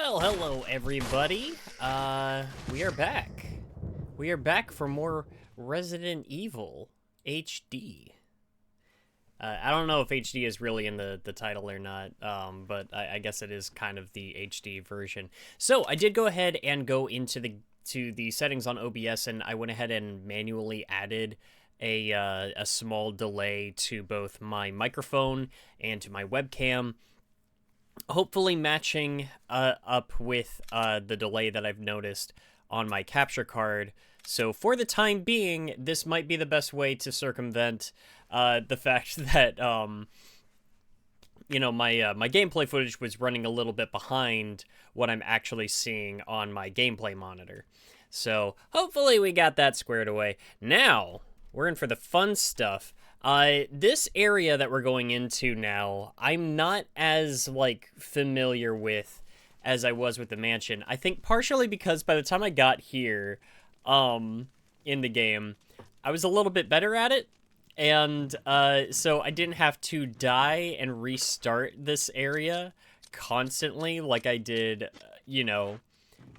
Well, hello everybody. We are back. We are back for more Resident Evil HD. I don't know if HD is really in the title or not, but I guess it is kind of the HD version. So I did go ahead and go into the settings on OBS, and I went ahead and manually added a small delay to both my microphone and to my webcam, hopefully matching up with the delay that I've noticed on my capture card. So for the time being, this might be the best way to circumvent the fact that my gameplay footage was running a little bit behind what I'm actually seeing on my gameplay monitor. So hopefully we got that squared away. Now we're in for the fun stuff. This area that we're going into now, I'm not as, familiar with as I was with the mansion. I think partially because by the time I got here, in the game, I was a little bit better at it, and, so I didn't have to die and restart this area constantly like I did, in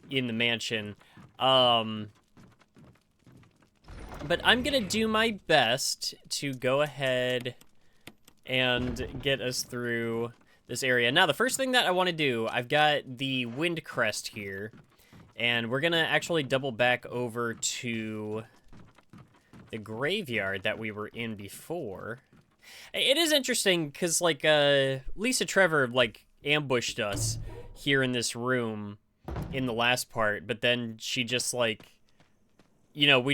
the mansion. But I'm gonna do my best to go ahead and get us through this area. Now, the first thing that I want to do, I've got the wind crest here, and we're gonna actually double back over to the graveyard that we were in before. It is interesting, because, Lisa Trevor, ambushed us here in this room in the last part, but then she just, we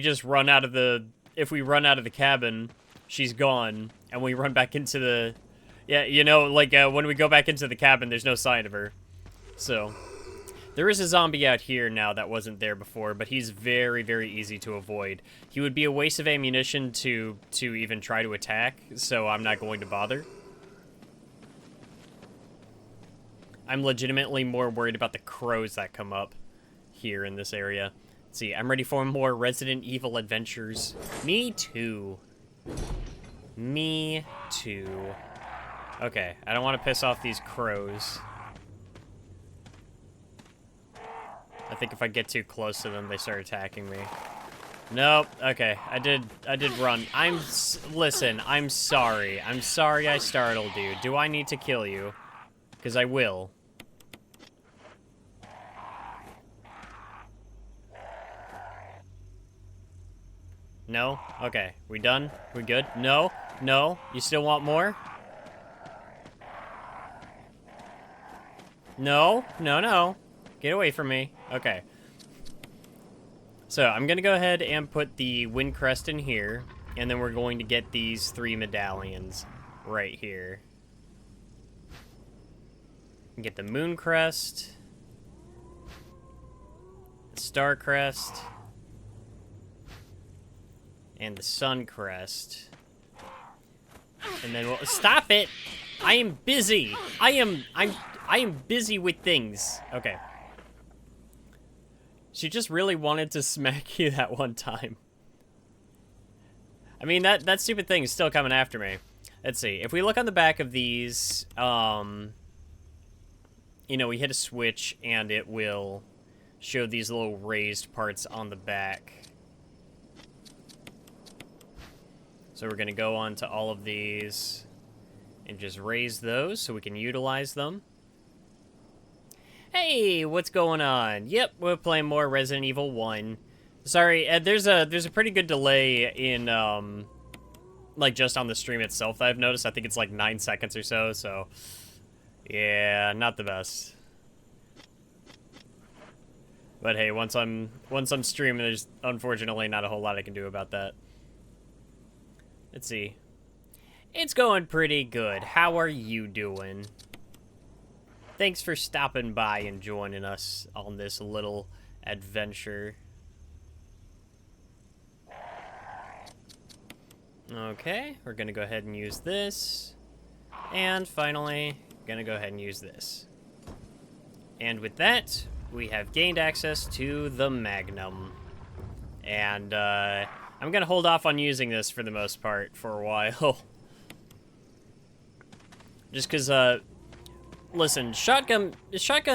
just run out of the... If we run out of the cabin, she's gone, and we run back into the... Yeah, when we go back into the cabin, there's no sign of her. So, there is a zombie out here now that wasn't there before, but he's very, very easy to avoid. He would be a waste of ammunition to even try to attack, so I'm not going to bother. I'm legitimately more worried about the crows that come up here in this area. Let's see, I'm ready for more Resident Evil adventures. Me too. Me too. Okay, I don't want to piss off these crows. I think if I get too close to them, they start attacking me. Nope. Okay, I did run. Listen, I'm sorry. I'm sorry I startled you. Do I need to kill you? Because I will. No? Okay. We done? We good? No? No? You still want more? No? No, no. Get away from me. Okay. So, I'm gonna go ahead and put the wind crest in here, and then we're going to get these 3 medallions right here. Get the moon crest, the star crest, and the sun crest. And then we'll... Stop it! I am busy! I am busy with things. Okay. She just really wanted to smack you that one time. I mean, that stupid thing is still coming after me. Let's see. If we look on the back of these, we hit a switch and it will show these little raised parts on the back. So we're going to go on to all of these and just raise those so we can utilize them. Hey, what's going on? Yep, we're playing more Resident Evil 1. Sorry, there's a pretty good delay in, just on the stream itself that I've noticed. I think it's 9 seconds or so, yeah, not the best. But hey, once I'm streaming, there's unfortunately not a whole lot I can do about that. Let's see. It's going pretty good. How are you doing? Thanks for stopping by and joining us on this little adventure. Okay, we're gonna go ahead and use this. And finally, gonna go ahead and use this. And with that, we have gained access to the Magnum. And, I'm gonna hold off on using this for the most part for a while. Just because, listen, shotgun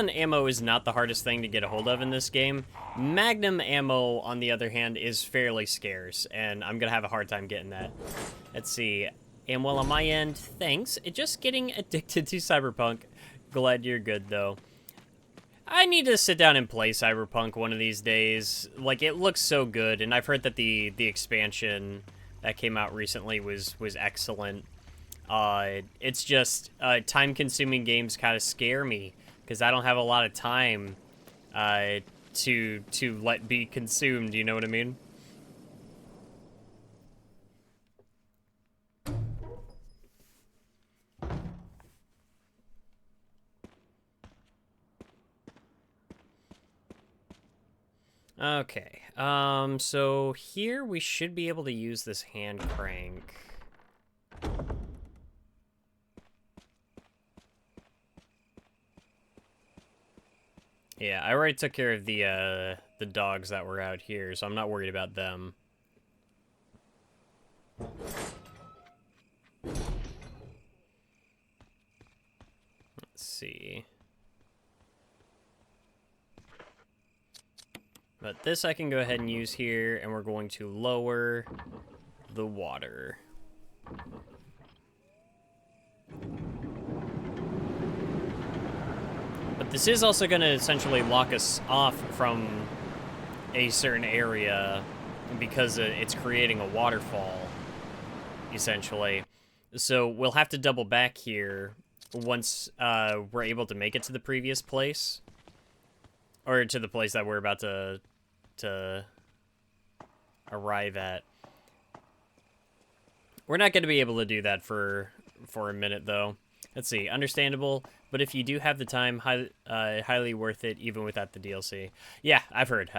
ammo is not the hardest thing to get a hold of in this game. Magnum ammo, on the other hand, is fairly scarce, and I'm gonna have a hard time getting that. Let's see. And well, on my end, thanks. Just getting addicted to Cyberpunk. Glad you're good, though. I need to sit down and play Cyberpunk one of these days. Like, it looks so good, and I've heard that the expansion that came out recently was excellent. It's just, time-consuming games kind of scare me, because I don't have a lot of time, to let be consumed, you know what I mean? Okay, so here we should be able to use this hand crank. Yeah, I already took care of the dogs that were out here, so I'm not worried about them. Let's see. But this I can go ahead and use here, and we're going to lower the water. But this is also going to essentially lock us off from a certain area because it's creating a waterfall, essentially. So we'll have to double back here once we're able to make it to the previous place. Or to the place that we're about to arrive at. We're not going to be able to do that for a minute, though. Let's see. Understandable, but if you do have the time, highly worth it, even without the DLC. Yeah, I've heard.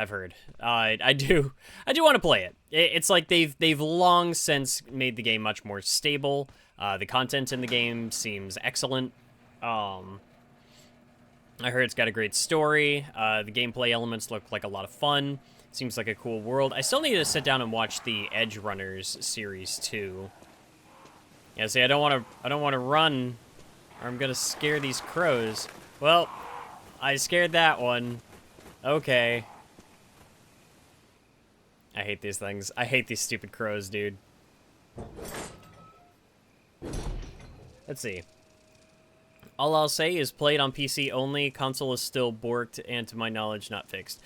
I do want to play it. It's like they've long since made the game much more stable. The content in the game seems excellent. I heard it's got a great story. The gameplay elements look like a lot of fun. Seems like a cool world. I still need to sit down and watch the Edge Runners series too. Yeah, see, I don't want to run, or I'm gonna scare these crows. Well, I scared that one. Okay. I hate these things. I hate these stupid crows, dude. Let's see. All I'll say is played on PC only. Console is still borked and, to my knowledge, not fixed.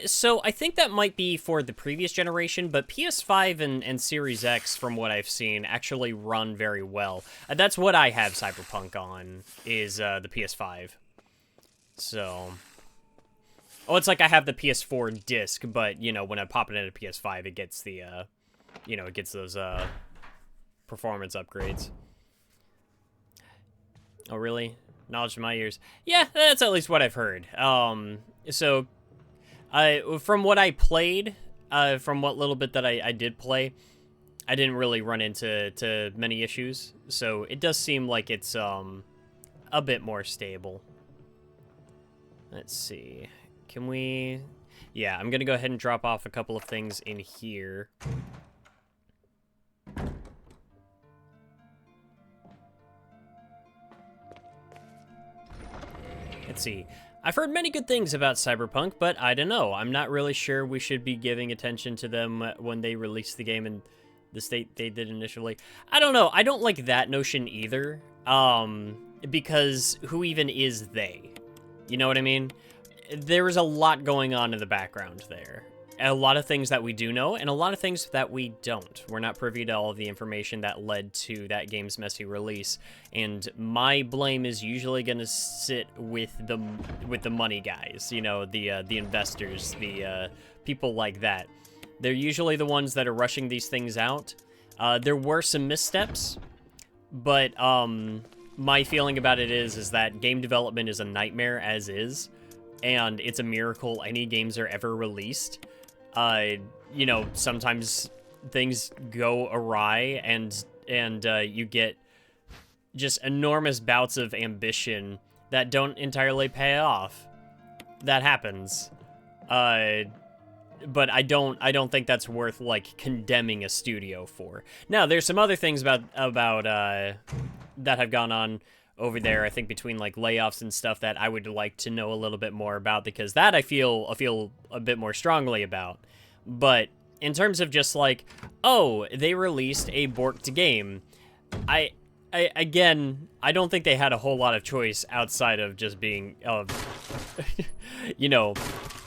So I think that might be for the previous generation, but PS5 and Series X, from what I've seen, actually run very well. That's what I have Cyberpunk on, is the PS5. So... Oh, it's like I have the PS4 disc, but, you know, when I pop it into PS5, it gets the, you know, it gets those, performance upgrades. Oh, really? Knowledge in my ears. Yeah, that's at least what I've heard. So, from what I played, from what little bit that I did play, I didn't really run into many issues. So, it does seem like it's, a bit more stable. Let's see. Can we... Yeah, I'm gonna go ahead and drop off a couple of things in here. Let's see. I've heard many good things about Cyberpunk, but I don't know. I'm not really sure we should be giving attention to them when they release the game in the state they did initially. I don't know. I don't like that notion either, because who even is they? You know what I mean? There is a lot going on in the background there. A lot of things that we do know, and a lot of things that we don't. We're not privy to all of the information that led to that game's messy release, and my blame is usually going to sit with the money guys, you know, the investors, the people like that. They're usually the ones that are rushing these things out. There were some missteps, but my feeling about it is that game development is a nightmare as is. And it's a miracle any games are ever released. You know, sometimes things go awry, and you get just enormous bouts of ambition that don't entirely pay off. That happens. But I don't think that's worth, like, condemning a studio for. Now, there's some other things about that have gone on over there, I think between like layoffs and stuff that I would like to know a little bit more about, because that I feel a bit more strongly about. But in terms of just like, oh, they released a borked game, again, I don't think they had a whole lot of choice outside of just being, you know,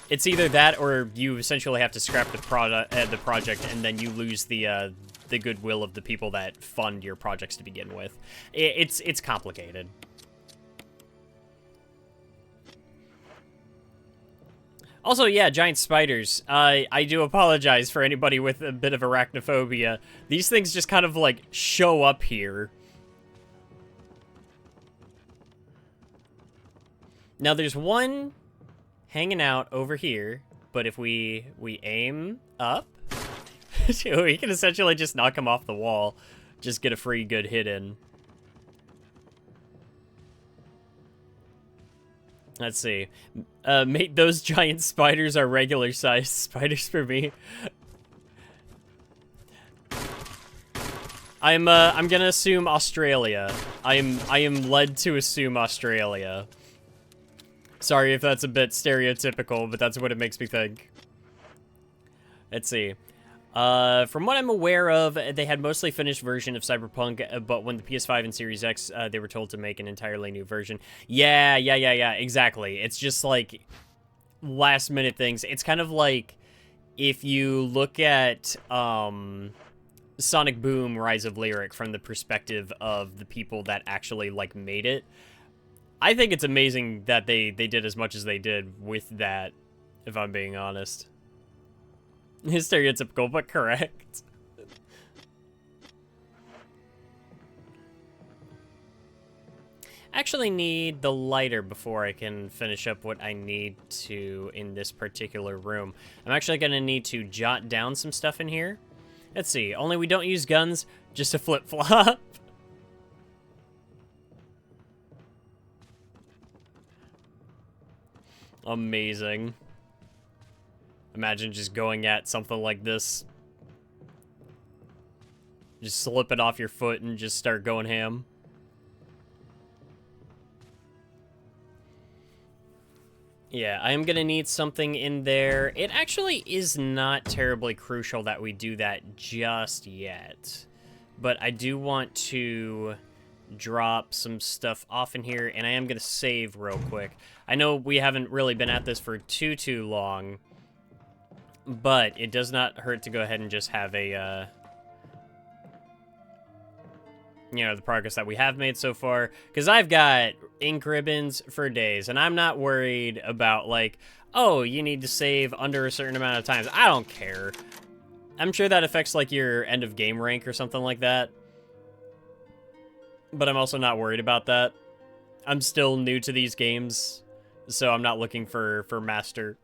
it's either that or you essentially have to scrap the project, and then you lose the goodwill of the people that fund your projects to begin with. It's complicated. Also, yeah, giant spiders. I do apologize for anybody with a bit of arachnophobia. These things just kind of, like, show up here. Now, there's one hanging out over here, but if we aim up, we can essentially just knock him off the wall. Just get a free good hit in. Let's see. Mate, those giant spiders are regular-sized spiders for me. I'm gonna assume Australia. I am led to assume Australia. Sorry if that's a bit stereotypical, but that's what it makes me think. Let's see. From what I'm aware of, they had mostly finished version of Cyberpunk, but when the PS5 and Series X, they were told to make an entirely new version. Yeah, exactly. It's just like last-minute things. It's kind of like if you look at Sonic Boom: Rise of Lyric from the perspective of the people that actually like made it. I think it's amazing that they did as much as they did with that, if I'm being honest. Stereotypical, but correct. Actually need the lighter before I can finish up what I need to in this particular room. I'm actually going to need to jot down some stuff in here. Let's see. Only we don't use guns, just a flip-flop. Amazing. Imagine just going at something like this. Just slip it off your foot and just start going ham. Yeah, I am gonna need something in there. It actually is not terribly crucial that we do that just yet. But I do want to drop some stuff off in here, and I am gonna save real quick. I know we haven't really been at this for too long, but it does not hurt to go ahead and just have a, you know, the progress that we have made so far. Because I've got ink ribbons for days, and I'm not worried about, like, oh, you need to save under a certain amount of times. I don't care. I'm sure that affects, like, your end of game rank or something like that. But I'm also not worried about that. I'm still new to these games, so I'm not looking for master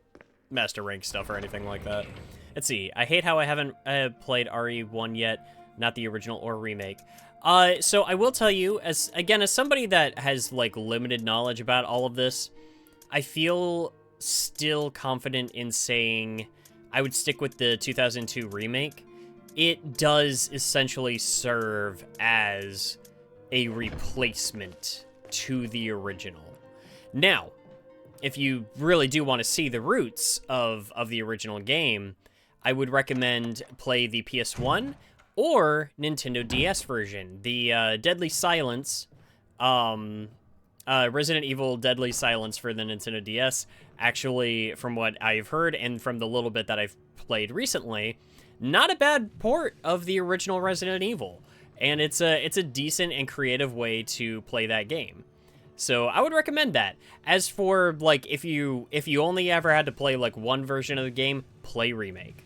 rank stuff or anything like that. Let's see. I hate how I haven't played RE1 yet, not the original or remake. So I will tell you, as somebody that has, like, limited knowledge about all of this, I feel still confident in saying I would stick with the 2002 remake. It does essentially serve as a replacement to the original. Now, if you really do want to see the roots of the original game, I would recommend play the PS1 or Nintendo DS version. The Deadly Silence, Resident Evil Deadly Silence for the Nintendo DS, actually, from what I've heard and from the little bit that I've played recently, not a bad port of the original Resident Evil. And it's a decent and creative way to play that game. So I would recommend that. As for, like, if you only ever had to play, like, one version of the game, play Remake.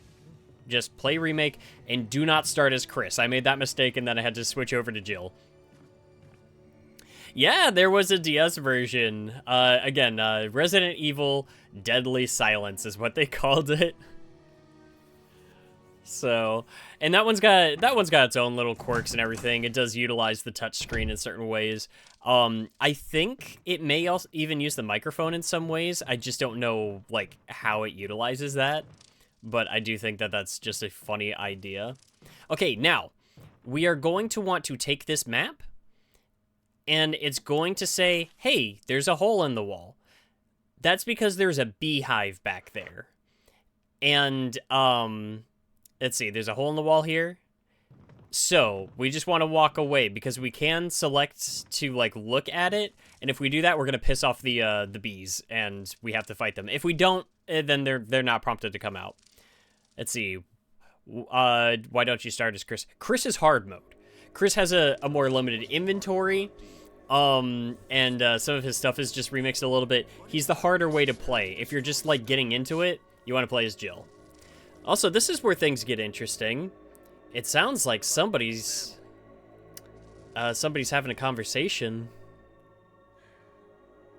Just play Remake, and do not start as Chris. I made that mistake, and then I had to switch over to Jill. Yeah, there was a DS version. Again, Resident Evil Deadly Silence is what they called it. So, and that one's got its own little quirks and everything. It does utilize the touchscreen in certain ways. I think it may also even use the microphone in some ways. I just don't know, like, how it utilizes that. But I do think that that's just a funny idea. Okay, now, we are going to want to take this map and it's going to say, hey, there's a hole in the wall. That's because there's a beehive back there. And, let's see, there's a hole in the wall here. So, we just want to walk away, because we can select to, like, look at it, and if we do that, we're going to piss off the bees, and we have to fight them. If we don't, then they're not prompted to come out. Let's see. Why don't you start as Chris? Chris is hard mode. Chris has a more limited inventory, and some of his stuff is just remixed a little bit. He's the harder way to play. If you're just, like, getting into it, you want to play as Jill. Also, this is where things get interesting. It sounds like somebody's having a conversation.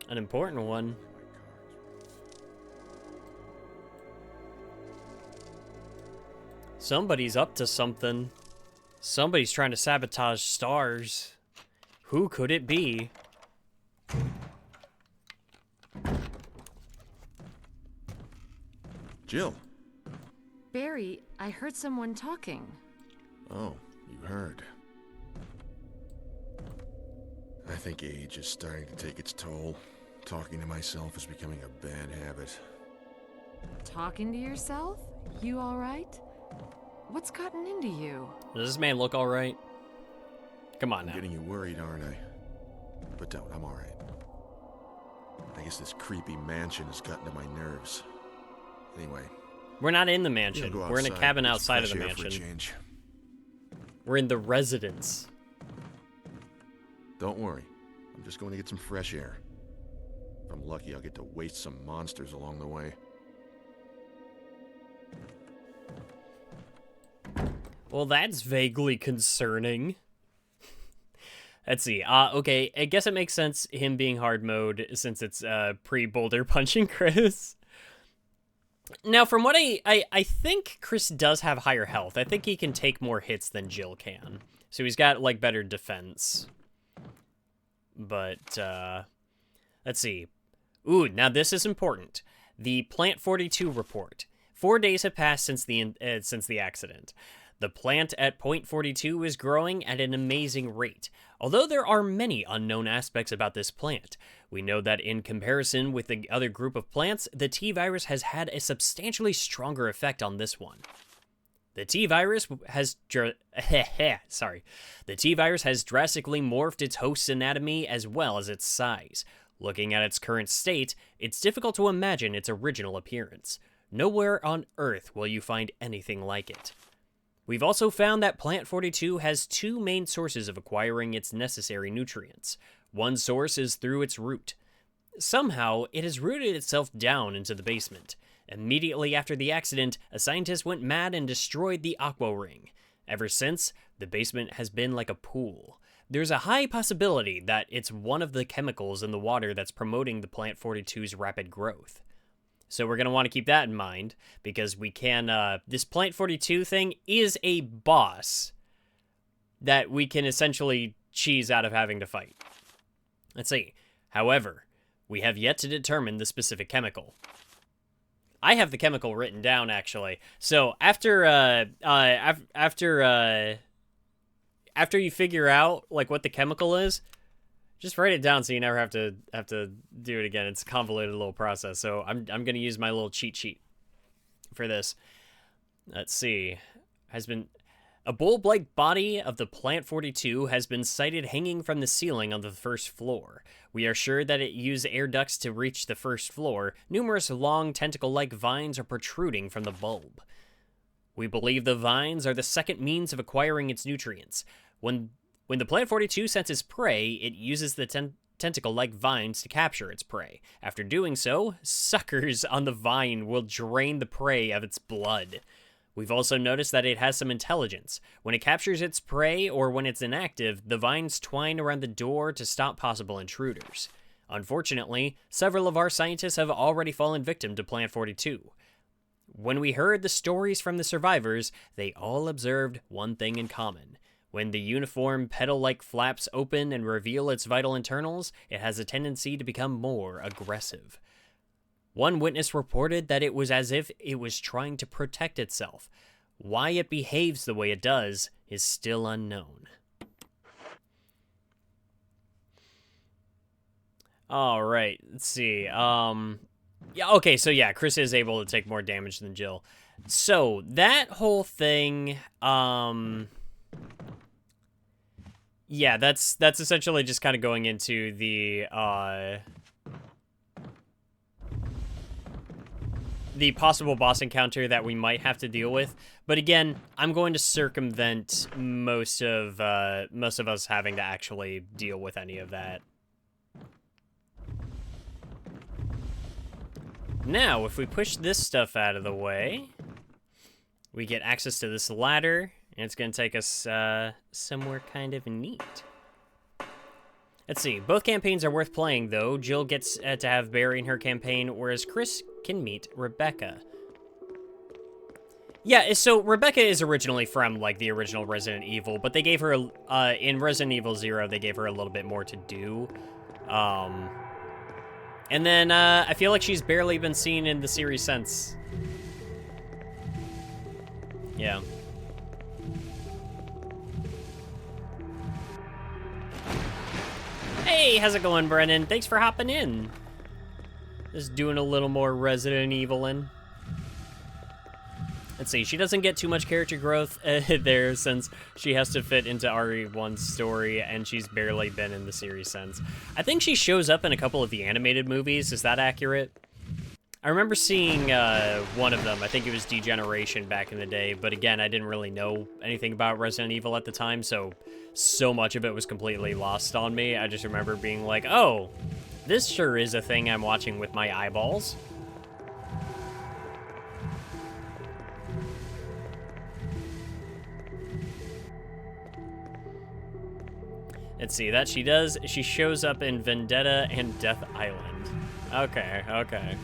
An important one. Somebody's up to something. Somebody's trying to sabotage stars. Who could it be? Jill. Barry, I heard someone talking. Oh, you heard. I think age is starting to take its toll. Talking to myself is becoming a bad habit. Talking to yourself? You all right? What's gotten into you? Does this man look all right? Come on now. I'm getting you worried, aren't I? But don't, I'm all right. I guess this creepy mansion has gotten to my nerves. Anyway. We're not in the mansion. We're in a cabin outside of the mansion. We're in the residence. Don't worry. I'm just going to get some fresh air. If I'm lucky, I'll get to waste some monsters along the way. Well, that's vaguely concerning. Let's see. Okay, I guess it makes sense him being hard mode since it's pre-boulder punching Chris. Now, from what I think Chris does have higher health. I think he can take more hits than Jill can. So he's got, like, better defense. But, let's see. Ooh, now this is important. The Plant 42 report. 4 days have passed since the accident. The plant at Point 42 is growing at an amazing rate. Although there are many unknown aspects about this plant, we know that in comparison with the other group of plants, the T-virus has had a substantially stronger effect on this one. The T-virus has The T-virus has drastically morphed its host's anatomy as well as its size. Looking at its current state, it's difficult to imagine its original appearance. Nowhere on Earth will you find anything like it. We've also found that Plant 42 has two main sources of acquiring its necessary nutrients. One source is through its root. Somehow, it has rooted itself down into the basement. Immediately after the accident, a scientist went mad and destroyed the aqua ring. Ever since, the basement has been like a pool. There's a high possibility that it's one of the chemicals in the water that's promoting the Plant 42's rapid growth. So we're going to want to keep that in mind, because we can, this Plant 42 thing is a boss that we can essentially cheese out of having to fight. Let's see. However, we have yet to determine the specific chemical. I have the chemical written down, actually. So after you figure out, like, what the chemical is, just write it down so you never have to do it again. It's a convoluted little process. So I'm going to use my little cheat sheet for this. Let's see. A bulb-like body of the Plant 42 has been sighted hanging from the ceiling on the first floor. We are sure that it used air ducts to reach the first floor. Numerous long tentacle-like vines are protruding from the bulb. We believe the vines are the second means of acquiring its nutrients. When the Plant 42 senses prey, it uses the tentacle-like vines to capture its prey. After doing so, suckers on the vine will drain the prey of its blood. We've also noticed that it has some intelligence. When it captures its prey or when it's inactive, the vines twine around the door to stop possible intruders. Unfortunately, several of our scientists have already fallen victim to Plant 42. When we heard the stories from the survivors, they all observed one thing in common. When the uniform petal-like flaps open and reveal its vital internals, it has a tendency to become more aggressive. One witness reported that it was as if it was trying to protect itself. Why it behaves the way it does is still unknown. All right, let's see. Yeah, okay, so yeah, Chris is able to take more damage than Jill. So, that whole thing, yeah, that's essentially just kind of going into the possible boss encounter that we might have to deal with. But again, I'm going to circumvent most of us having to actually deal with any of that. Now, if we push this stuff out of the way, we get access to this ladder, and it's going to take us somewhere kind of neat. Let's see. Both campaigns are worth playing, though. Jill gets to have Barry in her campaign, whereas Chris can meet Rebecca. Yeah, so Rebecca is originally from, like, the original Resident Evil, but they gave her, in Resident Evil 0, they gave her a little bit more to do. And then, I feel like she's barely been seen in the series since. Yeah. Hey, how's it going, Brennan? Thanks for hopping in. Just doing a little more Resident Evil-in. Let's see, she doesn't get too much character growth there since she has to fit into RE1's story, and she's barely been in the series since. I think she shows up in a couple of the animated movies. Is that accurate? I remember seeing one of them. I think it was Degeneration back in the day, but again, I didn't really know anything about Resident Evil at the time, so much of it was completely lost on me. I just remember being like, oh, this sure is a thing I'm watching with my eyeballs. Let's see, that she does. She shows up in Vendetta and Death Island. Okay, okay.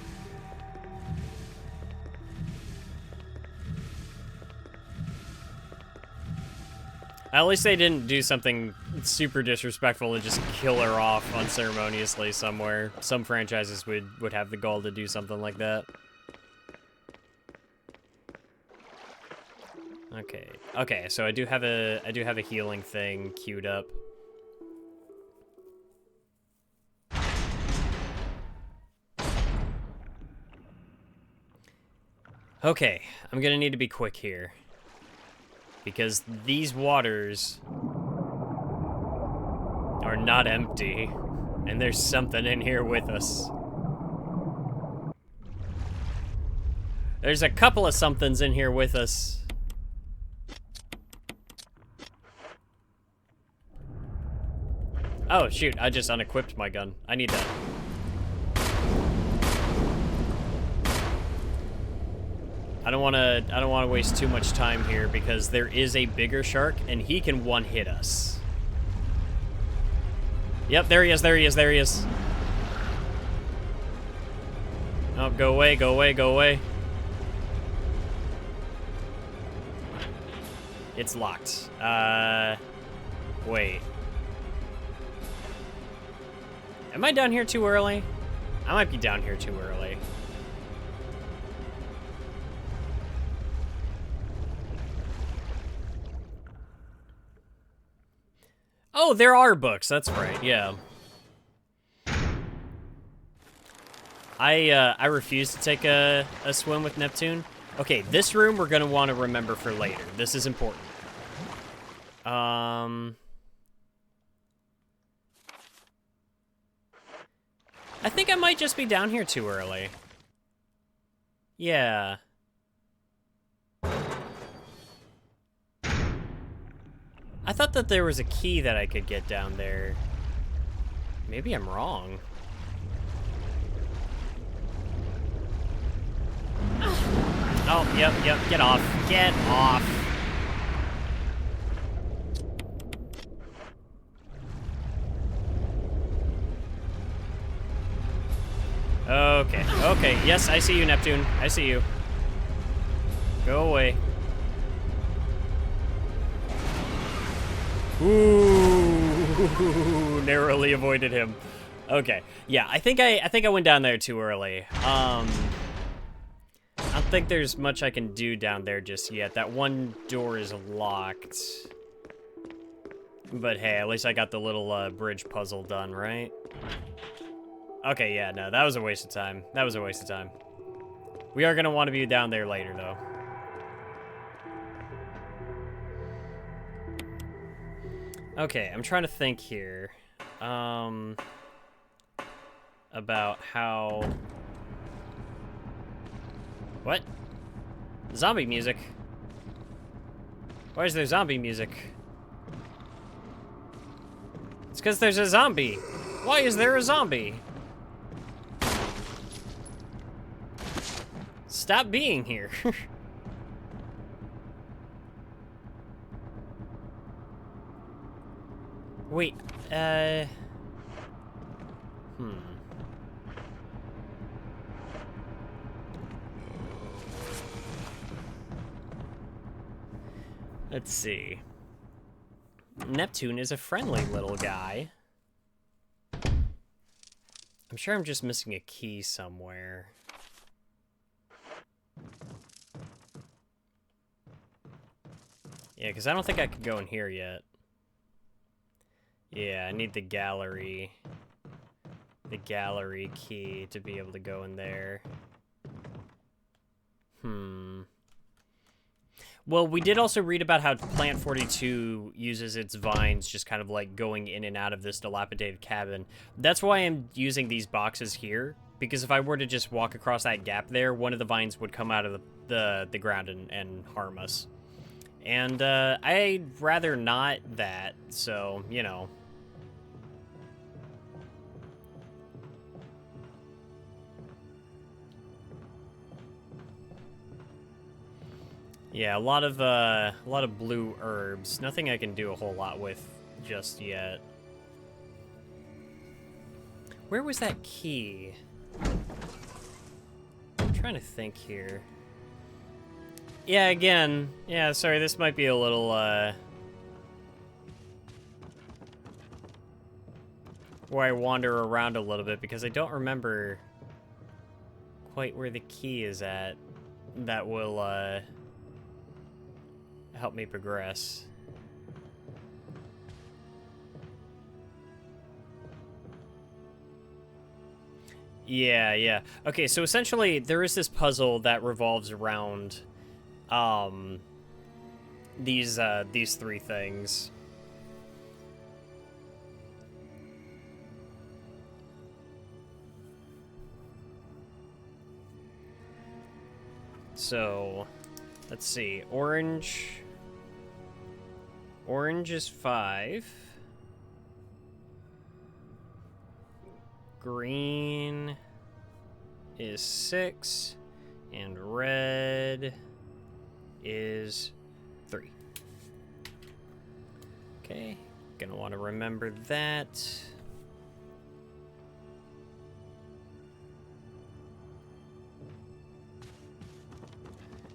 At least they didn't do something super disrespectful and just kill her off unceremoniously somewhere. Some franchises would have the gall to do something like that. Okay. Okay, so I do have a healing thing queued up. Okay, I'm gonna need to be quick here. Because these waters are not empty, and there's something in here with us. There's a couple of somethings in here with us. Oh, shoot, I just unequipped my gun. I need that. I don't want to waste too much time here because there is a bigger shark and he can one-hit us. Yep, there he is, there he is, there he is. Oh, go away, go away, go away. It's locked. Wait. Am I down here too early? I might be down here too early. Oh, there are books. That's right. Yeah. I refuse to take a swim with Neptune. Okay, this room we're gonna want to remember for later. This is important. I think I might just be down here too early. Yeah. I thought that there was a key that I could get down there. Maybe I'm wrong. Oh, yep, get off. Get off. Okay, okay, yes, I see you, Neptune. I see you. Go away. Ooh, narrowly avoided him. Okay, yeah, I think I went down there too early. I don't think there's much I can do down there just yet. That one door is locked. But hey, at least I got the little bridge puzzle done, right? Okay, yeah, no, that was a waste of time. That was a waste of time. We are gonna want to be down there later, though. Okay, I'm trying to think here. About how... What? Zombie music? Why is there zombie music? It's because there's a zombie. Why is there a zombie? Stop being here. Wait, Let's see. Neptune is a friendly little guy. I'm sure I'm just missing a key somewhere. Yeah, because I don't think I could go in here yet. Yeah, I need the gallery key to be able to go in there. Well, we did also read about how Plant 42 uses its vines just kind of like going in and out of this dilapidated cabin. That's why I'm using these boxes here, because if I were to just walk across that gap there, one of the vines would come out of the ground and harm us. And I'd rather not that, so, you know. Yeah, a lot of blue herbs. Nothing I can do a whole lot with just yet. Where was that key? I'm trying to think here. Yeah, again. Yeah, sorry, this might be a little, where I wander around a little bit, because I don't remember quite where the key is at that will, help me progress. Yeah. Okay, so essentially there is this puzzle that revolves around these three things. So, let's see. Orange is 5. Green is 6. And red is 3. Okay, gonna want to remember that.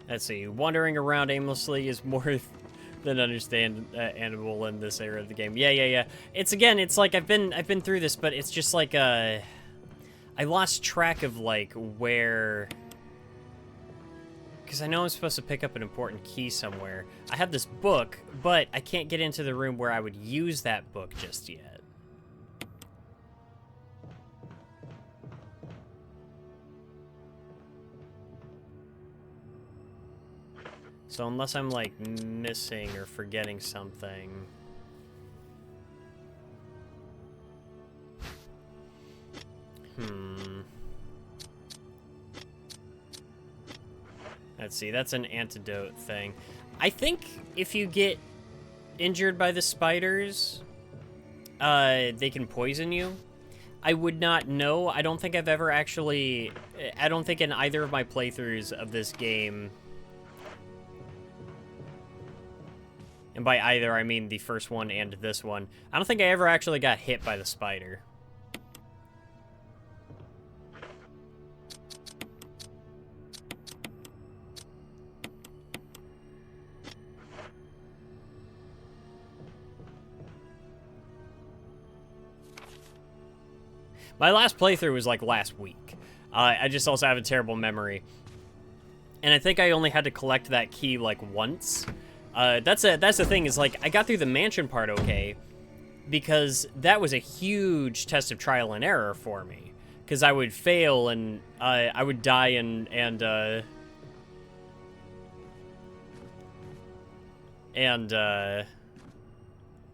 Let's see, wandering around aimlessly is more than understandable in this era of the game. Yeah. It's like I've been through this, but it's just like I lost track of like where, because I know I'm supposed to pick up an important key somewhere. I have this book, but I can't get into the room where I would use that book just yet. So unless I'm, like, missing or forgetting something... Let's see, that's an antidote thing. I think if you get injured by the spiders, they can poison you. I would not know. I don't think I've ever actually... I don't think in either of my playthroughs of this game... And by either, I mean the first one and this one. I don't think I ever actually got hit by the spider. My last playthrough was like last week. I just also have a terrible memory. And I think I only had to collect that key like once. That's the thing, is like I got through the mansion part okay, because that was a huge test of trial and error for me. because I would fail and I would die and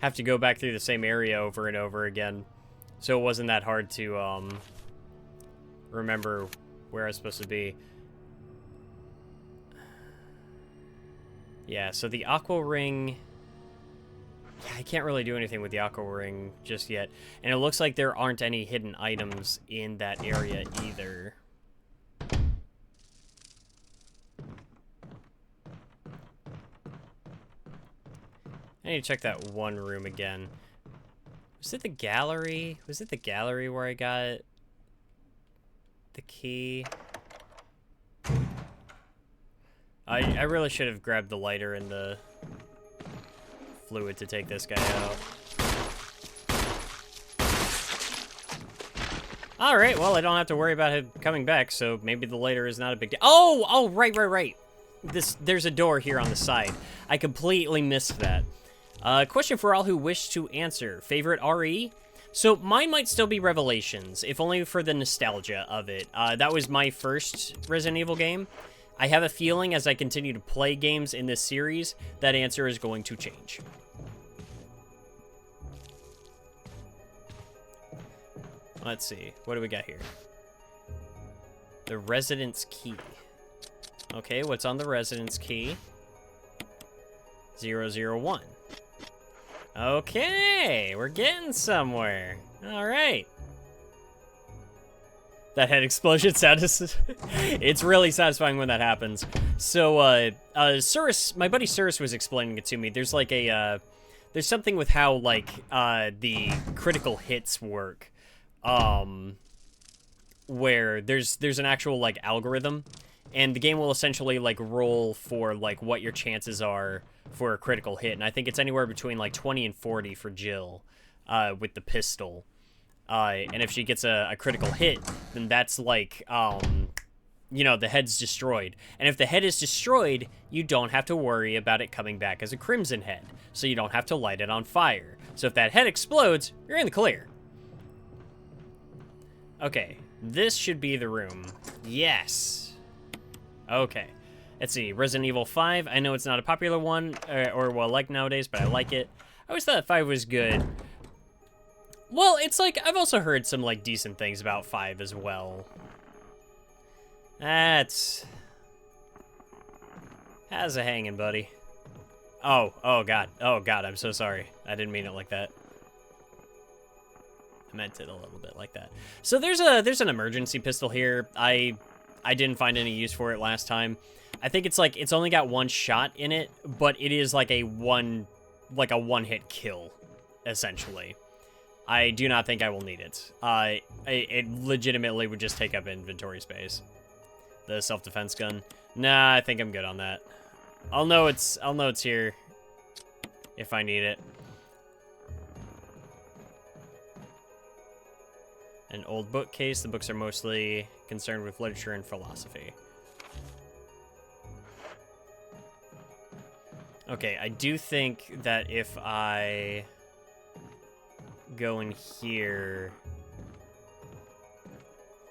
have to go back through the same area over and over again. So it wasn't that hard to remember where I was supposed to be. Yeah, so the aqua ring... Yeah, I can't really do anything with the aqua ring just yet. And it looks like there aren't any hidden items in that area either. I need to check that one room again. Was it the gallery? Was it the gallery where I got the key? I really should have grabbed the lighter and the fluid to take this guy out. Alright, well, I don't have to worry about him coming back, so maybe the lighter is not a big deal. Oh, right. There's a door here on the side. I completely missed that. Question for all who wish to answer. Favorite RE? So mine might still be Revelations, if only for the nostalgia of it. That was my first Resident Evil game. I have a feeling as I continue to play games in this series, that answer is going to change. Let's see. What do we got here? The Residence Key. Okay, what's on the Residence Key? 001. Okay, we're getting somewhere. All right. That head explosion sound is... it's really satisfying when that happens. So, Cirrus, my buddy Cirrus was explaining it to me. There's like a, there's something with how, like, the critical hits work. Where there's an actual, like, algorithm. And the game will essentially, like, roll for, like, what your chances are for a critical hit. And I think it's anywhere between, like, 20 and 40 for Jill, with the pistol. And if she gets a critical hit, then that's like, you know, the head's destroyed. And if the head is destroyed, you don't have to worry about it coming back as a crimson head. So you don't have to light it on fire. So if that head explodes, you're in the clear. Okay, this should be the room. Yes. Okay. Let's see, Resident Evil 5. I know it's not a popular one, or well, like nowadays, but I like it. I always thought 5 was good. Well, it's like, I've also heard some, like, decent things about 5 as well. How's it hanging, buddy? Oh, God, I'm so sorry. I didn't mean it like that. I meant it a little bit like that. So there's an emergency pistol here. I didn't find any use for it last time. I think it's like, it's only got one shot in it, but it is like a one-hit kill, essentially. I do not think I will need it. It legitimately would just take up inventory space. The self-defense gun. Nah, I think I'm good on that. I'll know it's here if I need it. An old bookcase. The books are mostly concerned with literature and philosophy. Okay, I do think that if I go in here,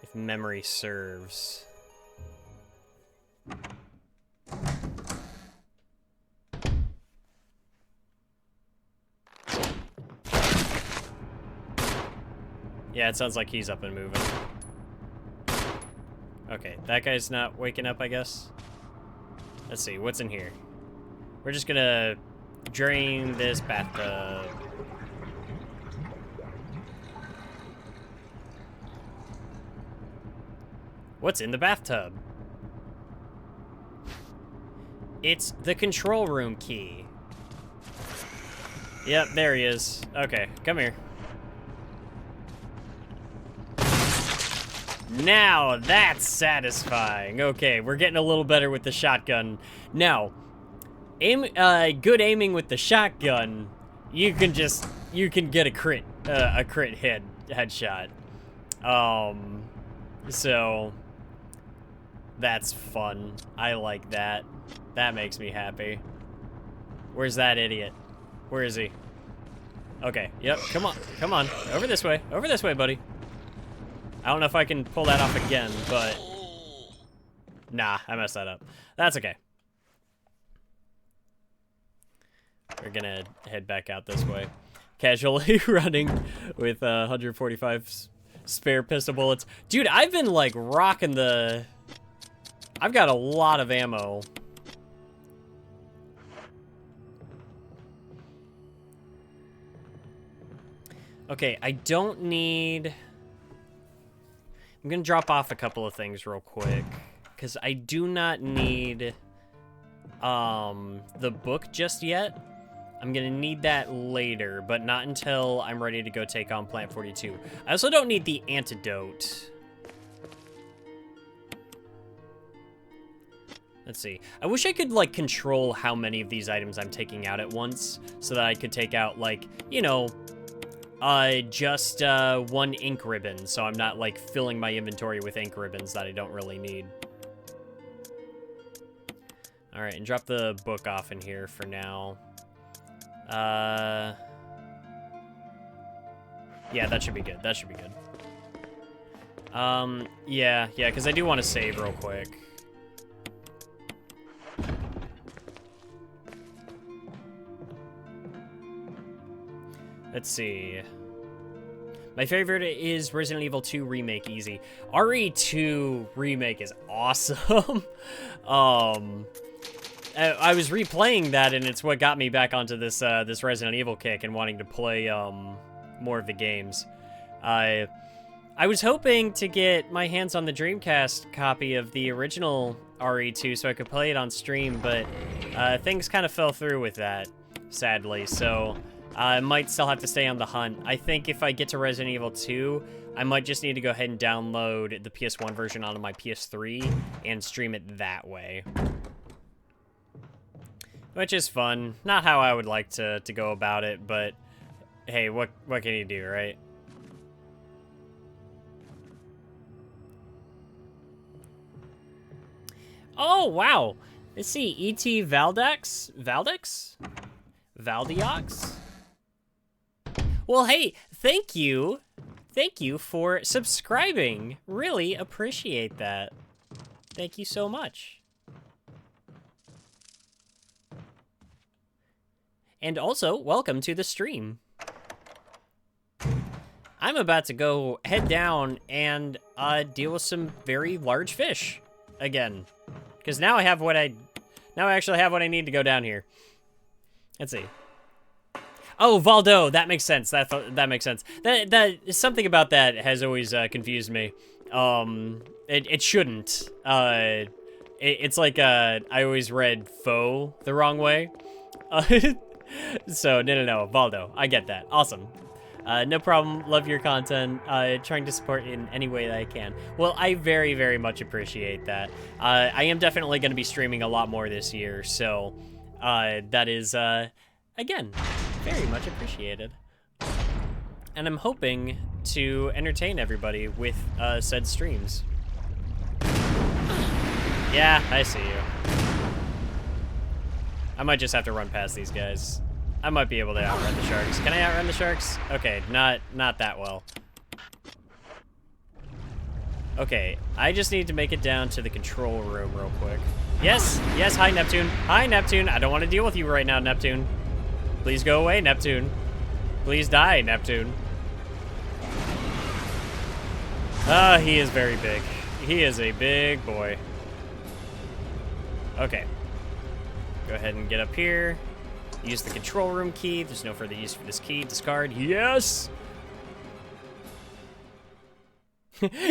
if memory serves. Yeah, it sounds like he's up and moving. Okay, that guy's not waking up, I guess. Let's see, what's in here? We're just gonna drain this bathtub. What's in the bathtub? It's the control room key. Yep, there he is. Okay, come here. Now that's satisfying. Okay, we're getting a little better with the shotgun. Now, good aiming with the shotgun, you can get a crit headshot. So that's fun. I like that. That makes me happy. Where's that idiot? Where is he? Okay, yep, come on. Over this way, buddy. I don't know if I can pull that off again, but... Nah, I messed that up. That's okay. We're gonna head back out this way. Casually running with 145 spare pistol bullets. Dude, I've been, like, rocking the... I've got a lot of ammo. Okay, I don't need... I'm gonna drop off a couple of things real quick, because I do not need the book just yet. I'm gonna need that later, but not until I'm ready to go take on Plant 42. I also don't need the antidote. Let's see. I wish I could, like, control how many of these items I'm taking out at once, so that I could take out, like, you know, just one ink ribbon, so I'm not, like, filling my inventory with ink ribbons that I don't really need. Alright, and drop the book off in here for now. Yeah, that should be good. That should be good. Yeah, because I do want to save real quick. Let's see. My favorite is Resident Evil 2 Remake Easy. RE2 Remake is awesome. I was replaying that, and it's what got me back onto this this Resident Evil kick and wanting to play more of the games. I was hoping to get my hands on the Dreamcast copy of the original RE2 so I could play it on stream, but things kind of fell through with that, sadly. So I might still have to stay on the hunt. I think if I get to Resident Evil 2, I might just need to go ahead and download the PS1 version onto my PS3 and stream it that way. Which is fun. Not how I would like to go about it, but hey, what can you do, right? Oh, wow. Let's see. E.T. Valdex? Valdiox? Well, hey, thank you. Thank you for subscribing. Really appreciate that. Thank you so much. And also, welcome to the stream. I'm about to go head down and deal with some very large fish again. Because now I actually have what I need to go down here. Let's see. Oh, Valdo, that makes sense. That makes sense. That something about that has always confused me. It shouldn't. It's like I always read faux the wrong way. So no, Valdo, I get that. Awesome. No problem. Love your content. Trying to support in any way that I can. Well, I very, very much appreciate that. I am definitely going to be streaming a lot more this year, so that is, again, very much appreciated. And I'm hoping to entertain everybody with said streams. Yeah, I see you. I might just have to run past these guys. I might be able to outrun the sharks. Can I outrun the sharks? Okay, not that well. Okay, I just need to make it down to the control room real quick. Yes, hi Neptune. Hi Neptune, I don't want to deal with you right now, Neptune. Please go away, Neptune. Please die, Neptune. He is very big. He is a big boy. Okay. Go ahead and get up here. Use the control room key. There's no further use for this key. Discard. Yes!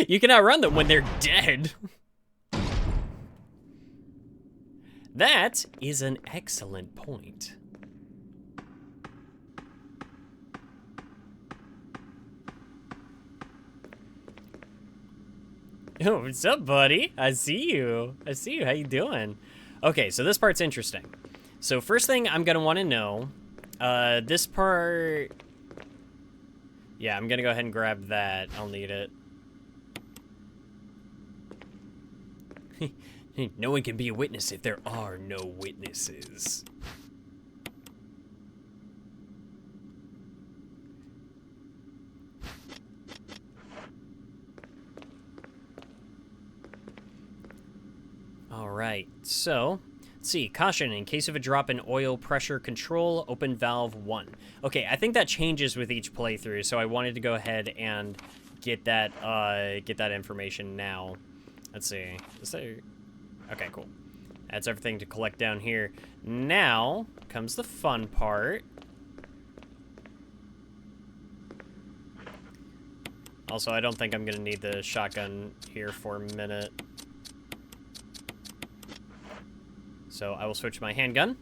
You can outrun them when they're dead. That is an excellent point. Oh, what's up, buddy? I see you. How you doing? Okay, so this part's interesting. So first thing I'm gonna want to know, this part... Yeah, I'm gonna go ahead and grab that. I'll need it. No one can be a witness if there are no witnesses. All right, so let's see. Caution, in case of a drop in oil pressure control, open valve 1. Okay, I think that changes with each playthrough, so I wanted to go ahead and get that information now. Let's see. Is there... Okay, cool. That's everything to collect down here. Now comes the fun part. Also, I don't think I'm gonna need the shotgun here for a minute. So I will switch my handgun.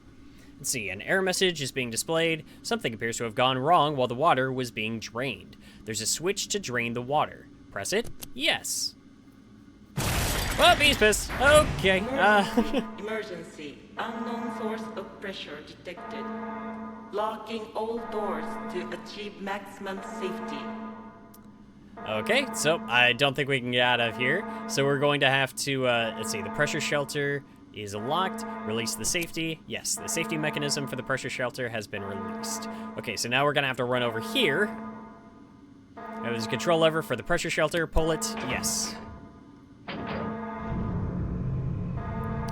Let's see, an error message is being displayed. Something appears to have gone wrong while the water was being drained. There's a switch to drain the water. Press it. Yes. Oh, bees piss. Okay. Emergency. Unknown source of pressure detected. Locking all doors to achieve maximum safety. Okay, so I don't think we can get out of here. So we're going to have to, let's see, the pressure shelter is locked. Release the safety. Yes, the safety mechanism for the pressure shelter has been released. Okay, so now we're gonna have to run over here. There's a control lever for the pressure shelter. Pull it. Yes.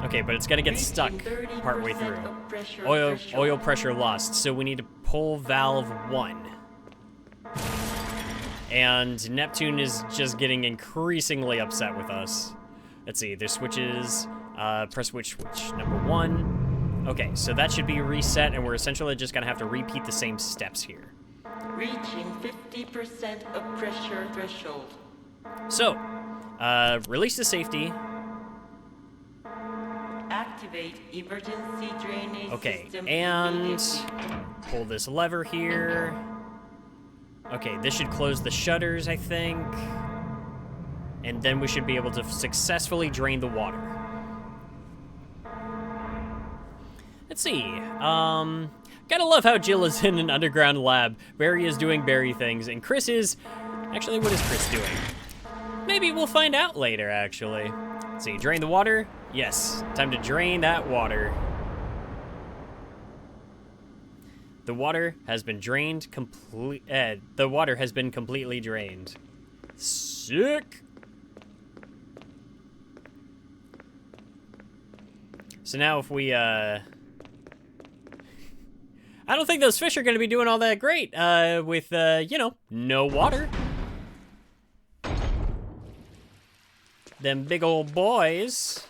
Okay, but it's gonna get stuck partway through. Oil pressure lost, so we need to pull valve 1. And Neptune is just getting increasingly upset with us. Let's see, there's switches. Press switch number 1. Okay, so that should be reset, and we're essentially just gonna have to repeat the same steps here. Reaching 50% of pressure threshold. So, release the safety. Activate emergency drainage Okay, system and immediately. pull this lever here. Okay, this should close the shutters, I think. And then we should be able to successfully drain the water. Let's see. Gotta love how Jill is in an underground lab. Barry is doing Barry things, and Chris is... Actually, what is Chris doing? Maybe we'll find out later, actually. Let's see, drain the water? Yes, time to drain that water. The water has been drained the water has been completely drained. Sick! So now if we, I don't think those fish are going to be doing all that great, with, you know, no water. Them big old boys,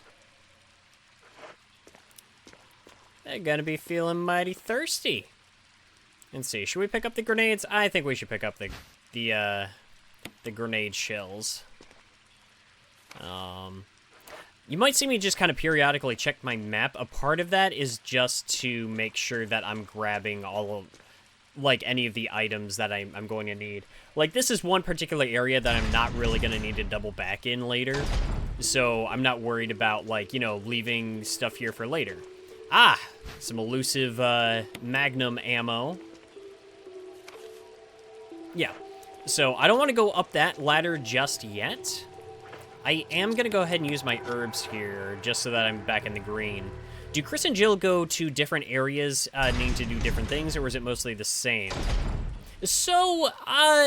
they're going to be feeling mighty thirsty. Let's see, should we pick up the grenades? I think we should pick up the grenade shells. You might see me just kind of periodically check my map. A part of that is just to make sure that I'm grabbing all of, like, any of the items that I'm going to need. Like, this is one particular area that I'm not really going to need to double back in later. So I'm not worried about, like, you know, leaving stuff here for later. Ah, some elusive Magnum ammo. Yeah, so I don't want to go up that ladder just yet. I am going to go ahead and use my herbs here, just so that I'm back in the green. Do Chris and Jill go to different areas, needing to do different things, or is it mostly the same? So,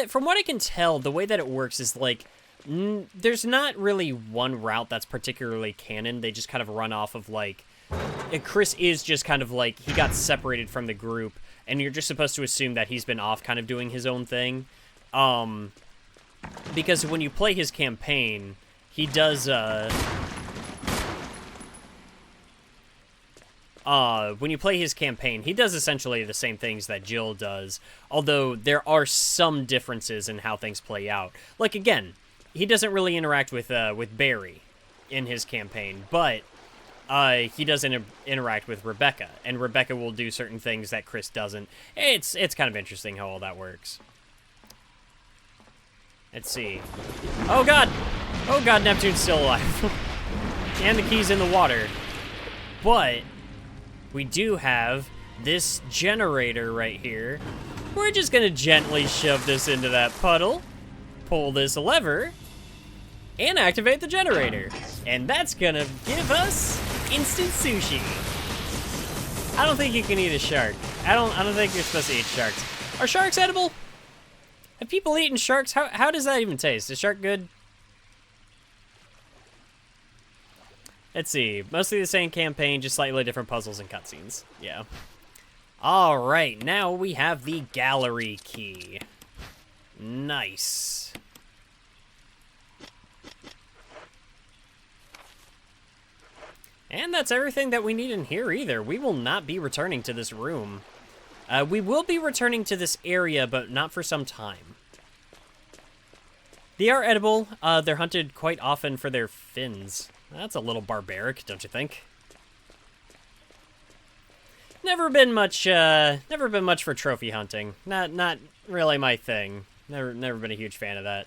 from what I can tell, the way that it works is, like, there's not really one route that's particularly canon. They just kind of run off of, like... Chris is just kind of, like, he got separated from the group, and you're just supposed to assume that he's been off kind of doing his own thing. Because when you play his campaign... He does, when you play his campaign, he does essentially the same things that Jill does, although there are some differences in how things play out. Like, again, he doesn't really interact with Barry in his campaign, but, he does interact with Rebecca, and Rebecca will do certain things that Chris doesn't. It's kind of interesting how all that works. Let's see. Oh, God! Oh, God, Neptune's still alive. And the key's in the water. But we do have this generator right here. We're just going to gently shove this into that puddle, pull this lever, and activate the generator. And that's going to give us instant sushi. I don't think you can eat a shark. I don't think you're supposed to eat sharks. Are sharks edible? Have people eaten sharks? How does that even taste? Is shark good? Let's see. Mostly the same campaign, just slightly different puzzles and cutscenes. Yeah. All right, now we have the gallery key. Nice. And that's everything that we need in here either. We will not be returning to this room. We will be returning to this area, but not for some time. They are edible. They're hunted quite often for their fins. That's a little barbaric, don't you think? Never been much for trophy hunting. Not really my thing. Never been a huge fan of that.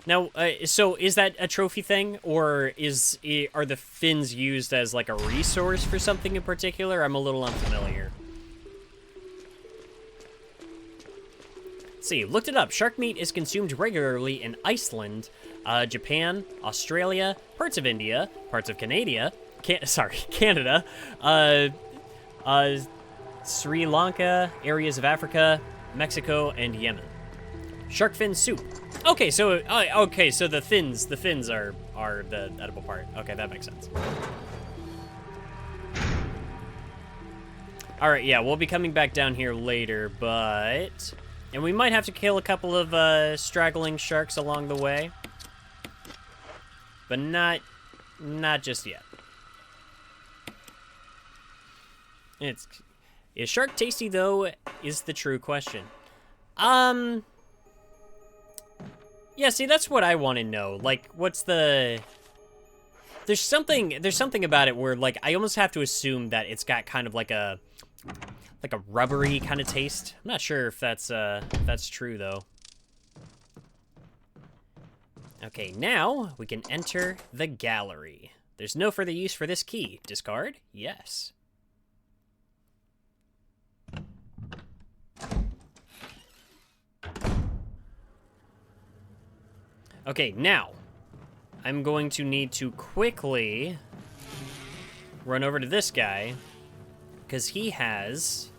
Now, so is that a trophy thing, or are the fins used as like a resource for something in particular? I'm a little unfamiliar. Let's see, looked it up. Shark meat is consumed regularly in Iceland, Japan, Australia, parts of India, parts of Canada, Sri Lanka, areas of Africa, Mexico, and Yemen. Shark fin soup. Okay, so the fins are the edible part. Okay, that makes sense. All right, yeah, we'll be coming back down here later, and we might have to kill a couple of straggling sharks along the way, but not just yet. Is shark tasty though? Is the true question. Yeah, see, that's what I want to know. Like, what's the... There's something about it where, like, I almost have to assume that it's got kind of like a rubbery kind of taste. I'm not sure if that's true, though. Okay, now we can enter the gallery. There's no further use for this key. Discard? Yes. Okay, now, I'm going to need to quickly run over to this guy, because he has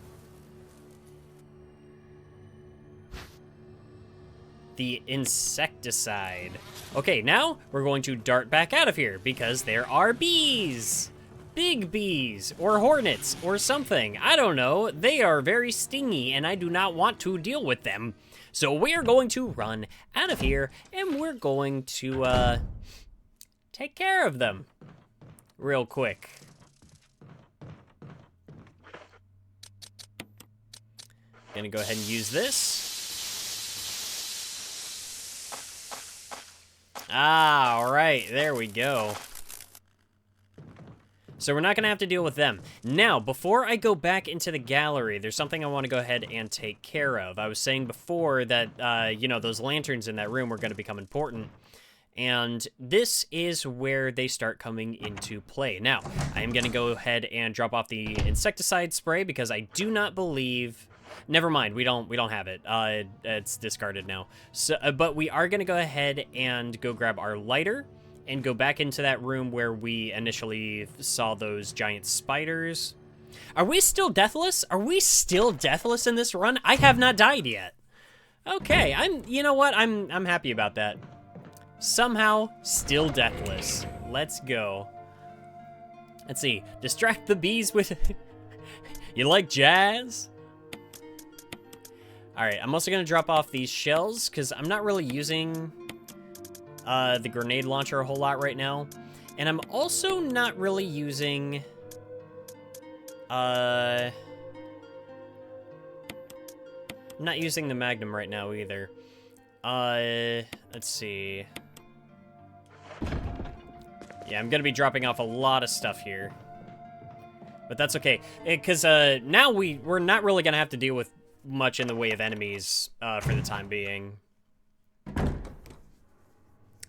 the insecticide. Okay, now we're going to dart back out of here, because there are bees! Big bees, or hornets, or something. I don't know. They are very stingy, and I do not want to deal with them. So we're going to run out of here, and we're going to, take care of them real quick. Gonna go ahead and use this. Ah, all right, there we go. So we're not gonna have to deal with them. Now, before I go back into the gallery, there's something I wanna go ahead and take care of. I was saying before that, you know, those lanterns in that room were gonna become important. And this is where they start coming into play. Now, I am gonna go ahead and drop off the insecticide spray because I do not believe... Never mind, we don't have it. It's discarded now. So, but we are gonna go ahead and go grab our lighter and go back into that room where we initially saw those giant spiders. Are we still deathless? Are we still deathless in this run? I have not died yet. Okay, you know what? I'm happy about that. Somehow, still deathless. Let's go. Let's see. Distract the bees with... You like jazz? Alright, I'm also gonna drop off these shells, because I'm not really using... the grenade launcher a whole lot right now. And I'm also not really using... I'm not using the Magnum right now either. Let's see. Yeah, I'm gonna be dropping off a lot of stuff here. But that's okay, because now we're not really gonna have to deal with much in the way of enemies for the time being.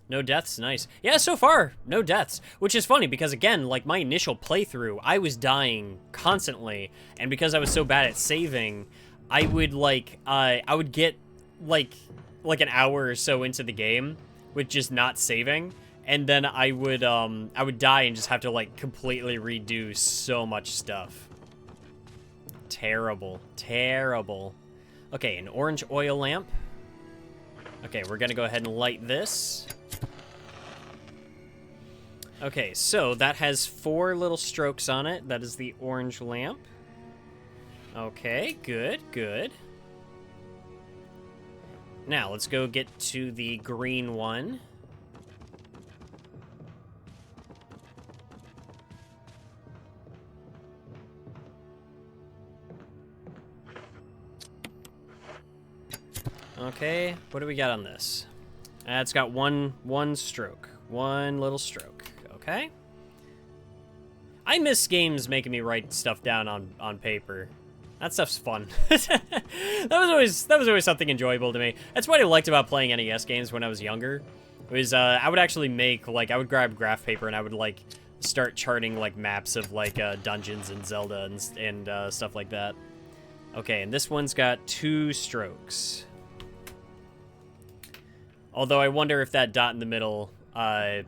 No deaths, nice. Yeah, so far, no deaths. Which is funny, because again, like my initial playthrough, I was dying constantly. And because I was so bad at saving, I would like, I would get like an hour or so into the game with just not saving. And then I would die and just have to like completely redo so much stuff. Terrible, terrible. Okay, an orange oil lamp. Okay, we're gonna go ahead and light this. Okay, so that has 4 little strokes on it. That is the orange lamp. Okay, good, good. Now, let's go get to the green one. Okay, what do we got on this? It's got one stroke. One little stroke. Okay. I miss games making me write stuff down on paper. That stuff's fun. that was always something enjoyable to me. That's what I liked about playing NES games when I was younger. Was I would actually make, like, I would grab graph paper and I would, like, start charting, like, maps of, like, dungeons and Zelda and stuff like that. Okay, and this one's got 2 strokes. Although I wonder if that dot in the middle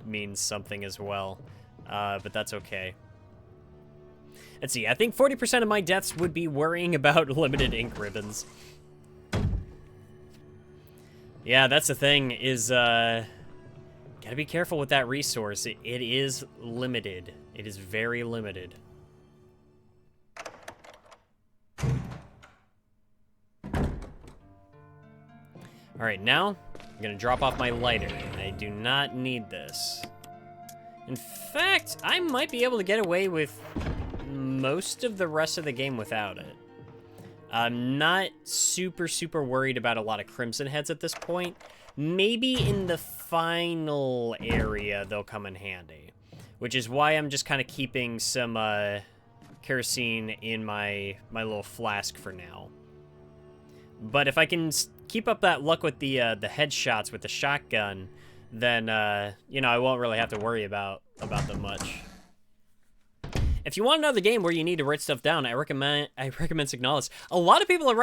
means something as well. But that's okay. Let's see, I think 40% of my deaths would be worrying about limited ink ribbons. Yeah, that's the thing, is, gotta be careful with that resource. It is limited. It is very limited. Alright, now, I'm gonna drop off my lighter. I do not need this. In fact, I might be able to get away with most of the rest of the game without it. I'm not super worried about a lot of Crimson Heads at this point. Maybe in the final area they'll come in handy, which is why I'm just kind of keeping some kerosene in my little flask for now. But if I can keep up that luck with the headshots with the shotgun, then you know, I won't really have to worry about them much. If you want another game where you need to write stuff down, I recommend Signalis. A lot of people have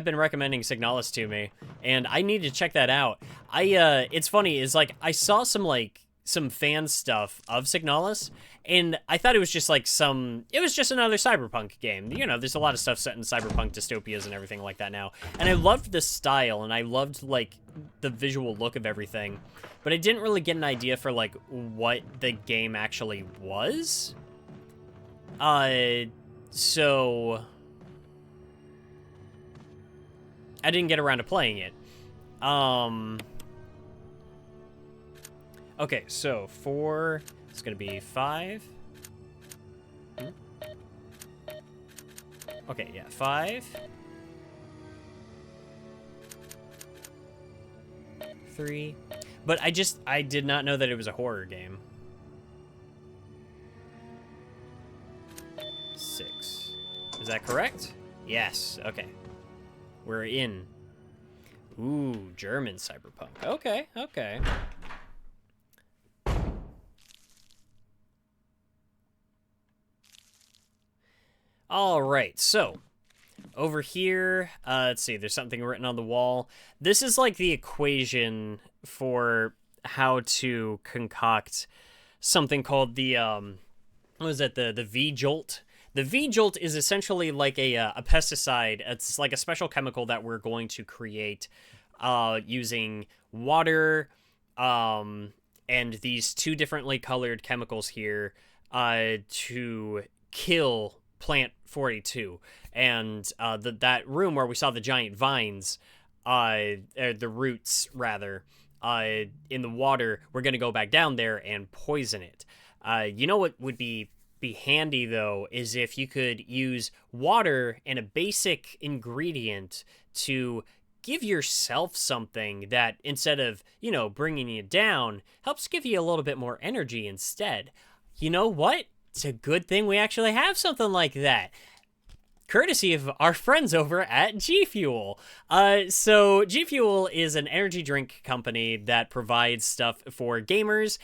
been recommending Signalis to me, and I need to check that out. It's funny, is like I saw some fan stuff of Signalis, and I thought it was just like it was just another cyberpunk game. You know, there's a lot of stuff set in cyberpunk dystopias and everything like that now. And I loved the style, and I loved like the visual look of everything, but I didn't really get an idea for like what the game actually was. So I didn't get around to playing it. Okay, so 4, it's gonna be 5. Okay, yeah, 5. 3. But I did not know that it was a horror game. 6. Is that correct? Yes, okay. We're in. Ooh, German cyberpunk. Okay, okay. All right, so over here, let's see, there's something written on the wall. This is like the equation for how to concoct something called the, what is it, the V-Jolt? The V-Jolt is essentially like a pesticide. It's like a special chemical that we're going to create using water and these 2 differently colored chemicals here to kill Plant 42. And that room where we saw the giant vines, the roots rather, in the water, we're going to go back down there and poison it. You know what would be handy though is if you could use water and a basic ingredient to give yourself something that, instead of, you know, bringing you down, helps give you a little bit more energy instead. You know what? It's a good thing we actually have something like that, courtesy of our friends over at G Fuel. So G Fuel is an energy drink company that provides stuff for gamers,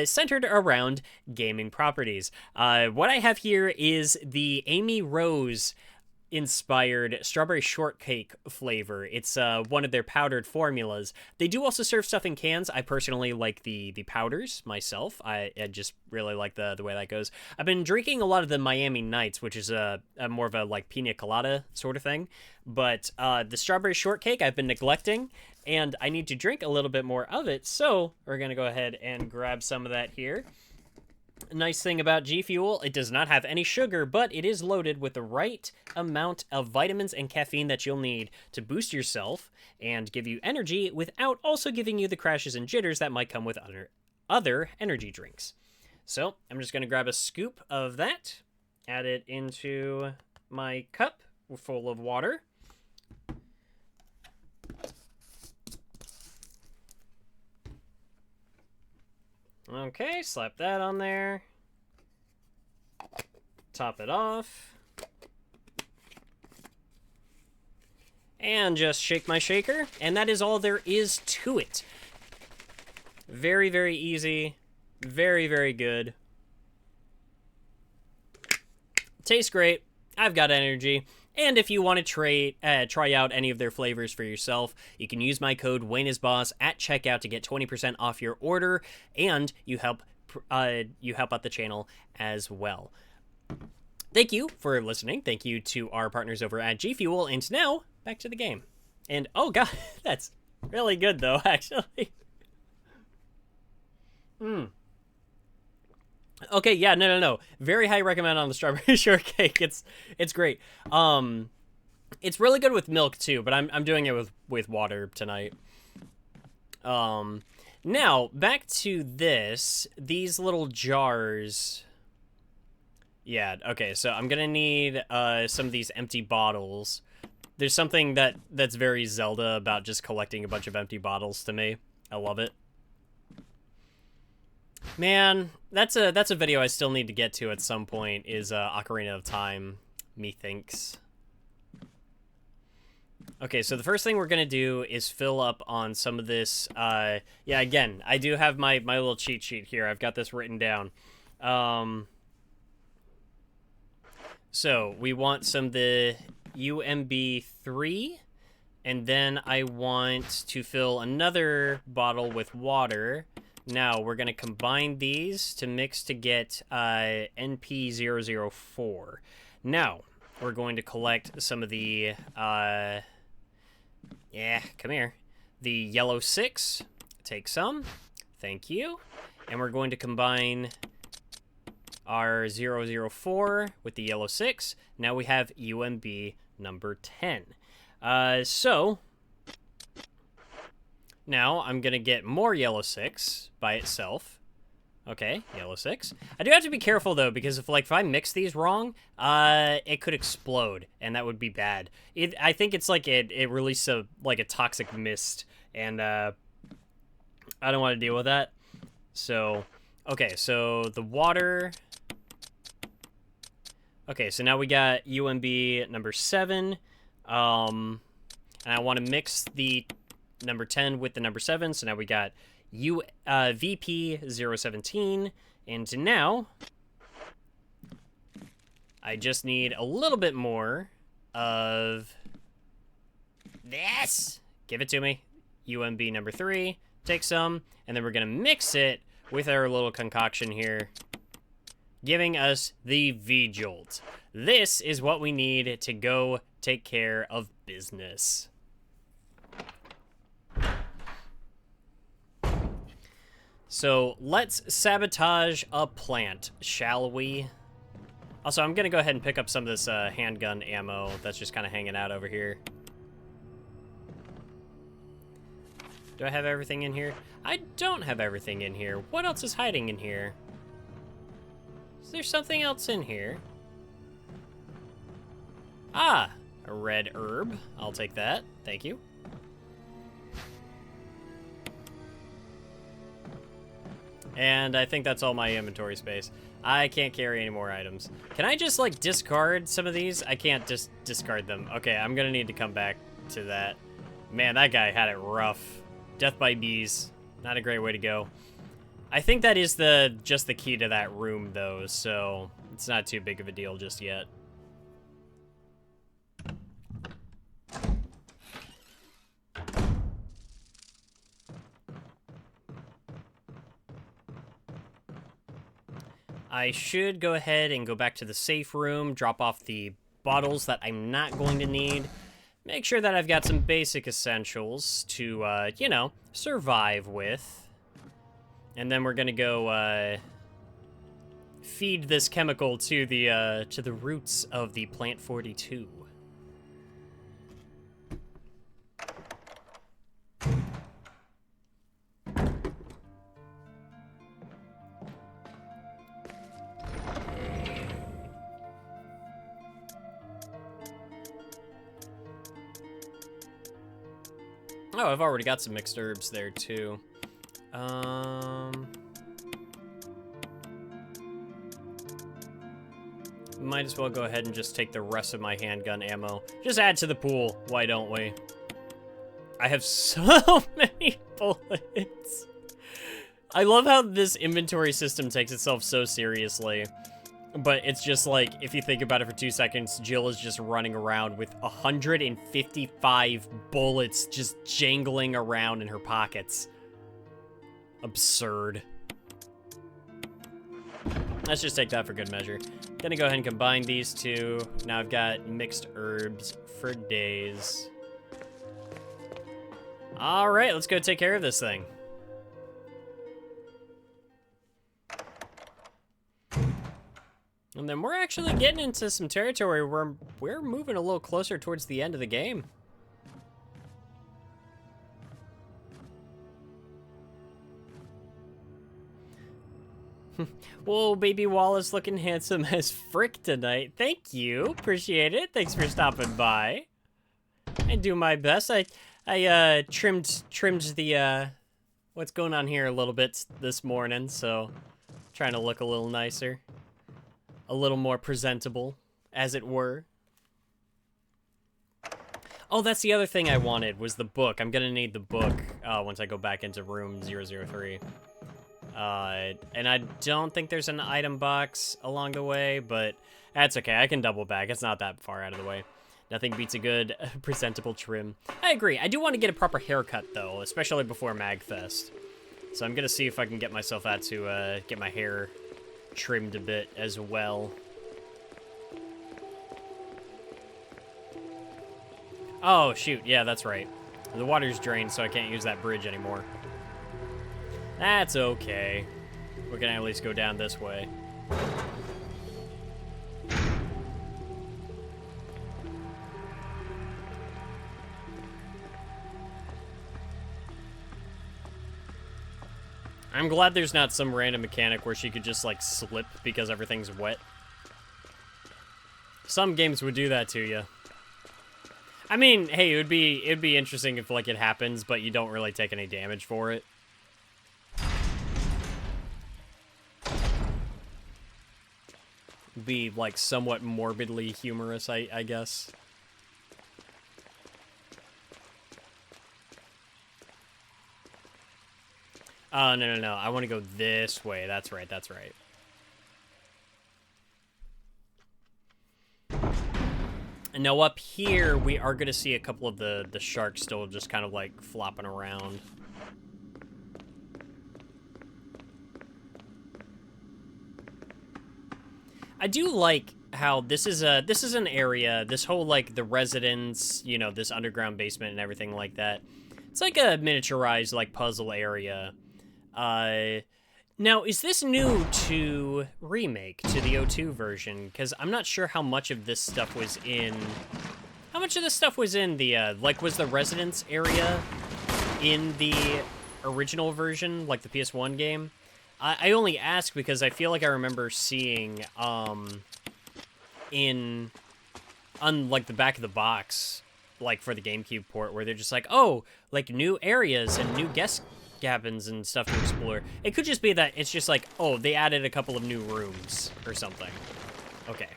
centered around gaming properties. What I have here is the Amy Rose inspired strawberry shortcake flavor. It's one of their powdered formulas. They do also serve stuff in cans. I personally like the powders myself. I just really like the way that goes. I've been drinking a lot of the Miami Nights, which is a more of a like pina colada sort of thing. But the strawberry shortcake I've been neglecting, and I need to drink a little bit more of it. So we're gonna go ahead and grab some of that here. Nice thing about G Fuel, it does not have any sugar, but it is loaded with the right amount of vitamins and caffeine that you'll need to boost yourself and give you energy without also giving you the crashes and jitters that might come with other energy drinks. So I'm just going to grab a scoop of that, add it into my cup full of water. Okay, slap that on there. Top it off. And just shake my shaker. And that is all there is to it. Very, very easy. Very, very good. Tastes great. I've got energy. And if you want to try out any of their flavors for yourself, you can use my code Wayneisboss at checkout to get 20% off your order, and you help out the channel as well. Thank you for listening. Thank you to our partners over at G Fuel, and now back to the game. And oh god, that's really good though, actually. Okay, yeah, no. Very high recommend on the strawberry shortcake. It's great. It's really good with milk too, but I'm doing it with water tonight. Now back to these little jars. Yeah, okay, so I'm gonna need some of these empty bottles. There's something that's very Zelda about just collecting a bunch of empty bottles to me. I love it. Man, that's a video I still need to get to at some point, is Ocarina of Time, methinks. Okay, so the first thing we're gonna do is fill up on some of this, yeah, again, I do have my little cheat sheet here. I've got this written down. So, we want some of the UMB3, and then I want to fill another bottle with water. Now, we're going to combine these to mix to get NP004. Now, we're going to collect some of the, yeah, come here. The yellow 6. Take some. Thank you. And we're going to combine our 004 with the yellow 6. Now we have UMB number 10. So... now, I'm going to get more yellow 6 by itself. Okay, yellow 6. I do have to be careful, though, because if I mix these wrong, it could explode, and that would be bad. I think it's like it releases a toxic mist, and I don't want to deal with that. So, okay, so the water... okay, so now we got UMB number 7, and I want to mix the number 10 with the number 7, so now we got VP017, and now I just need a little bit more of this. Give it to me. UMB number 3, take some, and then we're gonna mix it with our little concoction here, giving us the V-Jolt. This is what we need to go take care of business. So, let's sabotage a plant, shall we? Also, I'm gonna go ahead and pick up some of this handgun ammo that's just kind of hanging out over here. Do I have everything in here? I don't have everything in here. What else is hiding in here? Is there something else in here? Ah, a red herb. I'll take that. Thank you. And I think that's all my inventory space. I can't carry any more items. Can I just, discard some of these? I can't just discard them. Okay, I'm gonna need to come back to that. Man, that guy had it rough. Death by bees. Not a great way to go. I think that is just the key to that room, though, so it's not too big of a deal just yet. I should go ahead and go back to the safe room, drop off the bottles that I'm not going to need, make sure that I've got some basic essentials to, you know, survive with. And then we're gonna go, feed this chemical to the roots of the Plant 42. Oh, I've already got some mixed herbs there, too. Might as well go ahead and just take the rest of my handgun ammo. Just add to the pool, why don't we? I have so many bullets. I love how this inventory system takes itself so seriously. But it's just like, if you think about it for 2 seconds, Jill is just running around with 155 bullets just jangling around in her pockets. Absurd. Let's just take that for good measure. Gonna go ahead and combine these two. Now I've got mixed herbs for days. All right, let's go take care of this thing. And then we're actually getting into some territory where we're moving a little closer towards the end of the game. Whoa, baby Wallace looking handsome as frick tonight. Thank you, appreciate it. Thanks for stopping by. I do my best. I trimmed the what's going on here a little bit this morning, so trying to look a little nicer. A little more presentable, as it were. Oh, that's the other thing I wanted, was the book. I'm gonna need the book once I go back into room 003. And I don't think there's an item box along the way, but that's okay. I can double back. It's not that far out of the way. Nothing beats a good, presentable trim. I agree. I do want to get a proper haircut, though, especially before MagFest. So I'm gonna see if I can get myself out to get my hair trimmed a bit as well. Oh, shoot. Yeah, that's right. The water's drained, so I can't use that bridge anymore. That's okay. We're gonna at least go down this way. I'm glad there's not some random mechanic where she could just, like, slip because everything's wet. Some games would do that to you. I mean, hey, it'd be interesting if, like, it happens, but you don't really take any damage for it. Be, like, somewhat morbidly humorous, I guess. Oh, no. I want to go this way. That's right, that's right. And now up here, we are going to see a couple of the sharks still just kind of, like, flopping around. I do like how this is an area, this whole, like, the residence, you know, this underground basement and everything like that. It's like a miniaturized, like, puzzle area. Now, is this new to Remake, to the O2 version? Because I'm not sure how much of this stuff was in... How much of this stuff was in the, like, was the residence area in the original version, like the PS1 game? I only ask because I feel like I remember seeing, on, like, the back of the box, like, for the GameCube port, where they're just like, oh, like, new areas and new guest cabins and stuff to explore. It could just be that it's just like, oh, they added a couple of new rooms or something. Okay.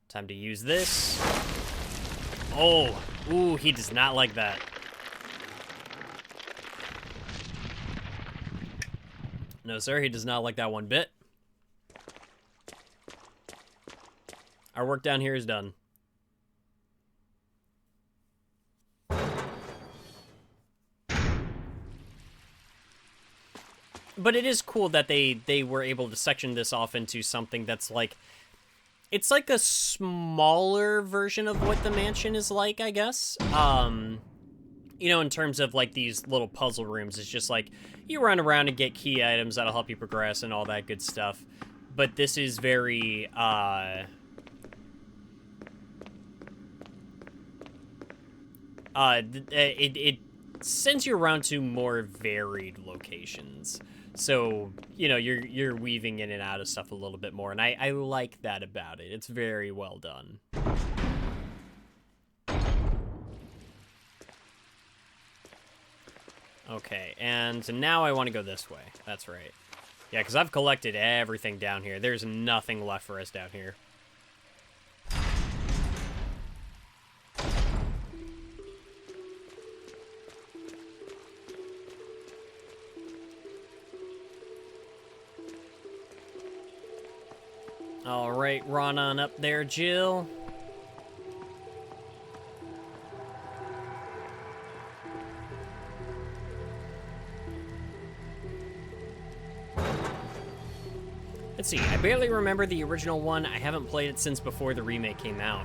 Time to use this. Oh, ooh, he does not like that. No, sir, he does not like that one bit. Our work down here is done. But it is cool that they were able to section this off into something that's like, it's like a smaller version of what the mansion is like, I guess. You know, in terms of like these little puzzle rooms, it's just like you run around and get key items that'll help you progress and all that good stuff. But this is very, it sends you around to more varied locations. So, you know, you're weaving in and out of stuff a little bit more, and I like that about it. It's very well done. Okay, and now I want to go this way. That's right. Yeah, because I've collected everything down here. There's nothing left for us down here. All right, run on up there, Jill. Let's see, I barely remember the original one. I haven't played it since before the remake came out.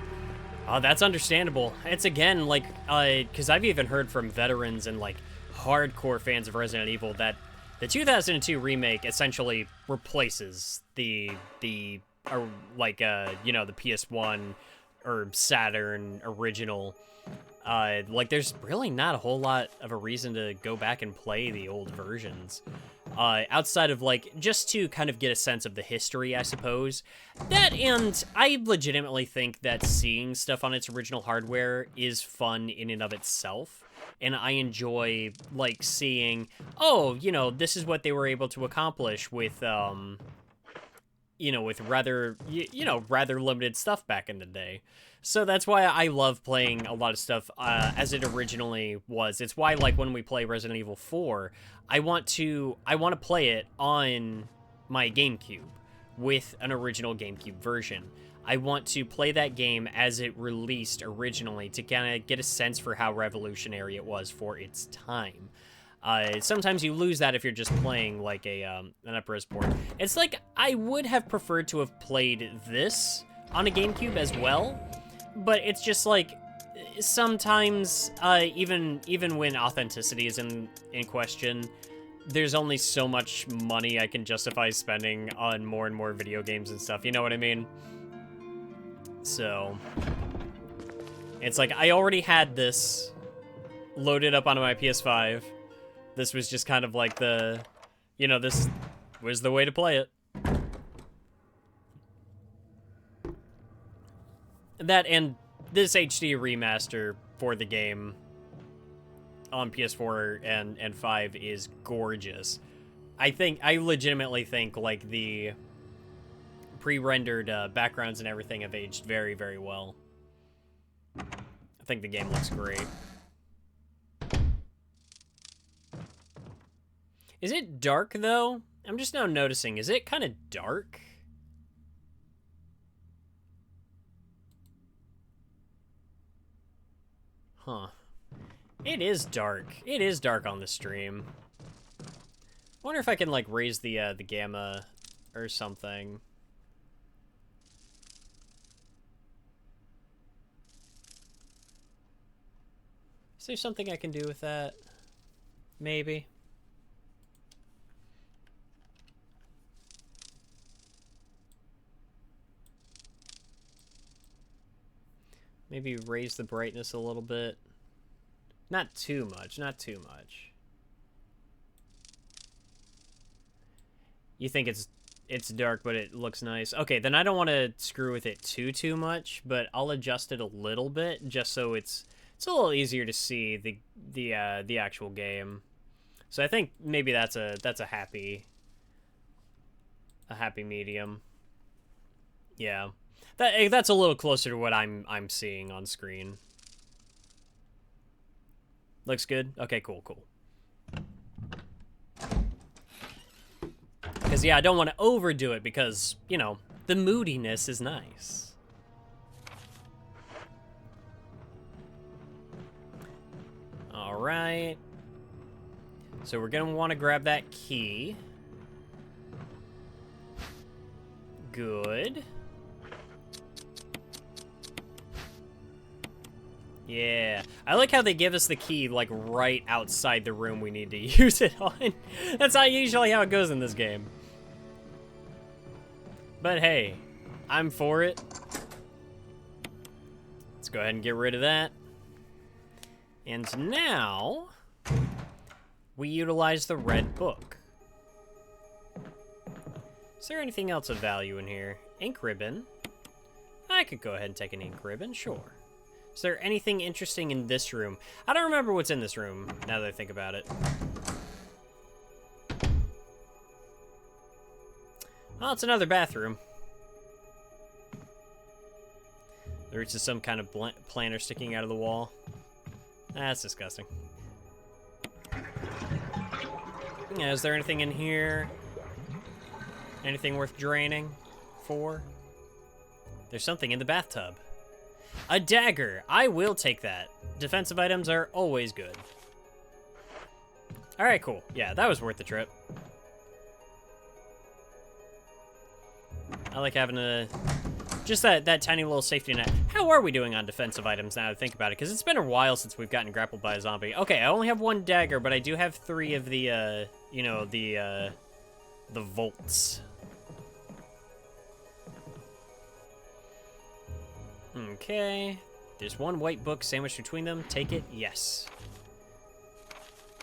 Oh, that's understandable. It's again, like, because I've even heard from veterans and, like, hardcore fans of Resident Evil that the 2002 remake essentially replaces the you know, the PS1 or Saturn original. Like, there's really not a whole lot of a reason to go back and play the old versions. Outside of, like, just to kind of get a sense of the history, I suppose. That, and I legitimately think that seeing stuff on its original hardware is fun in and of itself. And I enjoy, like, seeing, oh, you know, this is what they were able to accomplish with, you know, with rather, you know, rather limited stuff back in the day. So that's why I love playing a lot of stuff as it originally was. It's why, like, when we play Resident Evil 4, I want to play it on my GameCube with an original GameCube version. I want to play that game as it released originally to kind of get a sense for how revolutionary it was for its time. Sometimes you lose that if you're just playing like an up-res port. It's like I would have preferred to have played this on a GameCube as well, but it's just like sometimes even when authenticity is in question, there's only so much money I can justify spending on more and more video games and stuff. You know what I mean? So it's like I already had this loaded up onto my PS5. This was just kind of like the, you know, this was the way to play it. That and this HD remaster for the game on PS4 and 5 is gorgeous. I legitimately think, like, the pre-rendered backgrounds and everything have aged very, very well. I think the game looks great. Is it dark, though? I'm just now noticing. Is it kind of dark? Huh. It is dark. It is dark on the stream. I wonder if I can, like, raise the gamma or something. Is there something I can do with that? Maybe. Maybe raise the brightness a little bit. Not too much, not too much. You think it's dark, but it looks nice. Okay, then I don't want to screw with it too much, but I'll adjust it a little bit just so it's a little easier to see the actual game. So I think maybe that's a happy medium. Yeah. That's a little closer to what I'm seeing on screen. Looks good? Okay, cool. Because, yeah, I don't want to overdo it because, you know, the moodiness is nice. Alright. So we're going to want to grab that key. good. Yeah. I like how they give us the key, like, right outside the room we need to use it on. That's not usually how it goes in this game. But hey, I'm for it. Let's go ahead and get rid of that. And now, we utilize the red book. Is there anything else of value in here? Ink ribbon. I could go ahead and take an ink ribbon, sure. Is there anything interesting in this room? I don't remember what's in this room, now that I think about it. Oh, it's another bathroom. There's just some kind of planter sticking out of the wall. That's disgusting. Yeah, is there anything in here? Anything worth draining for? There's something in the bathtub. A dagger! I will take that. Defensive items are always good. Alright, cool. Yeah, that was worth the trip. I like having a... just that tiny little safety net. How are we doing on defensive items now that I think about it? Because it's been a while since we've gotten grappled by a zombie. Okay, I only have one dagger, but I do have 3 of the, you know, the volts. Okay. There's one white book sandwiched between them. Take it? Yes.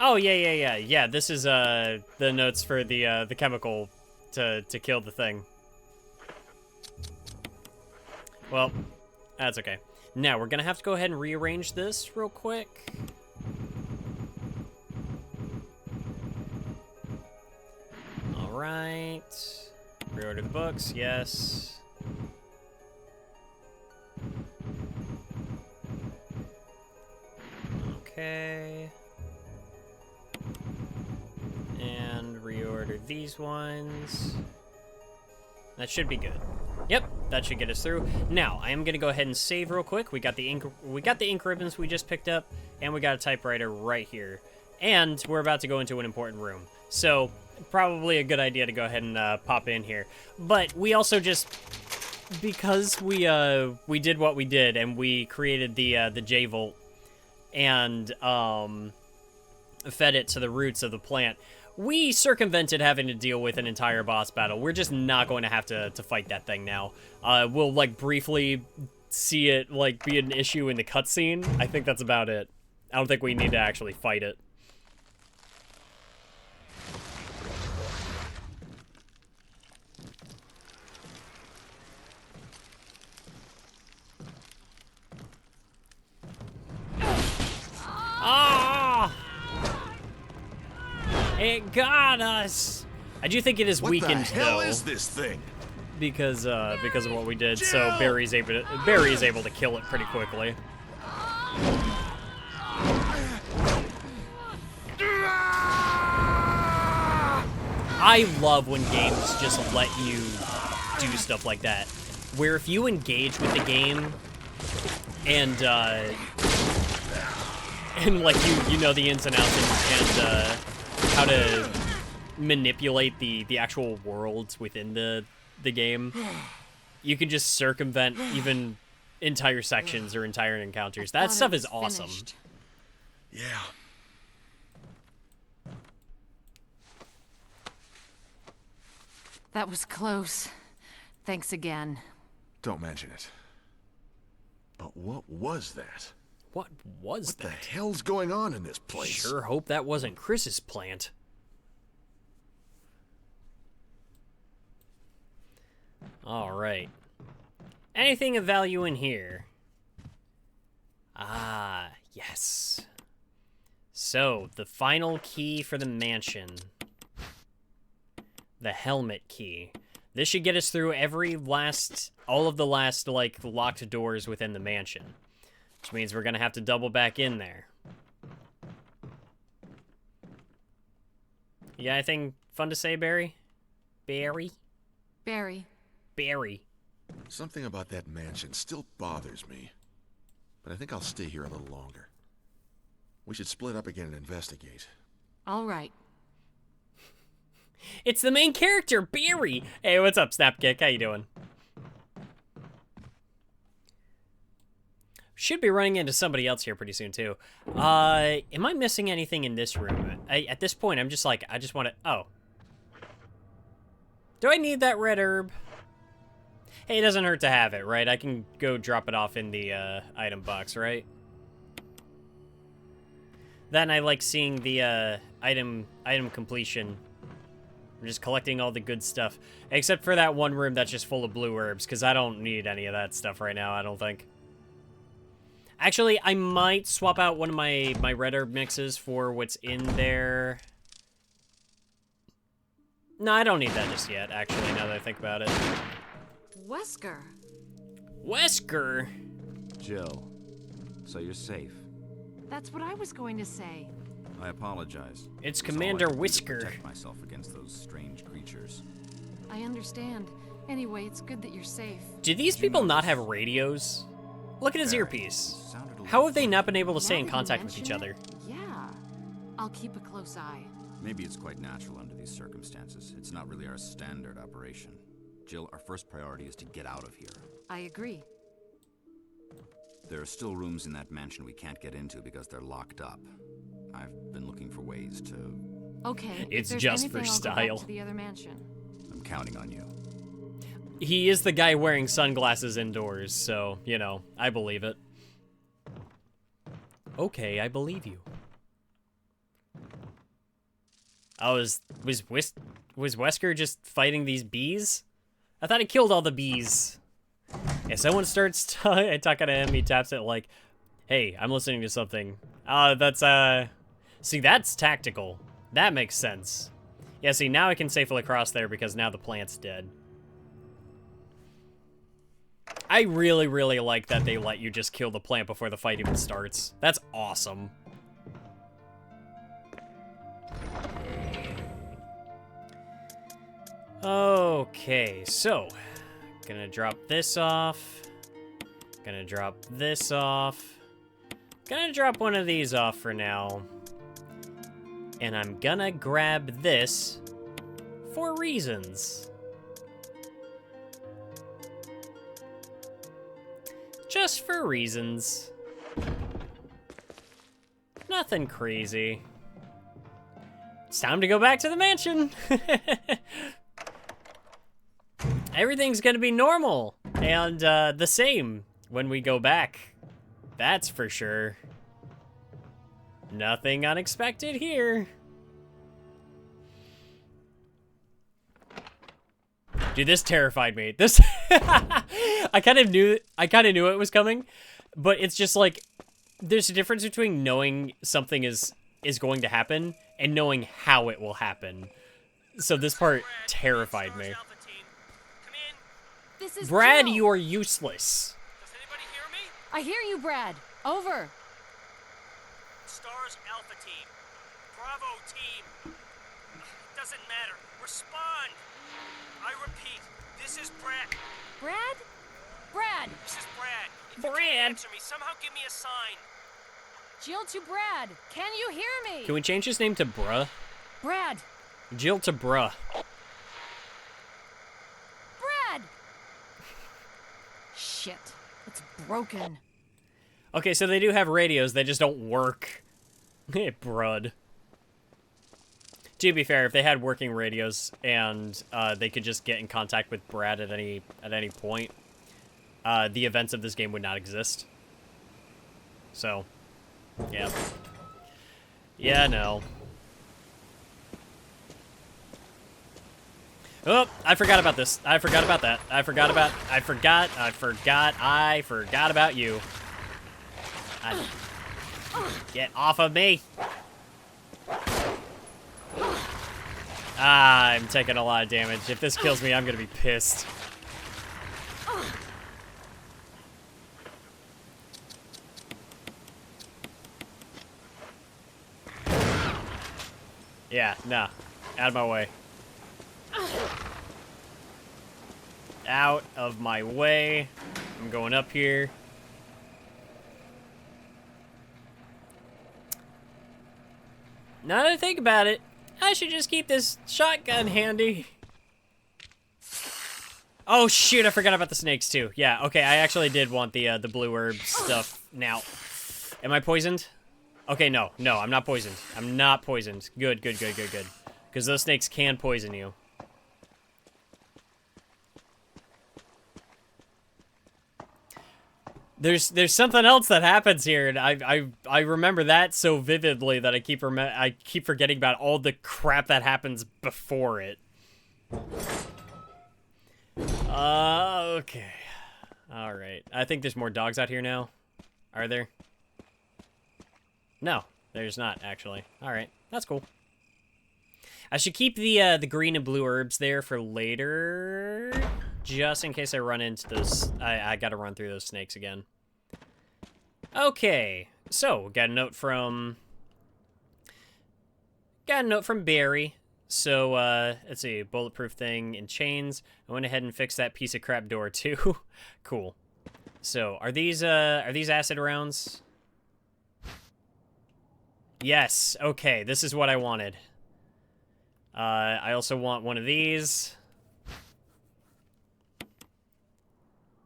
Oh, yeah. This is, the notes for the chemical to kill the thing. Well, that's okay. Now, we're gonna have to go ahead and rearrange this real quick. Alright. Reorder the books, yes. Okay. And reorder these ones. That should be good. Yep, that should get us through. Now, I am gonna go ahead and save real quick. We got the ink ribbons we just picked up, and we got a typewriter right here. And we're about to go into an important room. So, probably a good idea to go ahead and pop in here. But we also just, because we did what we did, and we created the J-Volt, and fed it to the roots of the plant, we circumvented having to deal with an entire boss battle. We're just not going to have to fight that thing now. We'll, like, briefly see it, like, be an issue in the cutscene. I think that's about it. I don't think we need to actually fight it. It got us! I do think it is weakened, What the hell though, is this thing? because of what we did. So Barry is able to kill it pretty quickly. I love when games just let you do stuff like that, where if you engage with the game and like you know the ins and outs and how to manipulate the actual worlds within the game, you can just circumvent even entire sections or entire encounters. That stuff is awesome. Finished. Yeah. That was close. Thanks again. Don't mention it. But what was that? What was What that? the hell's going on in this place? Sure hope that wasn't Chris's plant. Alright. Anything of value in here? Ah, yes. So, the final key for the mansion. The helmet key. This should get us through all of the last, like, locked doors within the mansion. Which means we're gonna have to double back in there. You got anything fun to say, Barry? Barry? Barry. Barry. Something about that mansion still bothers me. But I think I'll stay here a little longer. We should split up again and investigate. All right. It's the main character, Barry. Hey, what's up, Snapkick? How you doing? Should be running into somebody else here pretty soon, too. Am I missing anything in this room? At this point, I'm just like, I just want to... Oh. Do I need that red herb? Hey, it doesn't hurt to have it, right? I can go drop it off in the item box, right? Then I like seeing the item completion. I'm just collecting all the good stuff. Except for that one room that's just full of blue herbs, because I don't need any of that stuff right now, I don't think. Actually, I might swap out one of my red herb mixes for what's in there. No, I don't need that just yet, actually, now that I think about it. Wesker. Wesker? Jill, so you're safe. That's what I was going to say. I apologize. It's It's all I Commander can do to Whisker. protect myself against those strange creatures. I understand. Anyway, it's good that you're safe. Do these people not have radios? Look at his Very. earpiece. Sounded a How little have they not been able to Now stay in that you contact with mention each other? it, yeah. I'll keep a close eye. Maybe it's quite natural under these circumstances. It's not really our standard operation. Jill, our first priority is to get out of here. I agree. There are still rooms in that mansion we can't get into because they're locked up. I've been looking for ways to... Okay. It's if there's just for anything, I'll go style. back to the other mansion. I'm counting on you. He is the guy wearing sunglasses indoors, so, you know, I believe it. Okay, I believe you. Oh, was Wesker just fighting these bees? I thought he killed all the bees. Yeah, someone starts talking to him, he taps it like, hey, I'm listening to something. See, that's tactical. That makes sense. Yeah, see, now I can safely cross there because now the plant's dead. I really, really like that they let you just kill the plant before the fight even starts. That's awesome. Okay, so gonna drop this off. Gonna drop this off. Gonna drop one of these off for now. And I'm gonna grab this for reasons. Just for reasons. Nothing crazy. It's time to go back to the mansion. Everything's gonna be normal and the same when we go back. That's for sure. Nothing unexpected here. Dude, this terrified me. This I kind of knew it was coming, but it's just like there's a difference between knowing something is going to happen and knowing how it will happen. So this part terrified me. This is Brad, Jill. you are useless. Does anybody hear me? I hear you, Brad. Over. Stars Alpha Team. Bravo Team. Doesn't matter. Respond. I repeat, this is Brad. Brad? Brad! This is Brad. If you Brad. can't answer me, somehow give me a sign. Jill to Brad. Can you hear me? Can we change his name to Bruh? Brad! Jill to Bruh. Brad! Shit. It's broken. Okay, so they do have radios, they just don't work. Brud. To be fair, if they had working radios and they could just get in contact with Brad at any point, the events of this game would not exist. So, yeah. Yeah, no. Oh, I forgot about this. I forgot about that. I forgot about you. Get off of me. Ah, I'm taking a lot of damage. If this kills me, I'm gonna be pissed. Yeah, nah. Out of my way. Out of my way. I'm going up here. Now that I think about it, I should just keep this shotgun handy. Oh shoot, I forgot about the snakes too. Yeah, okay, I actually did want the blue herb stuff now. Am I poisoned? Okay, no, I'm not poisoned. I'm not poisoned. Good. Because those snakes can poison you. There's something else that happens here, and I remember that so vividly that I keep forgetting about all the crap that happens before it. Okay. All right. I think there's more dogs out here now. Are there? No, there's not actually. All right, that's cool. I should keep the green and blue herbs there for later, just in case I run into those. I gotta run through those snakes again. Okay, so got a note from Barry. So let's see, bulletproof thing and chains. I went ahead and fixed that piece of crap door too. Cool. So are these acid rounds? Yes. Okay, this is what I wanted. I also want one of these.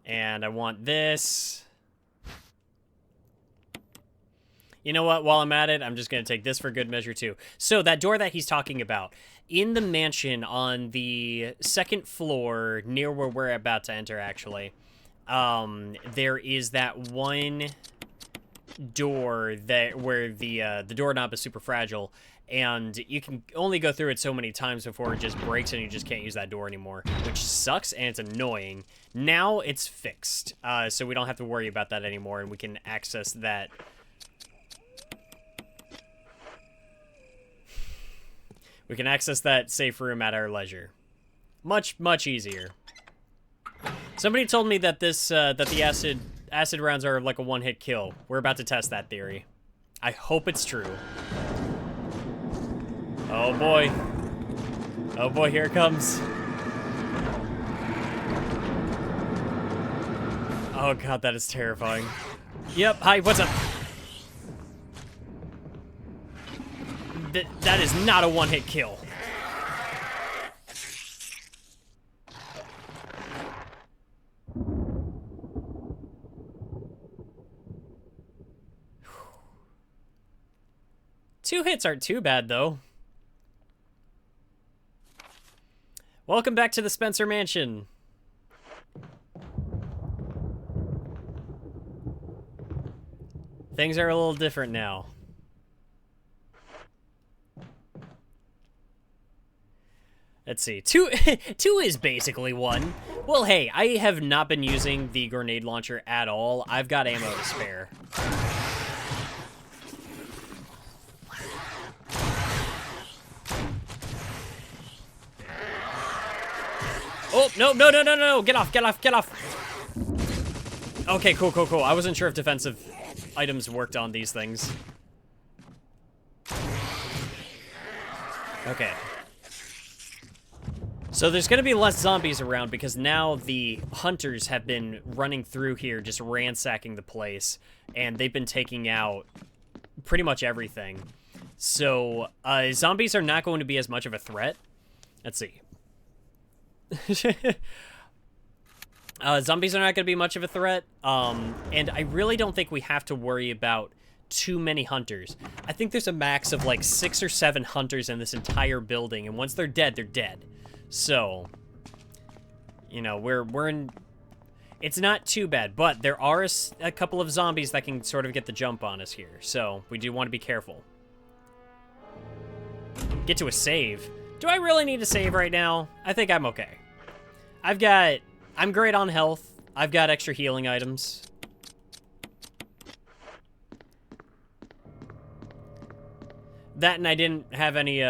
And I want this. You know what? While I'm at it, I'm just going to take this for good measure, too. So, that door that he's talking about, in the mansion on the second floor, near where we're about to enter, actually, there is that one door where the doorknob is super fragile, and you can only go through it so many times before it just breaks and you just can't use that door anymore, which sucks and it's annoying. Now it's fixed, so we don't have to worry about that anymore, and we can access that. We can access that safe room at our leisure. Much easier. Somebody told me that the acid rounds are like a one-hit kill. We're about to test that theory. I hope it's true. Oh boy. Oh boy, here it comes. Oh god, that is terrifying. Yep, hi, what's up? That is not a one-hit kill. Two hits aren't too bad, though. Welcome back to the Spencer Mansion. Things are a little different now. Let's see. Two is basically one. Well, hey, I have not been using the grenade launcher at all. I've got ammo to spare. Oh, no. Get off. Okay, cool. I wasn't sure if defensive items worked on these things. Okay. So there's going to be less zombies around because now the hunters have been running through here, just ransacking the place, and they've been taking out pretty much everything. So zombies are not going to be as much of a threat. Let's see. Zombies are not going to be much of a threat, and I really don't think we have to worry about too many hunters. I think there's a max of like 6 or 7 hunters in this entire building, and once they're dead, they're dead. So, you know, we're in... It's not too bad, but there are a couple of zombies that can sort of get the jump on us here, so we do want to be careful. Get to a save. Do I really need to save right now? I think I'm okay. I'm great on health. I've got extra healing items. That and I didn't have any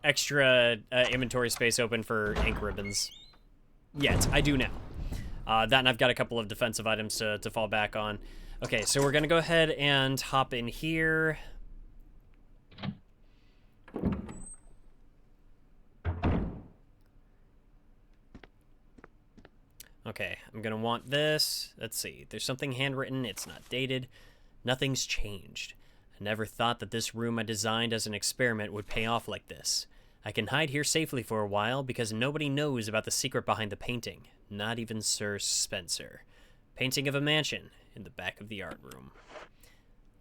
extra inventory space open for ink ribbons yet. I do now. That and I've got a couple of defensive items to fall back on. Okay, so we're gonna go ahead and hop in here. Okay, I'm gonna want this. Let's see. There's something handwritten. It's not dated. Nothing's changed. I never thought that this room I designed as an experiment would pay off like this. I can hide here safely for a while because nobody knows about the secret behind the painting. Not even Sir Spencer. Painting of a mansion in the back of the art room.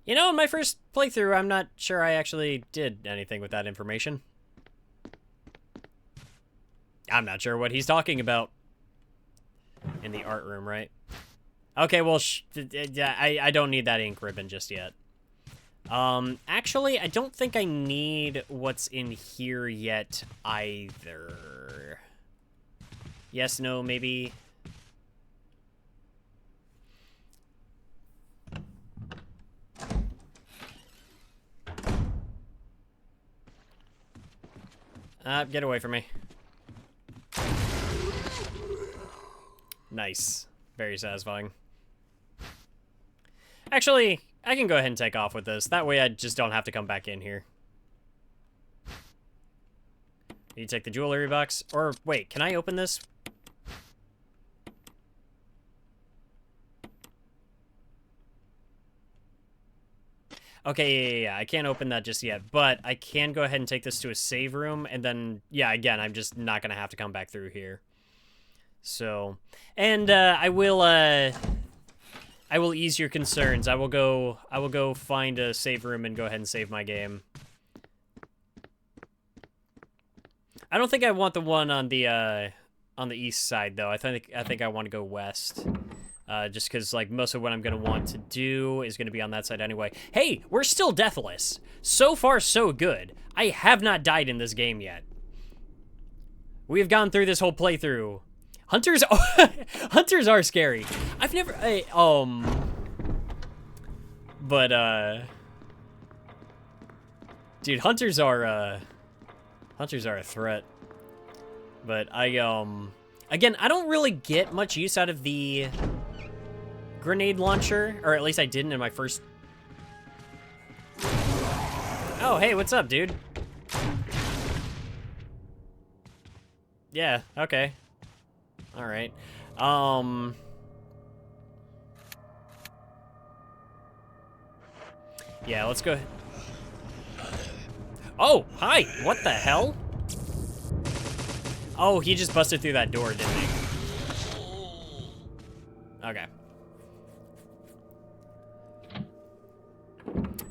You know, in my first playthrough, I'm not sure I actually did anything with that information. I'm not sure what he's talking about. In the art room, right? Okay, well, I don't need that ink ribbon just yet. Actually, I don't think I need what's in here yet either. Yes, no, maybe. Get away from me. Nice. Very satisfying. Actually, I can go ahead and take off with this. That way I just don't have to come back in here. You take the jewelry box. Or, wait, can I open this? Okay, yeah, I can't open that just yet. But I can go ahead and take this to a save room. And then, yeah, again, I'm just not going to have to come back through here. So, and I will ease your concerns. I will go find a save room and go ahead and save my game. I don't think I want the one on the east side though. I think I want to go west. Just because like most of what I'm gonna want to do is gonna be on that side anyway. Hey, we're still deathless. So far, so good. I have not died in this game yet. We have gone through this whole playthrough. Hunters are scary. I've never dude, hunters are a threat. But again, I don't really get much use out of the grenade launcher, or at least I didn't in my first. Oh, hey, what's up, dude? Yeah, okay. All right. Yeah, let's go. Oh, hi. What the hell? Oh, he just busted through that door, didn't he? Okay.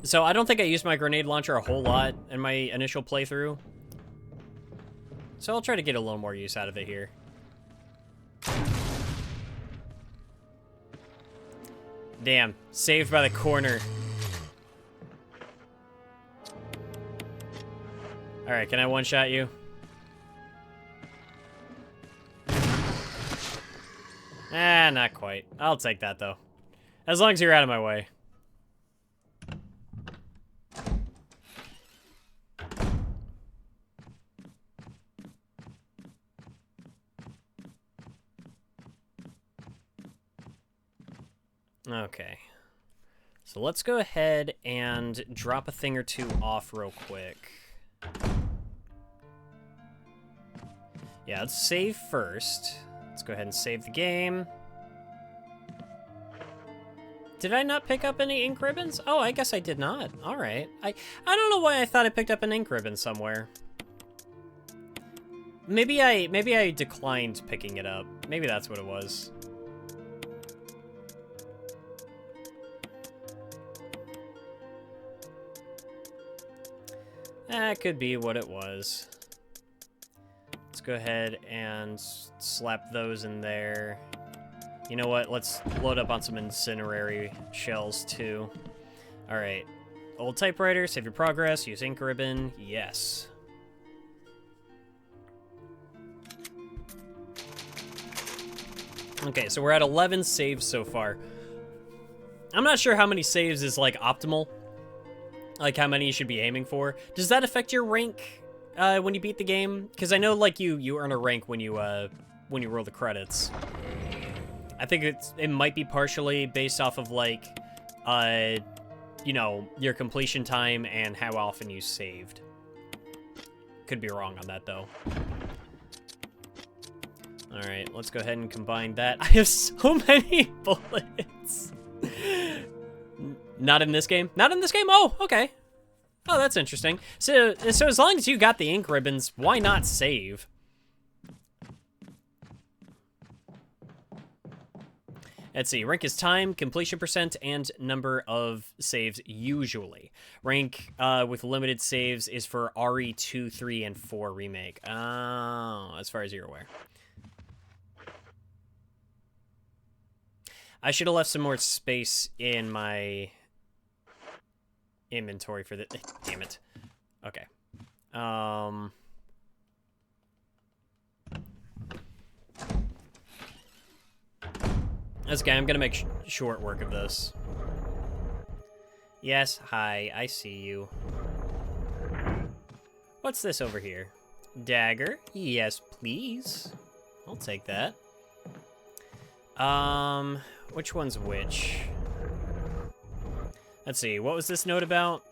So I don't think I used my grenade launcher a whole lot in my initial playthrough. So I'll try to get a little more use out of it here. Damn, saved by the corner. Alright, can I one-shot you? Ah, not quite. I'll take that, though. As long as you're out of my way. Okay. So let's go ahead and drop a thing or two off real quick. Yeah, let's save first. Let's go ahead and save the game. Did I not pick up any ink ribbons? Oh, I guess I did not. All right. I don't know why I thought I picked up an ink ribbon somewhere. Maybe I declined picking it up. Maybe that's what it was. That could be what it was. Let's go ahead and slap those in there. You know what? Let's load up on some incinerary shells, too. Alright. Old typewriter, save your progress, use ink ribbon. Yes. Okay, so we're at 11 saves so far. I'm not sure how many saves is, like, optimal. Like, how many you should be aiming for. Does that affect your rank when you beat the game? Because I know, like, you earn a rank when you roll the credits. I think it might be partially based off of, like, you know, your completion time and how often you saved. Could be wrong on that, though. Alright, let's go ahead and combine that. I have so many bullets. Not in this game? Not in this game? Oh, okay. Oh, that's interesting. So as long as you got the ink ribbons, why not save? Let's see. Rank is time, completion percent, and number of saves usually. Rank with limited saves is for RE 2, 3, and 4 remake. Oh, as far as you're aware. I should have left some more space in my inventory for the... Damn it. Okay. That's okay, I'm gonna make short work of this. Yes, hi, I see you. What's this over here? Dagger? Yes, please. I'll take that. Which one's which? Let's see, what was this note about?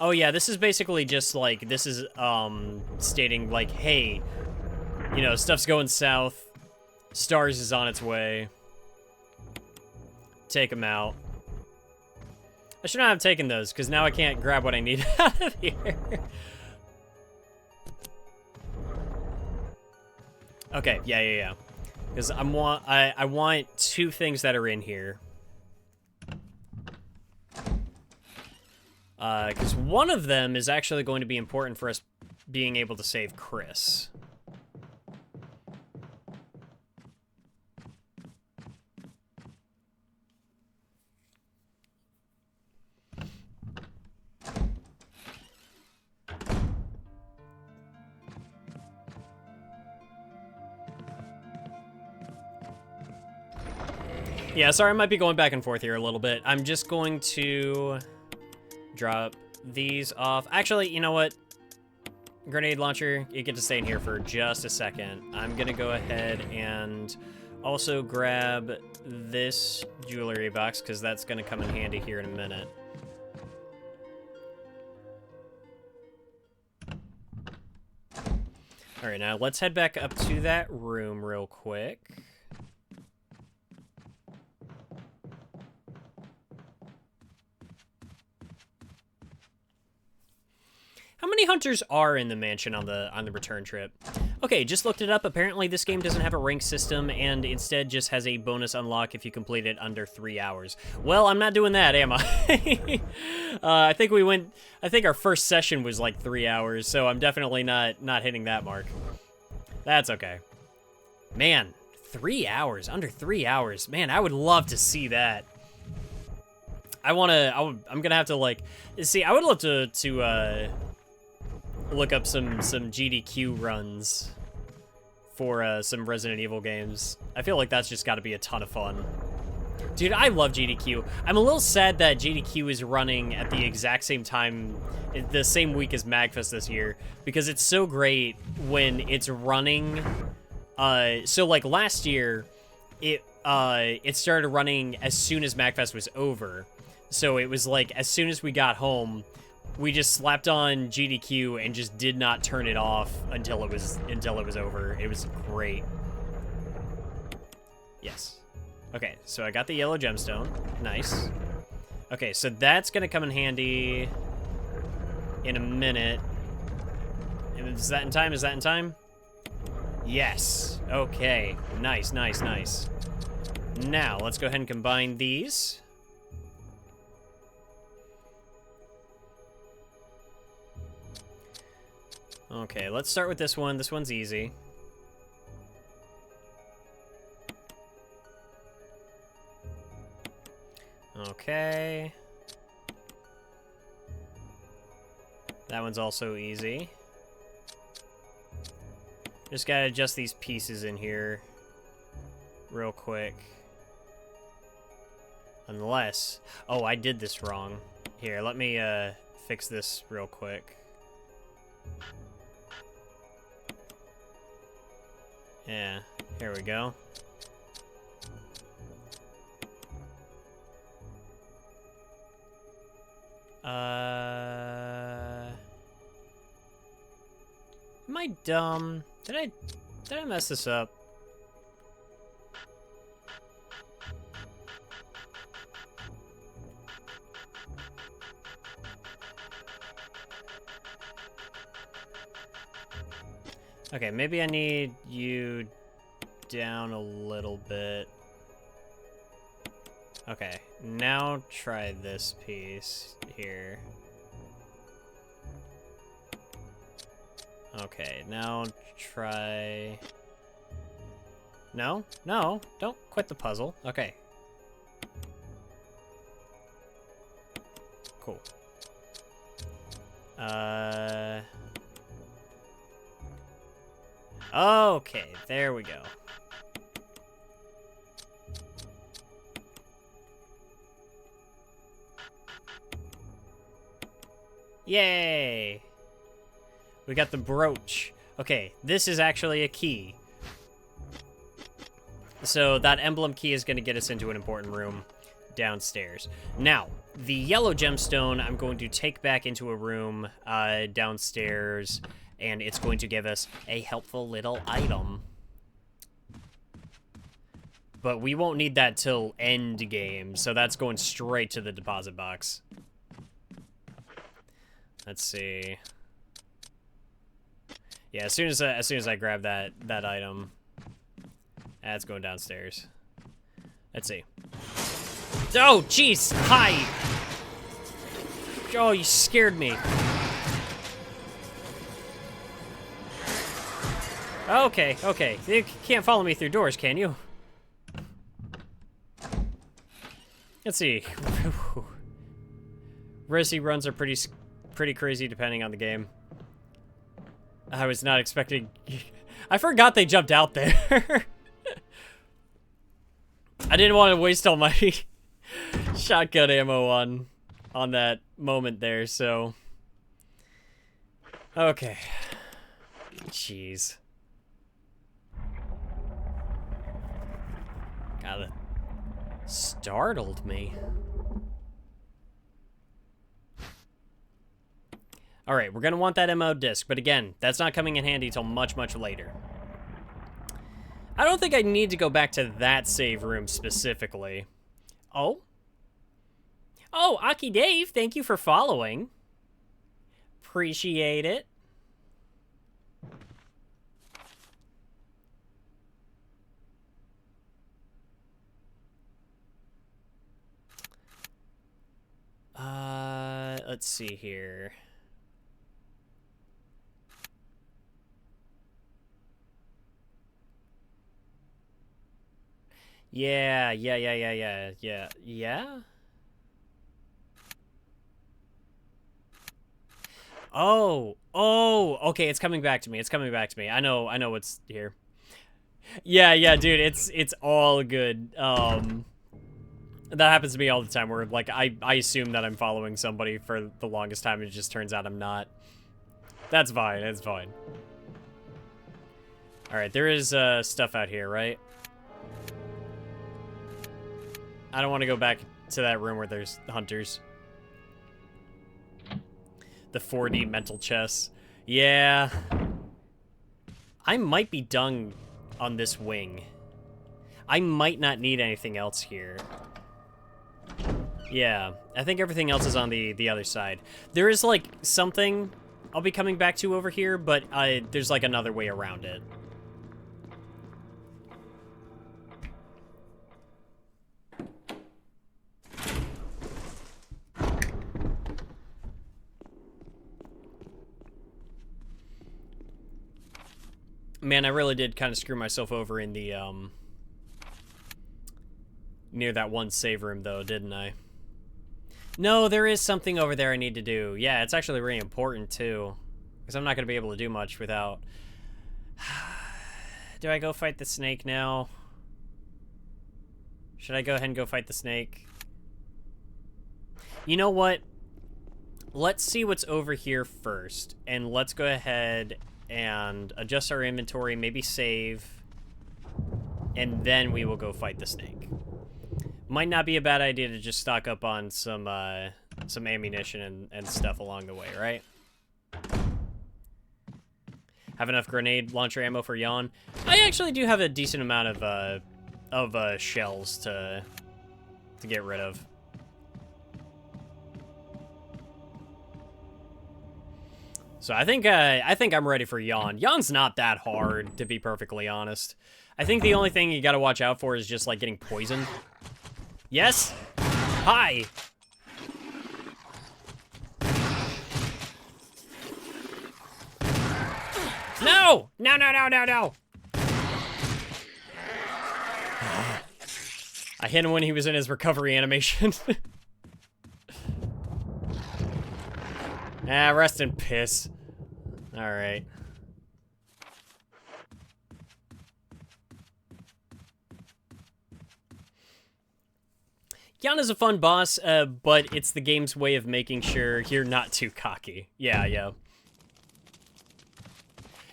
Oh yeah, this is basically just like, this is, stating like, hey, you know, stuff's going south. Stars is on its way. Take them out. I should not have taken those, because now I can't grab what I need out of here. Okay, yeah. Because I want two things that are in here. Because one of them is actually going to be important for us being able to save Chris. Yeah, sorry, I might be going back and forth here a little bit. I'm just going to drop these off. Actually, you know what? Grenade launcher, you get to stay in here for just a second. I'm gonna go ahead and also grab this jewelry box, because that's gonna come in handy here in a minute. All right, now let's head back up to that room real quick. How many hunters are in the mansion on the return trip? Okay, just looked it up. Apparently this game doesn't have a rank system and instead just has a bonus unlock if you complete it under 3 hours. Well, I'm not doing that, am I? I think our first session was like 3 hours, so I'm definitely not hitting that mark. That's okay. Man, 3 hours, under 3 hours. Man, I would love to see that. I'm gonna have to like, see, I would love to look up some GDQ runs for some Resident Evil games. I feel like that's just got to be a ton of fun. Dude, I love GDQ. I'm a little sad that GDQ is running at the exact same time, the same week as MagFest this year, because it's so great when it's running. So like last year, it started running as soon as MagFest was over. So it was like as soon as we got home, we just slapped on GDQ and just did not turn it off until it was over. It was great. Yes. Okay, so I got the yellow gemstone. Nice. Okay, so that's gonna come in handy in a minute. Is that in time? Is that in time? Yes. Okay. Nice. Now, let's go ahead and combine these. Okay, let's start with this one. This one's easy. Okay. That one's also easy. Just gotta adjust these pieces in here real quick. Unless... Oh, I did this wrong. Here, let me fix this real quick. Yeah, here we go. Am I dumb? Did I mess this up? Okay, maybe I need you down a little bit. Okay, now try this piece here. Okay, now try... No, no, don't quit the puzzle. Okay. Cool. Okay, there we go. Yay! We got the brooch. Okay, this is actually a key. So that emblem key is going to get us into an important room downstairs. Now, the yellow gemstone I'm going to take back into a room downstairs, and it's going to give us a helpful little item. But we won't need that till end game, so that's going straight to the deposit box. Let's see. Yeah, as soon as I grab that item, that's going downstairs. Let's see. Oh, jeez! Hi! Oh, you scared me. Okay, okay. You can't follow me through doors, can you? Let's see. Resi runs are pretty crazy depending on the game. I was not expecting... I forgot they jumped out there. I didn't want to waste all my shotgun ammo on that moment there, so... Okay. Jeez. God, that startled me. Alright, we're gonna want that MO disc, but again, that's not coming in handy till much, much later. I don't think I need to go back to that save room specifically. Oh? Oh, Aki Dave, thank you for following. Appreciate it. Let's see here. Yeah. Oh, okay, it's coming back to me. It's coming back to me. I know what's here. Yeah, dude, it's all good. That happens to me all the time where, like, I assume that I'm following somebody for the longest time and it just turns out I'm not. That's fine, that's fine. Alright, there is, stuff out here, right? I don't want to go back to that room where there's hunters. The 4D mental chess. Yeah. I might be done on this wing. I might not need anything else here. Yeah, I think everything else is on the other side. There is, like, something I'll be coming back to over here, but there's, like, another way around it. Man, I really did kind of screw myself over in the, near that one save room, though, didn't I? No, there is something over there I need to do. Yeah, it's actually really important, too. Because I'm not going to be able to do much without... Do I go fight the snake now? Should I go ahead and go fight the snake? You know what? Let's see what's over here first. And let's go ahead and adjust our inventory, maybe save. And then we will go fight the snake. Might not be a bad idea to just stock up on some ammunition and stuff along the way, right? Have enough grenade launcher ammo for Yawn. I actually do have a decent amount of shells to get rid of. So I think I'm ready for Yawn. Yawn's not that hard, to be perfectly honest. I think the only thing you gotta watch out for is just, like, getting poisoned. Yes? Hi! No! No, no, no, no, no! I hit him when he was in his recovery animation. Ah, rest in piss. Alright. Yan is a fun boss, but it's the game's way of making sure you're not too cocky. Yeah, yeah.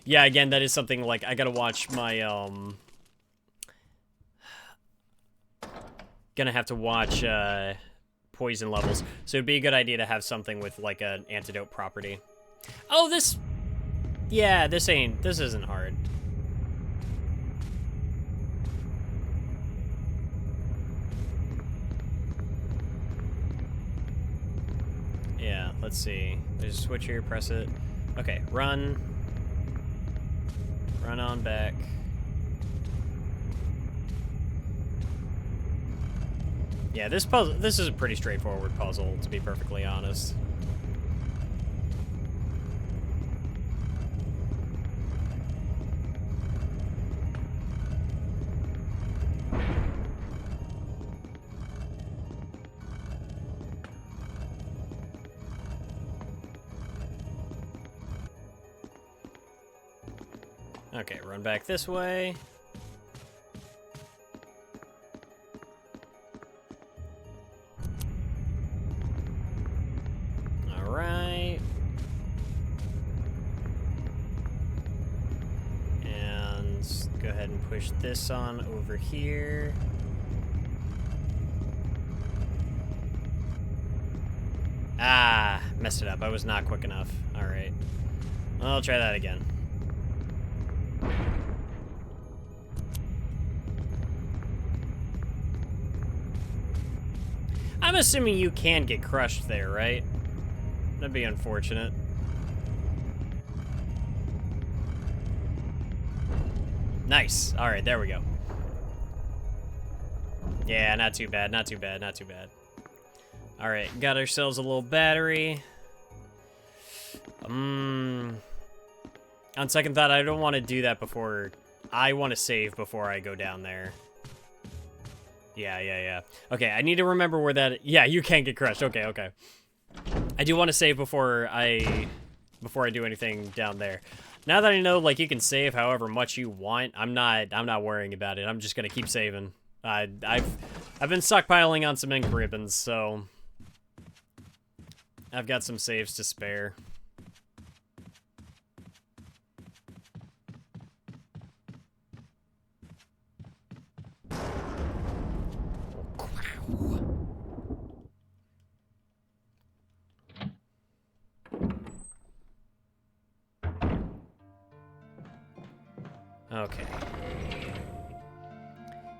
Yeah, again, that is something, like, I gotta watch my, gonna have to watch, poison levels. So it'd be a good idea to have something with, like, an antidote property. Oh, this... Yeah, this isn't hard. Yeah, let's see. There's a switch here, press it. Okay, run. Run on back. Yeah, this is a pretty straightforward puzzle, to be perfectly honest. Okay, run back this way. Alright. And go ahead and push this on over here. Ah, messed it up. I was not quick enough. Alright. I'll try that again. I'm assuming you can get crushed there, right? That'd be unfortunate. Nice. Alright, there we go. Yeah, not too bad, not too bad, not too bad. Alright, got ourselves a little battery. On second thought, I don't want to do that before... I want to save before I go down there. Yeah. Okay, I need to remember where that... Yeah, you can get crushed. Okay, okay. I do want to save before I do anything down there. Now that I know, like, you can save however much you want, I'm not worrying about it. I'm just gonna keep saving. I've been stockpiling on some ink ribbons, so I've got some saves to spare. Okay.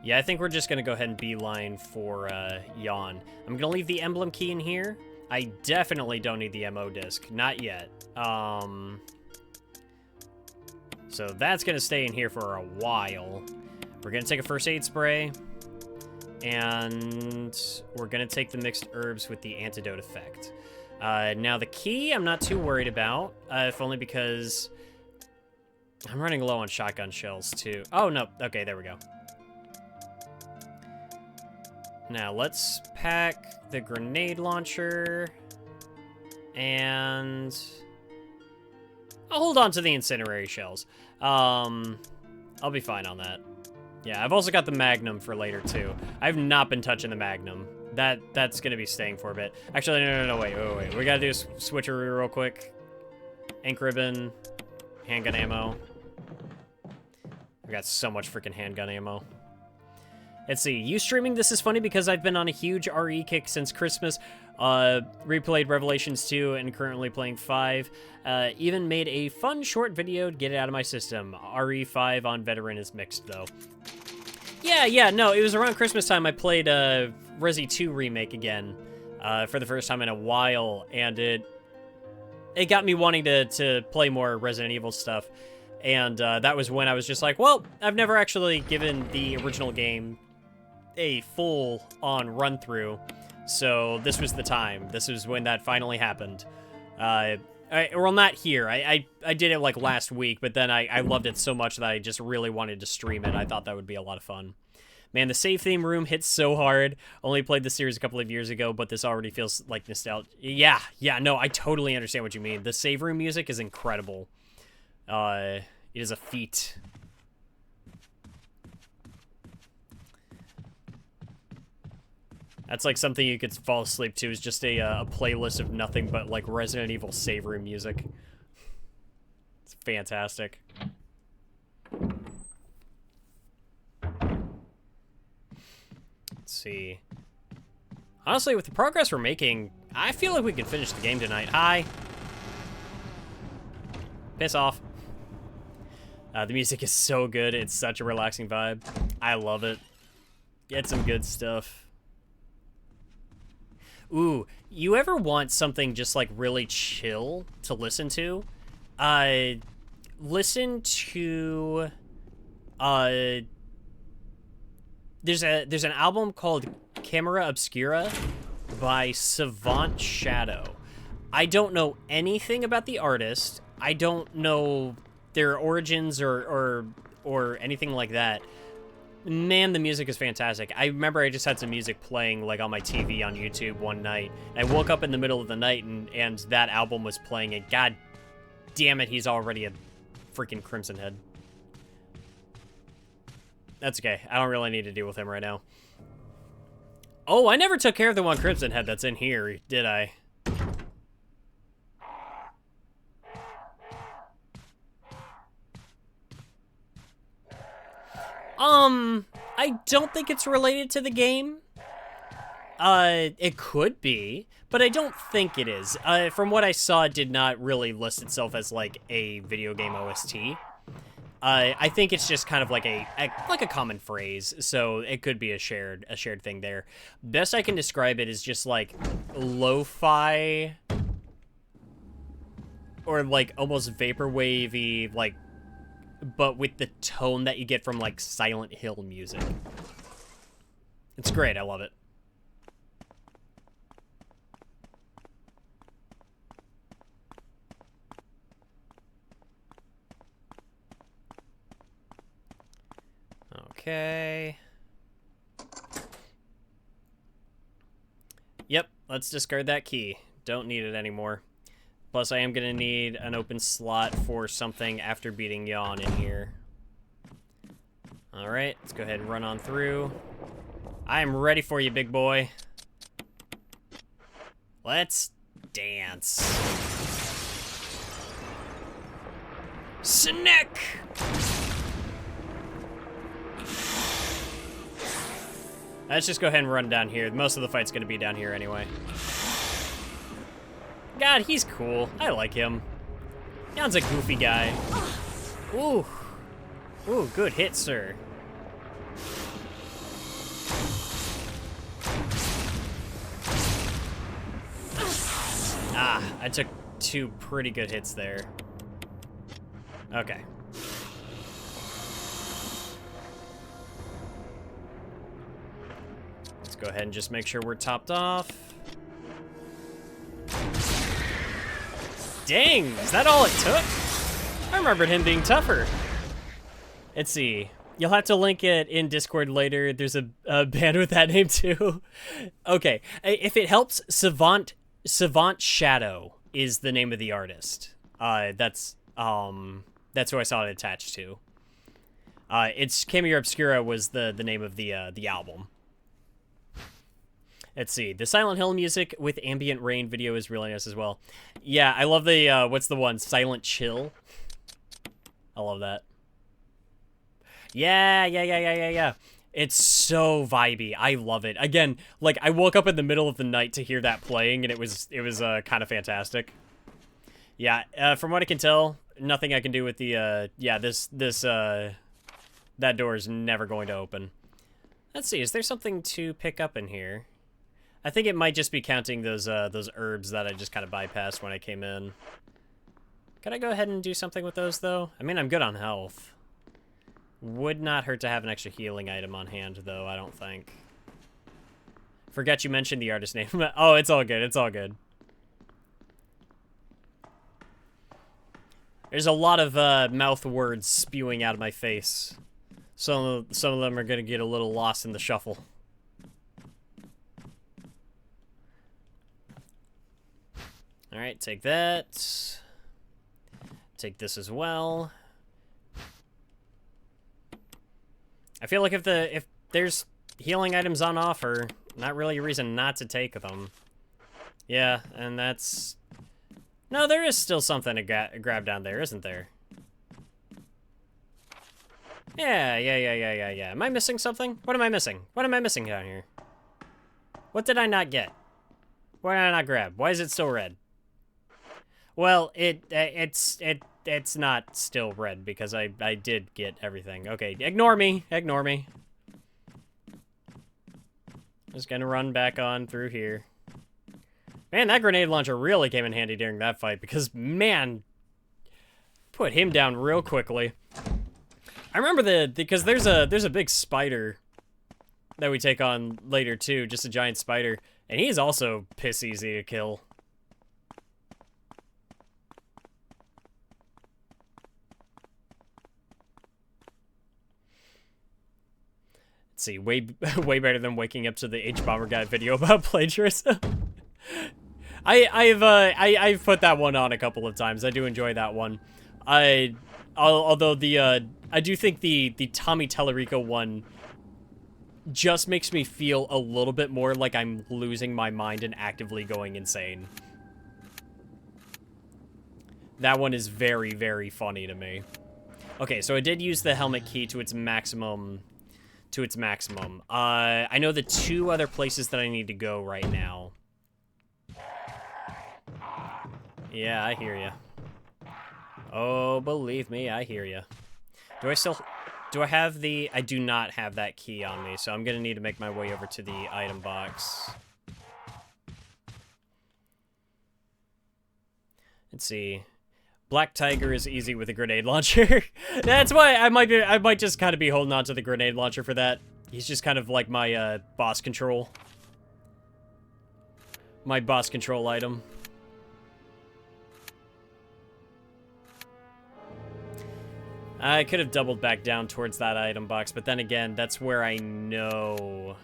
Yeah, I think we're just gonna go ahead and beeline for Yawn. I'm gonna leave the emblem key in here. I definitely don't need the MO disc. Not yet. So that's gonna stay in here for a while. We're gonna take a first aid spray. And we're gonna take the mixed herbs with the antidote effect. Now the key I'm not too worried about, if only because I'm running low on shotgun shells too. Oh no, okay, there we go. Now let's pack the grenade launcher, and I'll hold on to the incendiary shells. I'll be fine on that. Yeah, I've also got the Magnum for later, too. I've not been touching the Magnum. That's gonna be staying for a bit. Actually, no, wait. We gotta do a switcheroo real quick. Ink ribbon, handgun ammo. We got so much freaking handgun ammo. Let's see, you streaming this is funny because I've been on a huge RE kick since Christmas. Replayed Revelations 2 and currently playing 5. Even made a fun short video to get it out of my system. RE5 on veteran is mixed though. Yeah, no, it was around Christmas time I played a, 2 Resi 2 Remake again, for the first time in a while, and it... it got me wanting to play more Resident Evil stuff. And that was when I was just like, well, I've never actually given the original game a full-on run-through, so this was the time. This was when that finally happened. Well, not here. I did it like last week, but then I loved it so much that I just really wanted to stream it. I thought that would be a lot of fun. Man, the save theme room hits so hard. Only played the series a couple of years ago, but this already feels like nostalgia. Yeah, no, I totally understand what you mean. The save room music is incredible. It is a feat. That's like something you could fall asleep to, is just a playlist of nothing but like Resident Evil save room music. It's fantastic. Let's see. Honestly, with the progress we're making, I feel like we can finish the game tonight. Hi. Piss off. The music is so good. It's such a relaxing vibe. I love it. Get some good stuff. Ooh, you ever want something just like really chill to listen to? Listen to there's an album called Camera Obscura by Savant Shadow. I don't know anything about the artist. I don't know their origins or anything like that. Man, the music is fantastic. I remember I just had some music playing like on my TV on YouTube one night. I woke up in the middle of the night and that album was playing, and god damn it, he's already a freaking Crimson Head. That's okay. I don't really need to deal with him right now. Oh, I never took care of the one Crimson Head that's in here, did I? I don't think it's related to the game. It could be, but I don't think it is. From what I saw, it did not really list itself as like a video game OST. I think it's just kind of like a common phrase, so it could be a shared thing there. Best I can describe it is just like lo-fi or like almost vaporwavy, like, but with the tone that you get from like Silent Hill music. It's great. I love it. Okay. Yep, let's discard that key. Don't need it anymore. Plus, I am going to need an open slot for something after beating Yawn in here. Alright, let's go ahead and run on through. I am ready for you, big boy. Let's dance. Snack! Let's just go ahead and run down here. Most of the fight's going to be down here anyway. God, he's cool. I like him. Yawn's a goofy guy. Ooh. Ooh, good hit, sir. Ah, I took two pretty good hits there. Okay. Let's go ahead and just make sure we're topped off. Dang, is that all it took? I remembered him being tougher. Let's see. You'll have to link it in Discord later. There's a band with that name too. Okay, if it helps, Savant Shadow is the name of the artist. That's who I saw it attached to. It's Camera Obscura was the name of the album. Let's see. The Silent Hill music with ambient rain video is really nice as well. Yeah, I love the, what's the one? Silent Chill. I love that. Yeah. It's so vibey. I love it. Again, like, I woke up in the middle of the night to hear that playing, and it was kind of fantastic. Yeah, from what I can tell, nothing I can do with the, that door is never going to open. Let's see, is there something to pick up in here? I think it might just be counting those herbs that I just kind of bypassed when I came in. Can I go ahead and do something with those, though? I mean, I'm good on health. Would not hurt to have an extra healing item on hand, though, I don't think. Forget you mentioned the artist name. Oh, it's all good. It's all good. There's a lot of mouth words spewing out of my face. Some of them are going to get a little lost in the shuffle. All right, take that. Take this as well. I feel like if there's healing items on offer, not really a reason not to take them. Yeah, and that's... No, there is still something to grab down there, isn't there? Yeah. Am I missing something? What am I missing? What am I missing down here? What did I not get? What did I not grab? Why is it still red? Well, it's not still red because I did get everything. Okay, ignore me. Ignore me. Just gonna run back on through here. Man, that grenade launcher really came in handy during that fight because, man, put him down real quickly. I remember because there's a big spider that we take on later too, just a giant spider, and he's also piss easy to kill. Let's see, way better than waking up to the H-Bomber Guy video about plagiarism. I've put that one on a couple of times. I do enjoy that one. Although I do think the Tommy Tallarico one just makes me feel a little bit more like I'm losing my mind and actively going insane. That one is very, very funny to me. Okay, so I did use the helmet key to its maximum. I know the two other places that I need to go right now. Yeah, I hear ya. Oh, believe me, I hear ya. Do I have I do not have that key on me, so I'm gonna need to make my way over to the item box. Let's see. Black Tiger is easy with a grenade launcher. That's why I might just kind of be holding on to the grenade launcher for that. He's just kind of like my boss control. My boss control item. I could have doubled back down towards that item box, but then again, that's where I know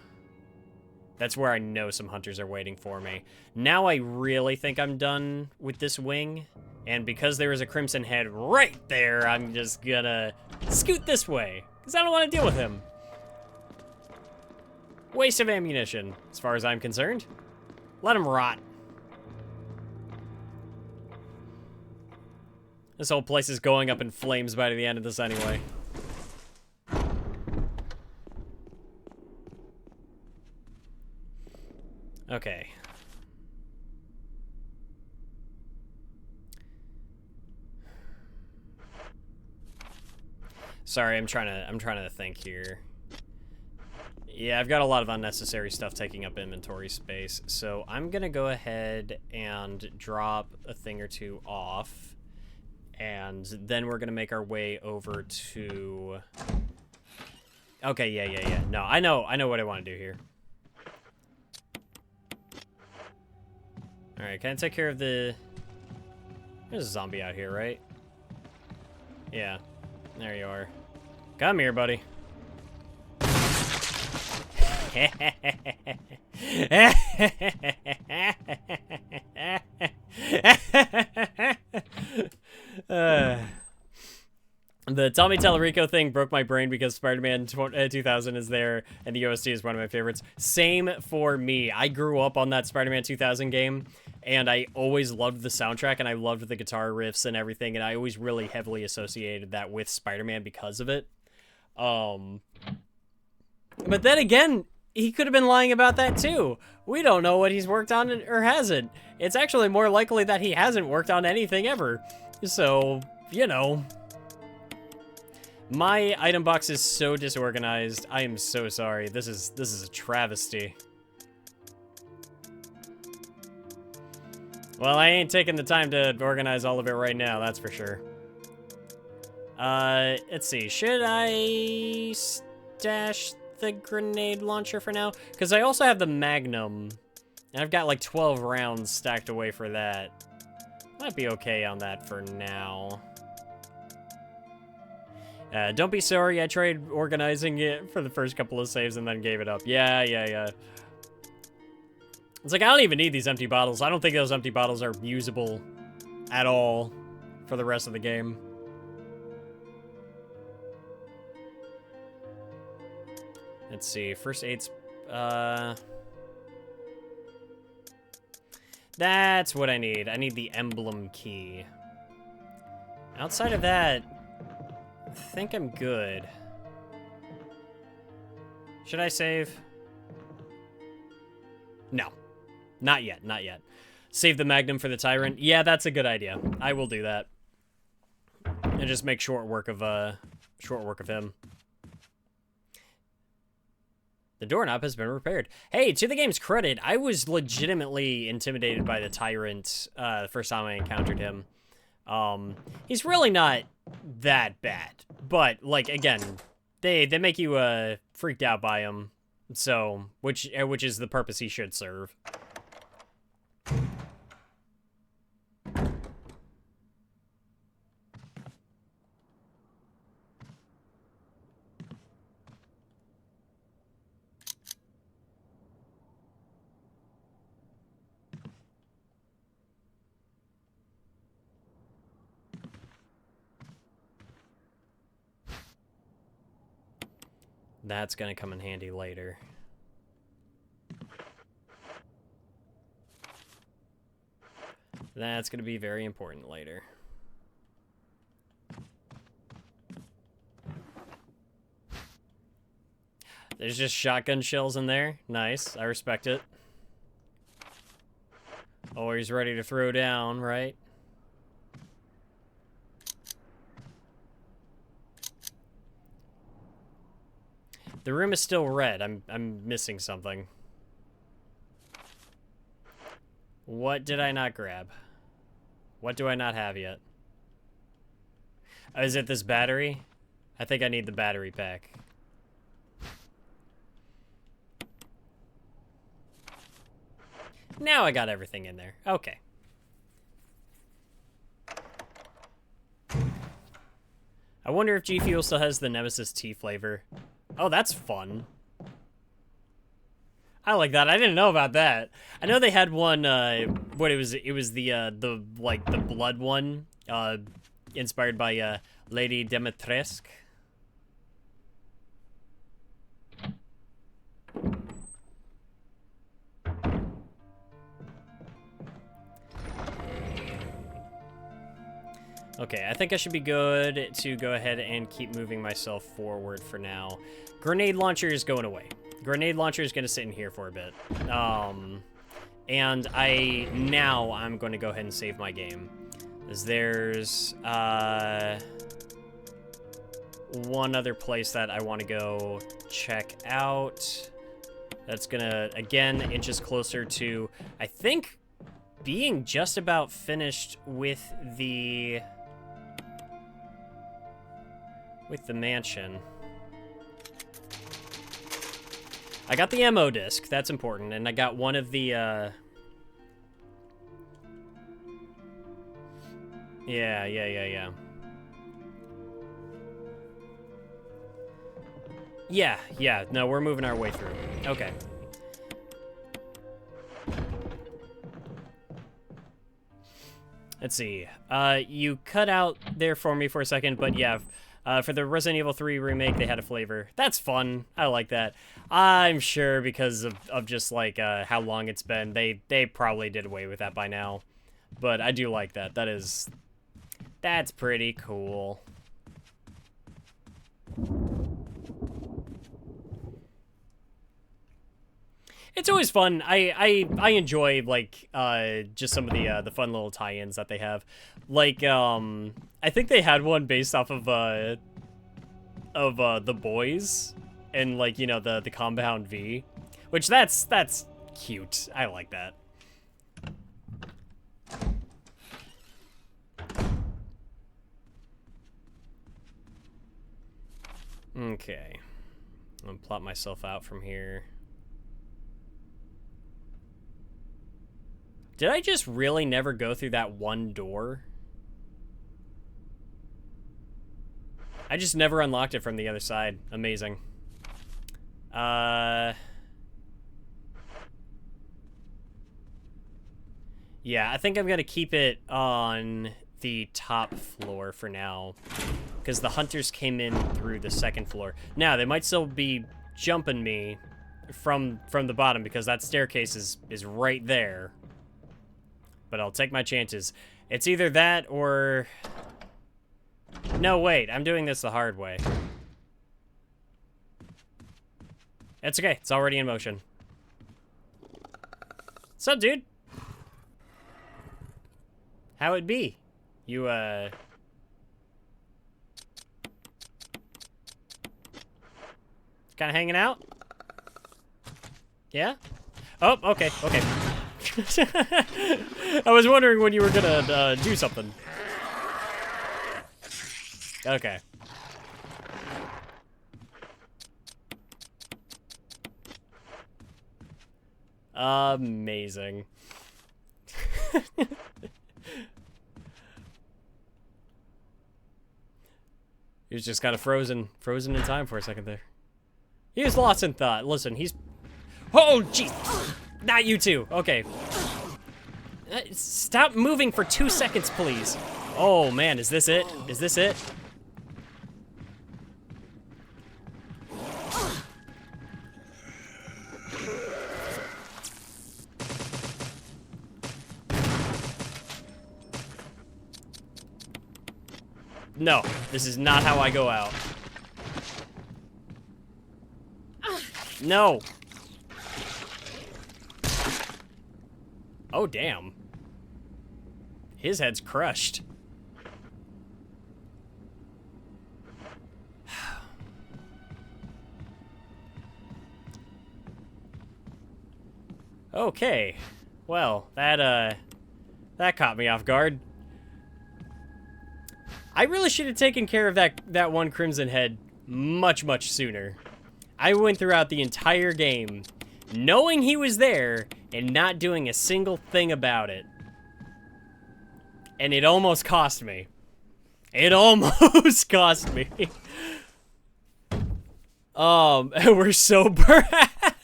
some hunters are waiting for me. Now I really think I'm done with this wing, and because there is a Crimson Head right there, I'm just gonna scoot this way, because I don't want to deal with him. Waste of ammunition, as far as I'm concerned. Let him rot. This whole place is going up in flames by the end of this anyway. Okay. Sorry, I'm trying to think here. Yeah, I've got a lot of unnecessary stuff taking up inventory space, so I'm gonna go ahead and drop a thing or two off. And then we're gonna make our way over to... Okay, yeah. No, I know what I want to do here. Alright, can I take care of the... There's a zombie out here, right? Yeah, there you are. Come here, buddy. The Tommy Tallarico thing broke my brain because Spider-Man 2000 is there, and the OST is one of my favorites. Same for me. I grew up on that Spider-Man 2000 game, and I always loved the soundtrack, and I loved the guitar riffs and everything, and I always really heavily associated that with Spider-Man because of it. But then again, he could have been lying about that too. We don't know what he's worked on or hasn't. It's actually more likely that he hasn't worked on anything ever. So, you know. My item box is so disorganized. I am so sorry. This is a travesty. Well, I ain't taking the time to organize all of it right now, that's for sure. Let's see. Should I stash the grenade launcher for now? Because I also have the Magnum. And I've got like 12 rounds stacked away for that. Might be okay on that for now. Don't be sorry, I tried organizing it for the first couple of saves and then gave it up. Yeah. It's like, I don't even need these empty bottles. I don't think those empty bottles are usable at all for the rest of the game. Let's see, first aid's, that's what I need. I need the emblem key. Outside of that, I think I'm good. Should I save? No. Not yet, not yet. Save the Magnum for the Tyrant. Yeah, that's a good idea. I will do that. And just make short work of him. The doorknob has been repaired. Hey, to the game's credit, I was legitimately intimidated by the Tyrant the first time I encountered him. He's really not that bad, but like again, they make you freaked out by him, so which is the purpose he should serve. That's gonna come in handy later. That's gonna be very important later. There's just shotgun shells in there. Nice, I respect it. Always ready to throw down, right? The room is still red. I'm missing something. What did I not grab? What do I not have yet? Oh, is it this battery? I think I need the battery pack. Now I got everything in there. Okay. I wonder if G Fuel still has the Nemesis tea flavor. Oh, that's fun. I like that. I didn't know about that. I know they had one, what it was the blood one, inspired by, Lady Dimitrescu. Okay, I think I should be good to go ahead and keep moving myself forward for now. Grenade launcher is going away. Grenade launcher is going to sit in here for a bit. And I'm going to go ahead and save my game. There's, one other place that I want to go check out. That's going to, again, inch us closer to, I think, being just about finished with the mansion. I got the ammo disc, that's important, and I got one of the, Yeah. No, we're moving our way through. Okay. Let's see. You cut out there for me for a second, but yeah, for the Resident Evil 3 remake, they had a flavor. That's fun. I like that. I'm sure because of just like how long it's been, they probably did away with that by now. But I do like that. That's pretty cool. It's always fun. I enjoy like just some of the fun little tie-ins that they have. Like I think they had one based off of The Boys and like, you know, the Compound V, which that's cute. I like that. Okay. I'm gonna plot myself out from here. Did I just really never go through that one door? I just never unlocked it from the other side. Amazing. Yeah, I think I'm gonna keep it on the top floor for now, because the hunters came in through the second floor. Now, they might still be jumping me from the bottom, because that staircase is right there. But I'll take my chances. It's either that or... No, wait, I'm doing this the hard way. It's okay, it's already in motion. What's up, dude? How it be? You, kinda hanging out? Yeah? Oh, okay, okay. I was wondering when you were gonna, do something. Okay. Amazing. He was just kind of frozen in time for a second there. He was lost in thought. Listen, he's... Oh, jeez! Not you two. Okay. Stop moving for 2 seconds, please. Oh, man, is this it? Is this it? No, this is not how I go out. No. Oh, damn. His head's crushed. Okay. Well, that caught me off guard. I really should have taken care of that one Crimson Head much, much sooner. I went throughout the entire game knowing he was there and not doing a single thing about it. And it almost cost me. It almost cost me. We're so back.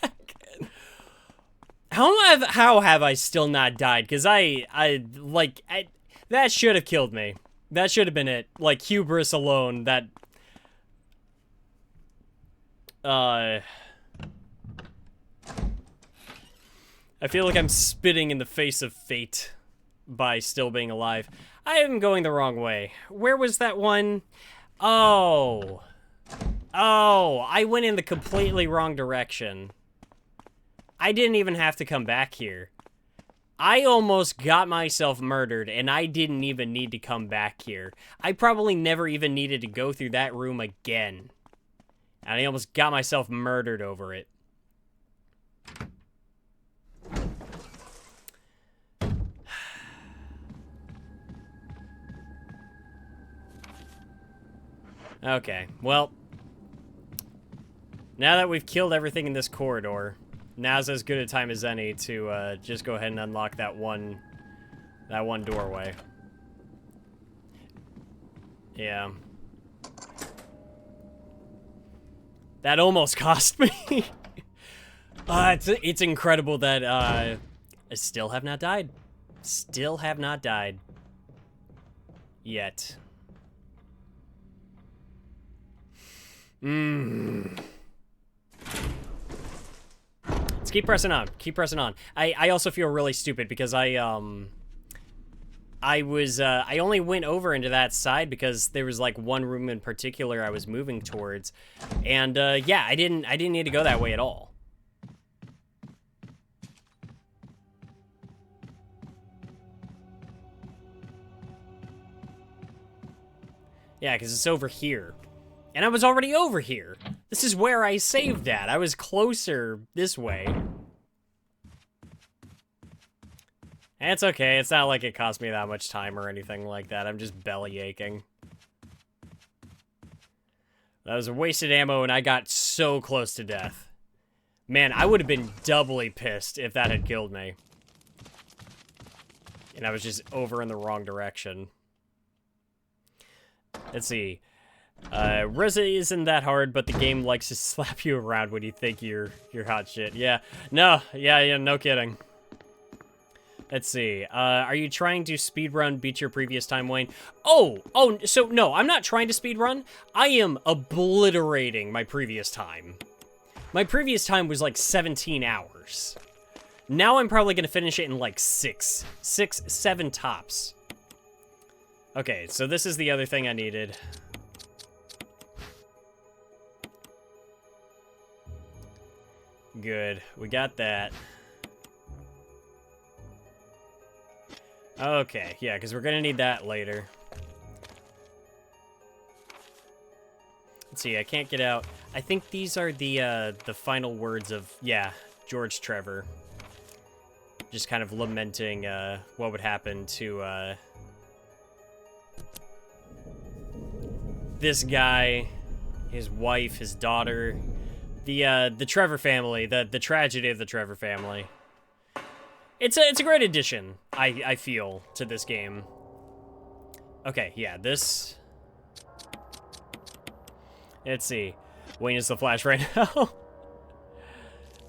How have I still not died? Because that should have killed me. That should have been it. Like, hubris alone, that... I feel like I'm spitting in the face of fate by still being alive. I am going the wrong way. Where was that one? Oh. Oh, I went in the completely wrong direction. I didn't even have to come back here. I almost got myself murdered, and I didn't even need to come back here. I probably never even needed to go through that room again. And I almost got myself murdered over it. Okay, well. Now that we've killed everything in this corridor, now's as good a time as any to just go ahead and unlock that one doorway. Yeah. That almost cost me. It's incredible that I still have not died. Still have not died. Yet. Let's keep pressing on. Keep pressing on. I also feel really stupid because I only went over into that side because there was like one room in particular I was moving towards. And yeah, I didn't need to go that way at all. Yeah, because it's over here. And I was already over here. This is where I saved at. I was closer this way. And it's okay. It's not like it cost me that much time or anything like that. I'm just belly aching. That was a wasted ammo, and I got so close to death. Man, I would have been doubly pissed if that had killed me. And I was just over in the wrong direction. Let's see. Resi isn't that hard, but the game likes to slap you around when you think you're hot shit. Yeah. No. Yeah, no kidding. Let's see. Are you trying to speedrun beat your previous time, Wayne? Oh, so no, I'm not trying to speedrun. I am obliterating my previous time. My previous time was like 17 hours. Now I'm probably gonna finish it in like 7 tops. Okay, so this is the other thing I needed. Good, we got that. Okay, yeah, because we're gonna need that later. Let's see, I can't get out. I think these are the final words of, yeah, George Trevor. Just kind of lamenting, what would happen to, this guy, his wife, his daughter, the Trevor family, the tragedy of the Trevor family. It's a great addition, I feel, to this game. Okay, yeah, this... Let's see. Wayne is the Flash right now.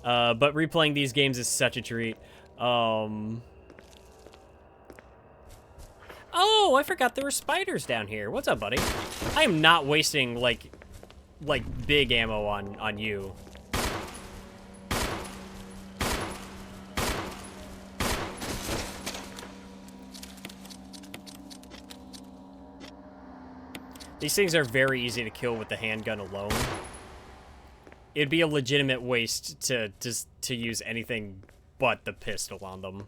But replaying these games is such a treat. Oh, I forgot there were spiders down here. What's up, buddy? I am not wasting, like big ammo on you. These things are very easy to kill with the handgun alone. It'd be a legitimate waste to use anything but the pistol on them.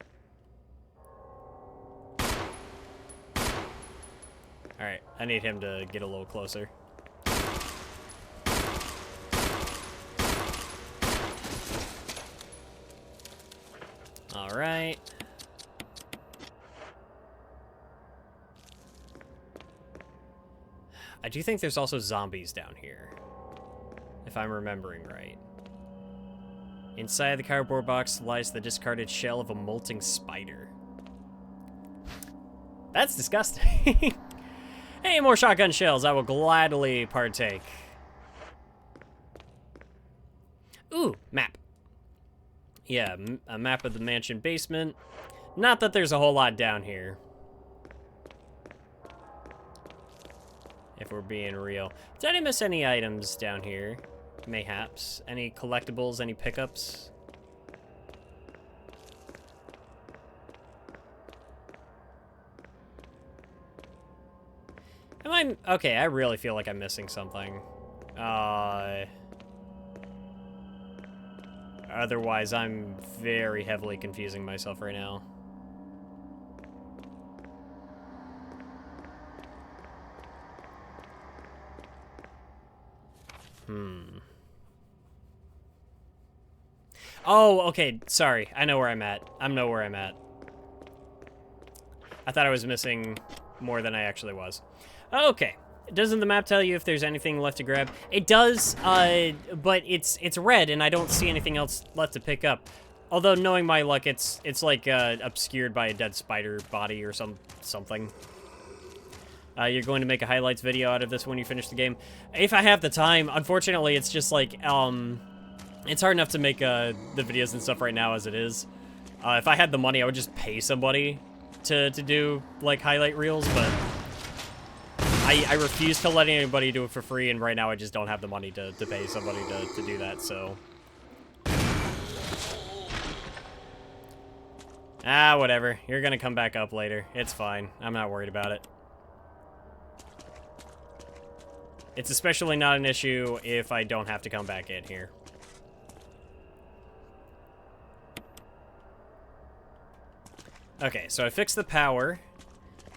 Alright, I need him to get a little closer. Alright. I do think there's also zombies down here, if I'm remembering right. Inside the cardboard box lies the discarded shell of a molting spider. That's disgusting. Hey, more shotgun shells. I will gladly partake. Ooh, map. Yeah, a map of the mansion basement. Not that there's a whole lot down here, if we're being real. Did I miss any items down here? Mayhaps. Any collectibles, any pickups? Am I... Okay, I really feel like I'm missing something. Otherwise, I'm very heavily confusing myself right now. Oh, okay, sorry. I know where I'm at. I know where I'm at. I thought I was missing more than I actually was. Okay. Doesn't the map tell you if there's anything left to grab? It does, but it's red, and I don't see anything else left to pick up. Although, knowing my luck, it's like, obscured by a dead spider body or something. You're going to make a highlights video out of this when you finish the game? If I have the time. Unfortunately, it's just like, it's hard enough to make, the videos and stuff right now as it is. If I had the money, I would just pay somebody to do, like, highlight reels, but I refuse to let anybody do it for free, and right now I just don't have the money to pay somebody to do that, so. Ah, whatever. You're gonna come back up later. It's fine. I'm not worried about it. It's especially not an issue if I don't have to come back in here. Okay, so I fixed the power.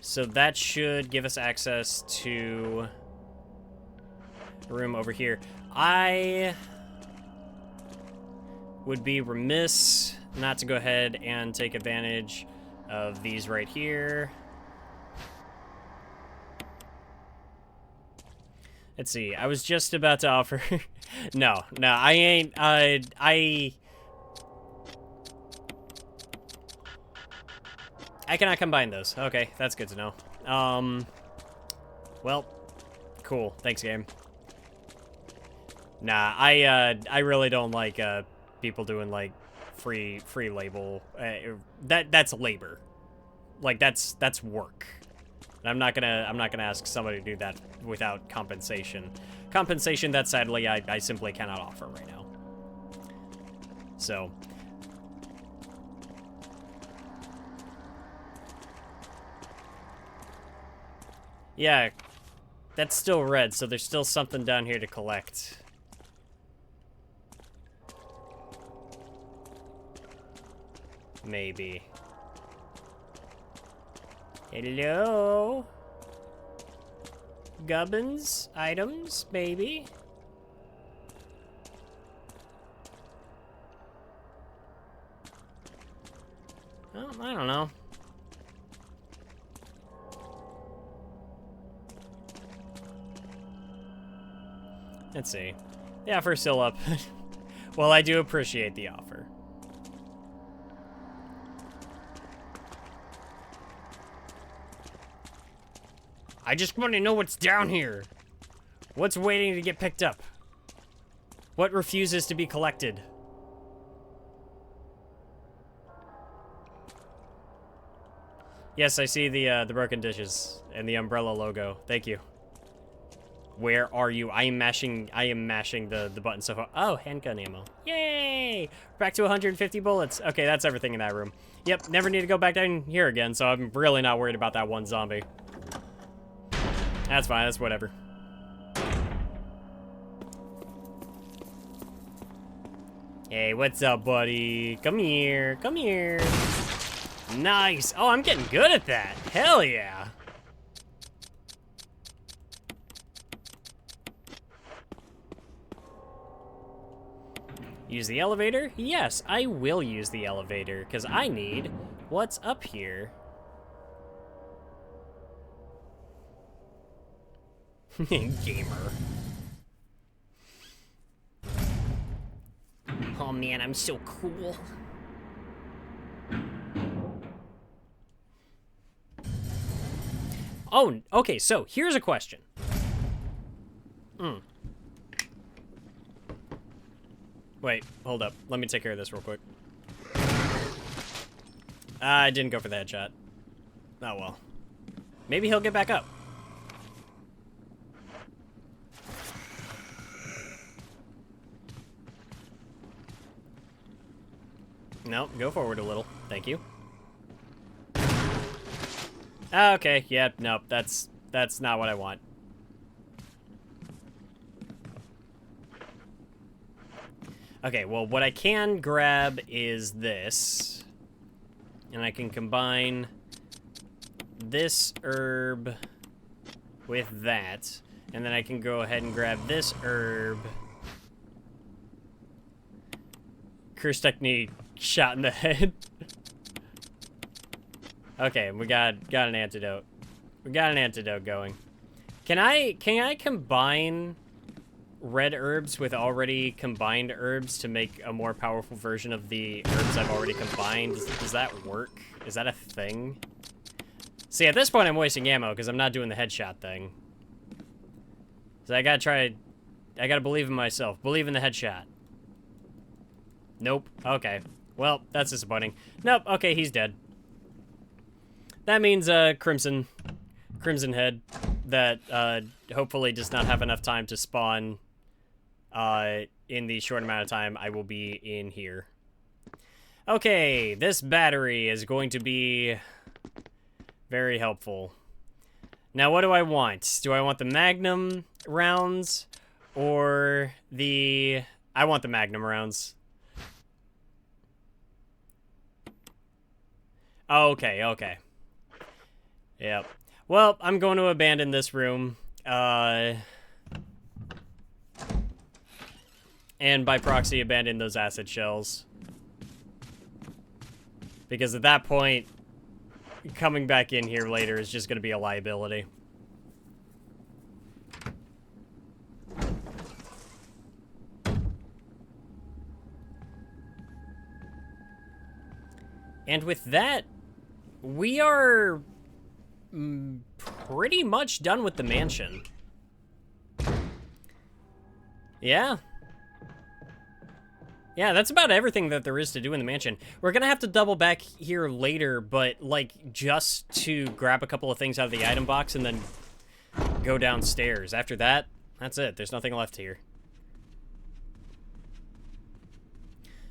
So that should give us access to a room over here. I would be remiss not to go ahead and take advantage of these right here. Let's see. I was just about to offer... No, I ain't... I cannot combine those. Okay, that's good to know. Well, cool. Thanks, game. Nah, I really don't like, people doing, like, free label. That's labor. Like, that's work. And I'm not gonna ask somebody to do that without compensation. Compensation that sadly I simply cannot offer right now. So. Yeah, that's still red, so there's still something down here to collect. Maybe. Hello? Gubbins? Items? Maybe? Oh, I don't know. Let's see. The offer's still up. Well, I do appreciate the offer. I just want to know what's down here. What's waiting to get picked up? What refuses to be collected? Yes, I see the broken dishes and the umbrella logo. Thank you. Where are you? I am mashing the button so far. Oh, handgun ammo. Yay! Back to 150 bullets. Okay, that's everything in that room. Yep, never need to go back down here again, so I'm really not worried about that one zombie. That's fine, that's whatever. Hey, what's up, buddy? Come here, come here. Nice. Oh, I'm getting good at that. Hell yeah. Use the elevator? Yes, I will use the elevator, because I need what's up here. Gamer. Oh man, I'm so cool. Oh, okay, so here's a question. Wait, hold up. Let me take care of this real quick. I didn't go for the headshot. Oh well. Maybe he'll get back up. No, go forward a little. Thank you. Okay, yeah, nope, that's not what I want. Okay, well, what I can grab is this. And I can combine this herb with that. And then I can go ahead and grab this herb. Curse technique, shot in the head. Okay, we got an antidote. We got an antidote going. Can I combine red herbs with already combined herbs to make a more powerful version of the herbs I've already combined? Does that work? Is that a thing? See, at this point I'm wasting ammo because I'm not doing the headshot thing. So I gotta believe in myself. Believe in the headshot. Nope. Okay. Well, that's disappointing. Nope. Okay, he's dead. That means, Crimson Head that, hopefully does not have enough time to spawn, in the short amount of time I will be in here. Okay, this battery is going to be very helpful. Now, what do I want? Do I want the Magnum rounds or the... I want the Magnum rounds. Okay, okay. Yep. Well, I'm going to abandon this room. And by proxy, abandon those acid shells. Because at that point, coming back in here later is just going to be a liability. And with that, we are pretty much done with the mansion. Yeah. Yeah, that's about everything that there is to do in the mansion. We're gonna have to double back here later, but, like, just to grab a couple of things out of the item box and then go downstairs. After that, that's it. There's nothing left here.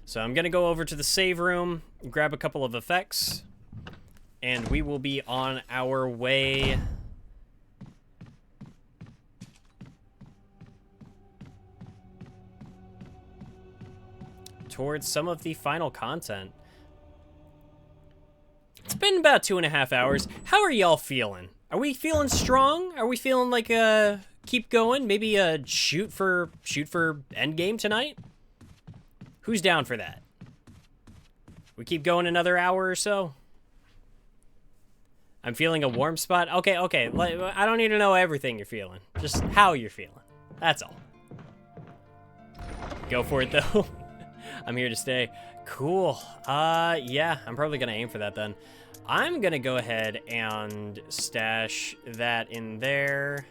So I'm gonna go over to the save room, grab a couple of effects, and we will be on our way towards some of the final content. It's been about 2.5 hours. How are y'all feeling? Are we feeling strong? Are we feeling like keep going? Maybe shoot for endgame tonight? Who's down for that? We keep going another hour or so? I'm feeling a warm spot. Okay. I don't need to know everything you're feeling. Just how you're feeling. That's all. Go for it, though. I'm here to stay. Cool. Yeah, I'm probably gonna aim for that then. I'm gonna go ahead and stash that in there.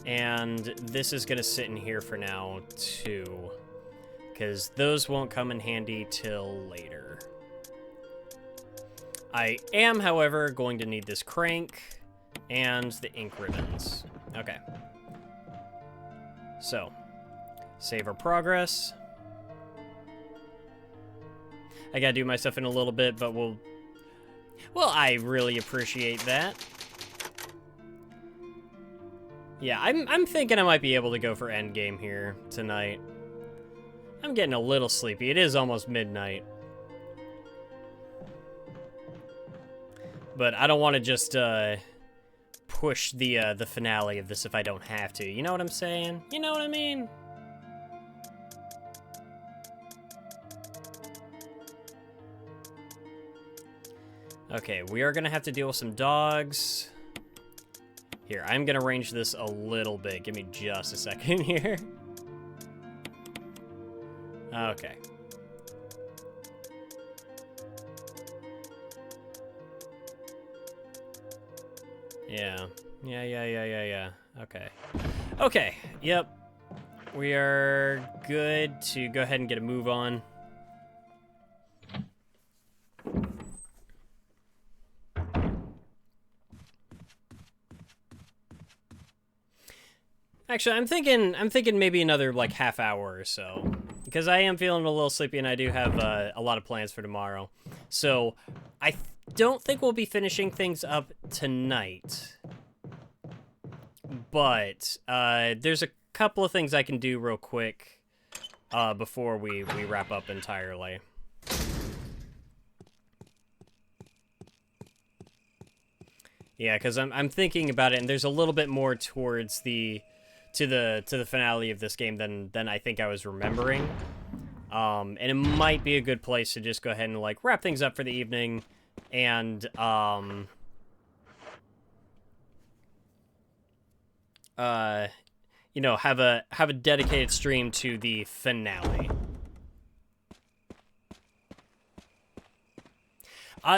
And this is gonna sit in here for now, too. Because those won't come in handy till later. I am, however, going to need this crank and the ink ribbons. Okay. So, save our progress. I gotta do my stuff in a little bit, but well, I really appreciate that. Yeah, I'm thinking I might be able to go for endgame here tonight. I'm getting a little sleepy. It is almost midnight. But I don't want to just push the finale of this if I don't have to. You know what I'm saying? You know what I mean? Okay, we are gonna have to deal with some dogs. Here, I'm gonna arrange this a little bit. Give me just a second here. Okay. Yeah. Okay. Okay, yep. We are good to go ahead and get a move on. Actually, I'm thinking maybe another, like, half hour or so. Because I am feeling a little sleepy and I do have a lot of plans for tomorrow. So, I don't think we'll be finishing things up tonight. But, there's a couple of things I can do real quick before we wrap up entirely. Yeah, because I'm thinking about it, and there's a little bit more towards the finale of this game than I think I was remembering. And it might be a good place to just go ahead and, like, wrap things up for the evening and you know, have a dedicated stream to the finale.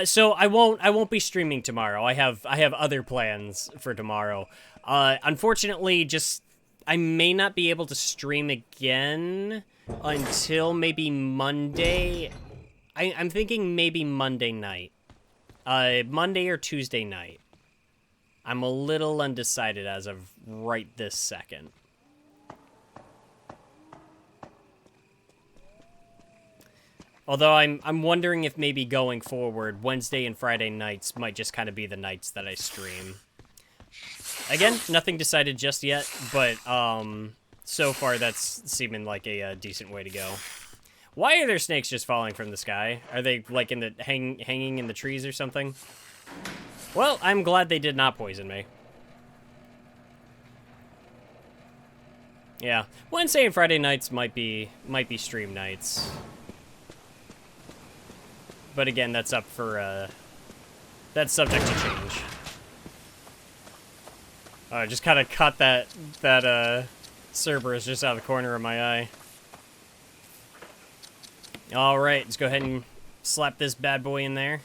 So I won't be streaming tomorrow. I have other plans for tomorrow. Unfortunately, I may not be able to stream again until maybe Monday. I'm thinking maybe Monday night. Monday or Tuesday night. I'm a little undecided as of right this second. Although I'm wondering if maybe going forward, Wednesday and Friday nights might just kind of be the nights that I stream. Again, nothing decided just yet, but so far that's seeming like a decent way to go. Why are there snakes just falling from the sky? Are they like in the hanging in the trees or something? Well, I'm glad they did not poison me. Yeah, Wednesday and Friday nights might be stream nights. But again, that's up for that's subject to change. I just kind of caught that Cerberus just out of the corner of my eye. All right, let's go ahead and slap this bad boy in there.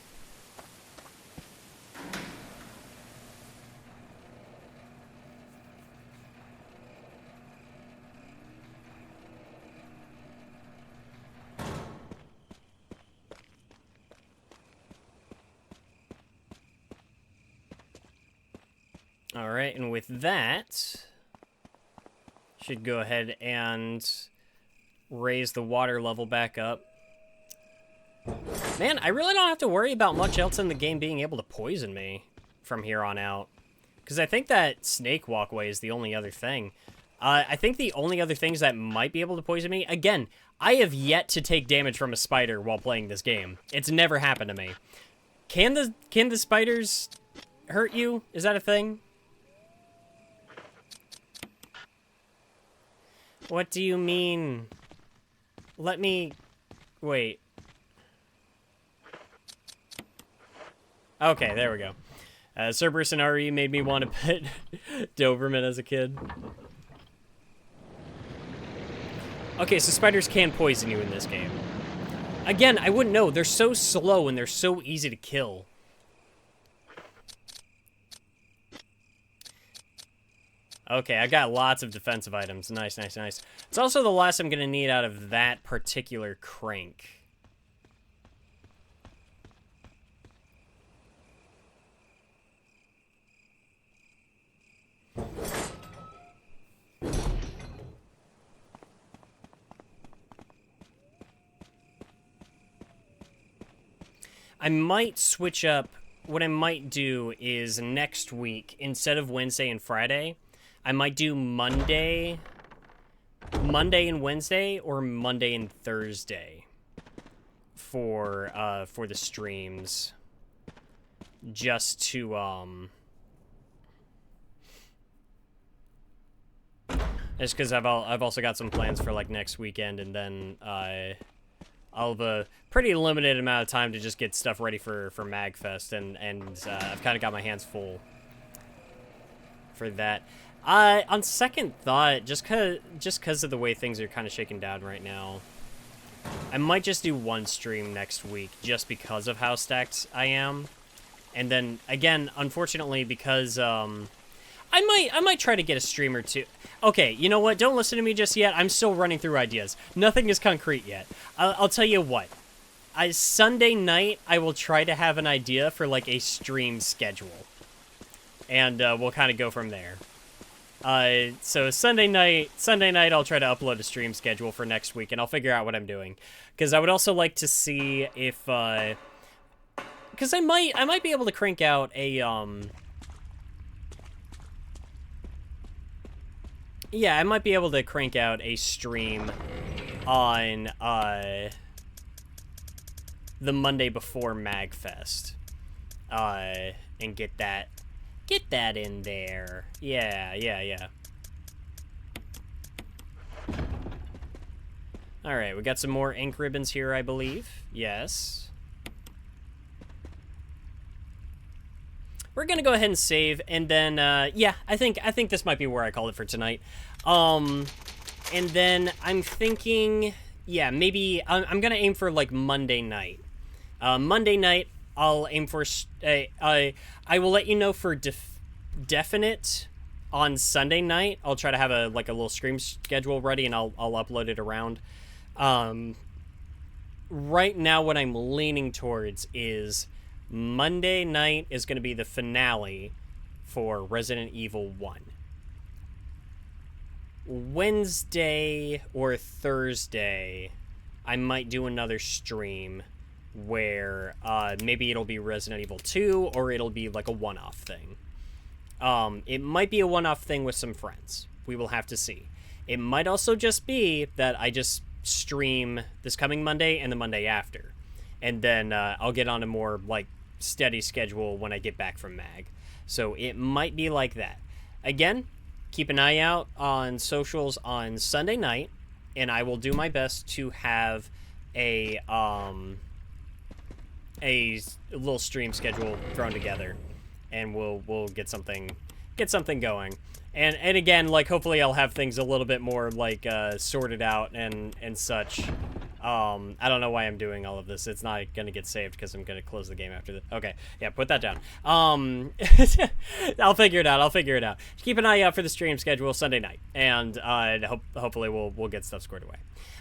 All right, and with that, should go ahead and raise the water level back up. Man, I really don't have to worry about much else in the game being able to poison me from here on out. Because I think that snake walkway is the only other thing. I think the only other things that might be able to poison me... Again, I have yet to take damage from a spider while playing this game. It's never happened to me. Can the spiders hurt you? Is that a thing? What do you mean? Let me... Wait. Okay, there we go. Cerberus and RE made me want to pet Doberman as a kid. Okay, so spiders can poison you in this game. Again, I wouldn't know. They're so slow and they're so easy to kill. Okay, I got lots of defensive items. Nice, nice, nice. It's also the last I'm going to need out of that particular crank. I might switch up. What I might do is next week, instead of Wednesday and Friday, I might do Monday and Wednesday, or Monday and Thursday for the streams, just to just because I've also got some plans for like next weekend, and then I'll have a pretty limited amount of time to just get stuff ready for MagFest, and I've kind of got my hands full for that. On second thought, just cause of the way things are kind of shaking down right now, I might just do one stream next week, just because of how stacked I am. And then, again, unfortunately, because, I might try to get a stream or two. Okay, you know what? Don't listen to me just yet. I'm still running through ideas. Nothing is concrete yet. I'll tell you what. Sunday night, I will try to have an idea for, like, a stream schedule. And, we'll kind of go from there. So Sunday night, I'll try to upload a stream schedule for next week, and I'll figure out what I'm doing. Because I would also like to see if, because I might be able to crank out a, yeah, I might be able to crank out a stream on, the Monday before MagFest, and get that in there. Yeah. All right, we got some more ink ribbons here, I believe. Yes. We're gonna go ahead and save, and then, yeah, I think this might be where I call it for tonight. And then I'm thinking, yeah, maybe I'm gonna aim for like Monday night. Monday night, I'll aim for, I will let you know for definite on Sunday night. I'll try to have a little stream schedule ready, and I'll upload it around. Right now, what I'm leaning towards is Monday night is going to be the finale for Resident Evil 1. Wednesday or Thursday, I might do another stream where maybe it'll be Resident Evil 2, or it'll be like a one-off thing. It might be a one-off thing with some friends. We will have to see. It might also just be that I just stream this coming Monday and the Monday after. And then I'll get on a more, like, steady schedule when I get back from Mag. So it might be like that. Again, keep an eye out on socials on Sunday night, and I will do my best to have a little stream schedule thrown together, and we'll get something going. And again, like, hopefully I'll have things a little bit more, like, sorted out and such I don't know why I'm doing all of this. It's not going to get saved because I'm going to close the game after this. Okay, yeah, put that down. I'll figure it out. I'll figure it out. Keep an eye out for the stream schedule Sunday night, and hopefully we'll get stuff squared away.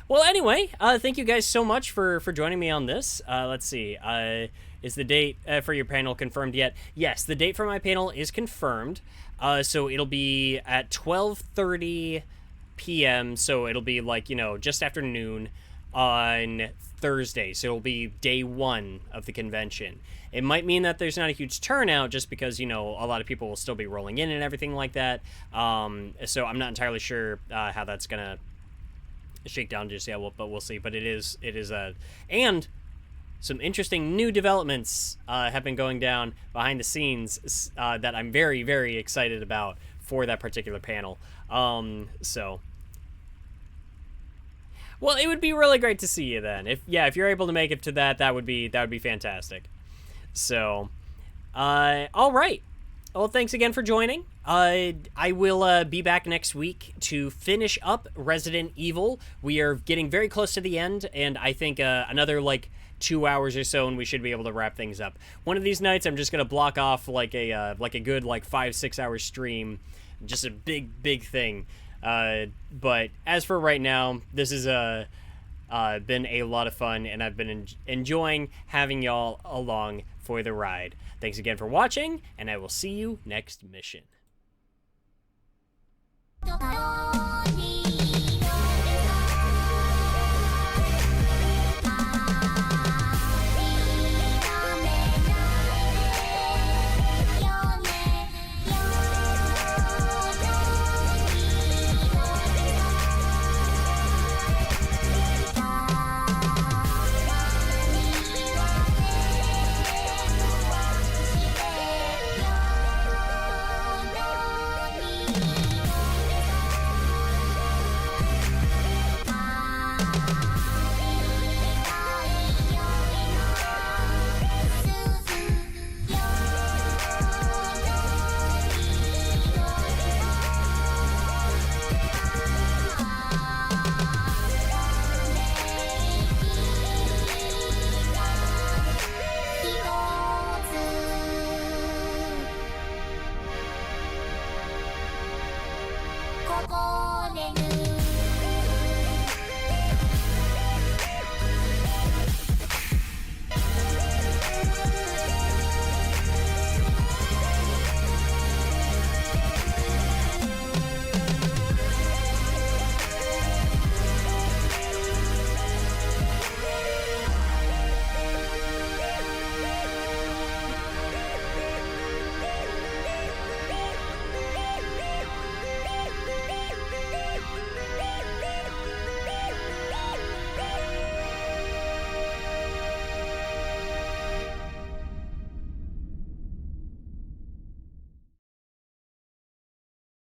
Well, anyway, thank you guys so much for joining me on this. Let's see. Is the date for your panel confirmed yet? Yes, the date for my panel is confirmed. So it'll be at 12:30 p.m. So it'll be like, you know, just after noon on Thursday. So it'll be day 1 of the convention. It might mean that there's not a huge turnout just because, you know, a lot of people will still be rolling in and everything like that. So I'm not entirely sure how that's going to shake down just yet, but we'll see. But it is and some interesting new developments have been going down behind the scenes that I'm very, very excited about for that particular panel. Well, it would be really great to see you then. If you're able to make it to that would be fantastic. So, all right. Well, thanks again for joining. I will be back next week to finish up Resident Evil. We are getting very close to the end, and I think another like 2 hours or so, and we should be able to wrap things up. One of these nights, I'm just gonna block off like a good like 5-6 hour stream, just a big thing. But as for right now, this has been a lot of fun, and I've been enjoying having y'all along for the ride. Thanks again for watching, and I will see you next mission. とかよ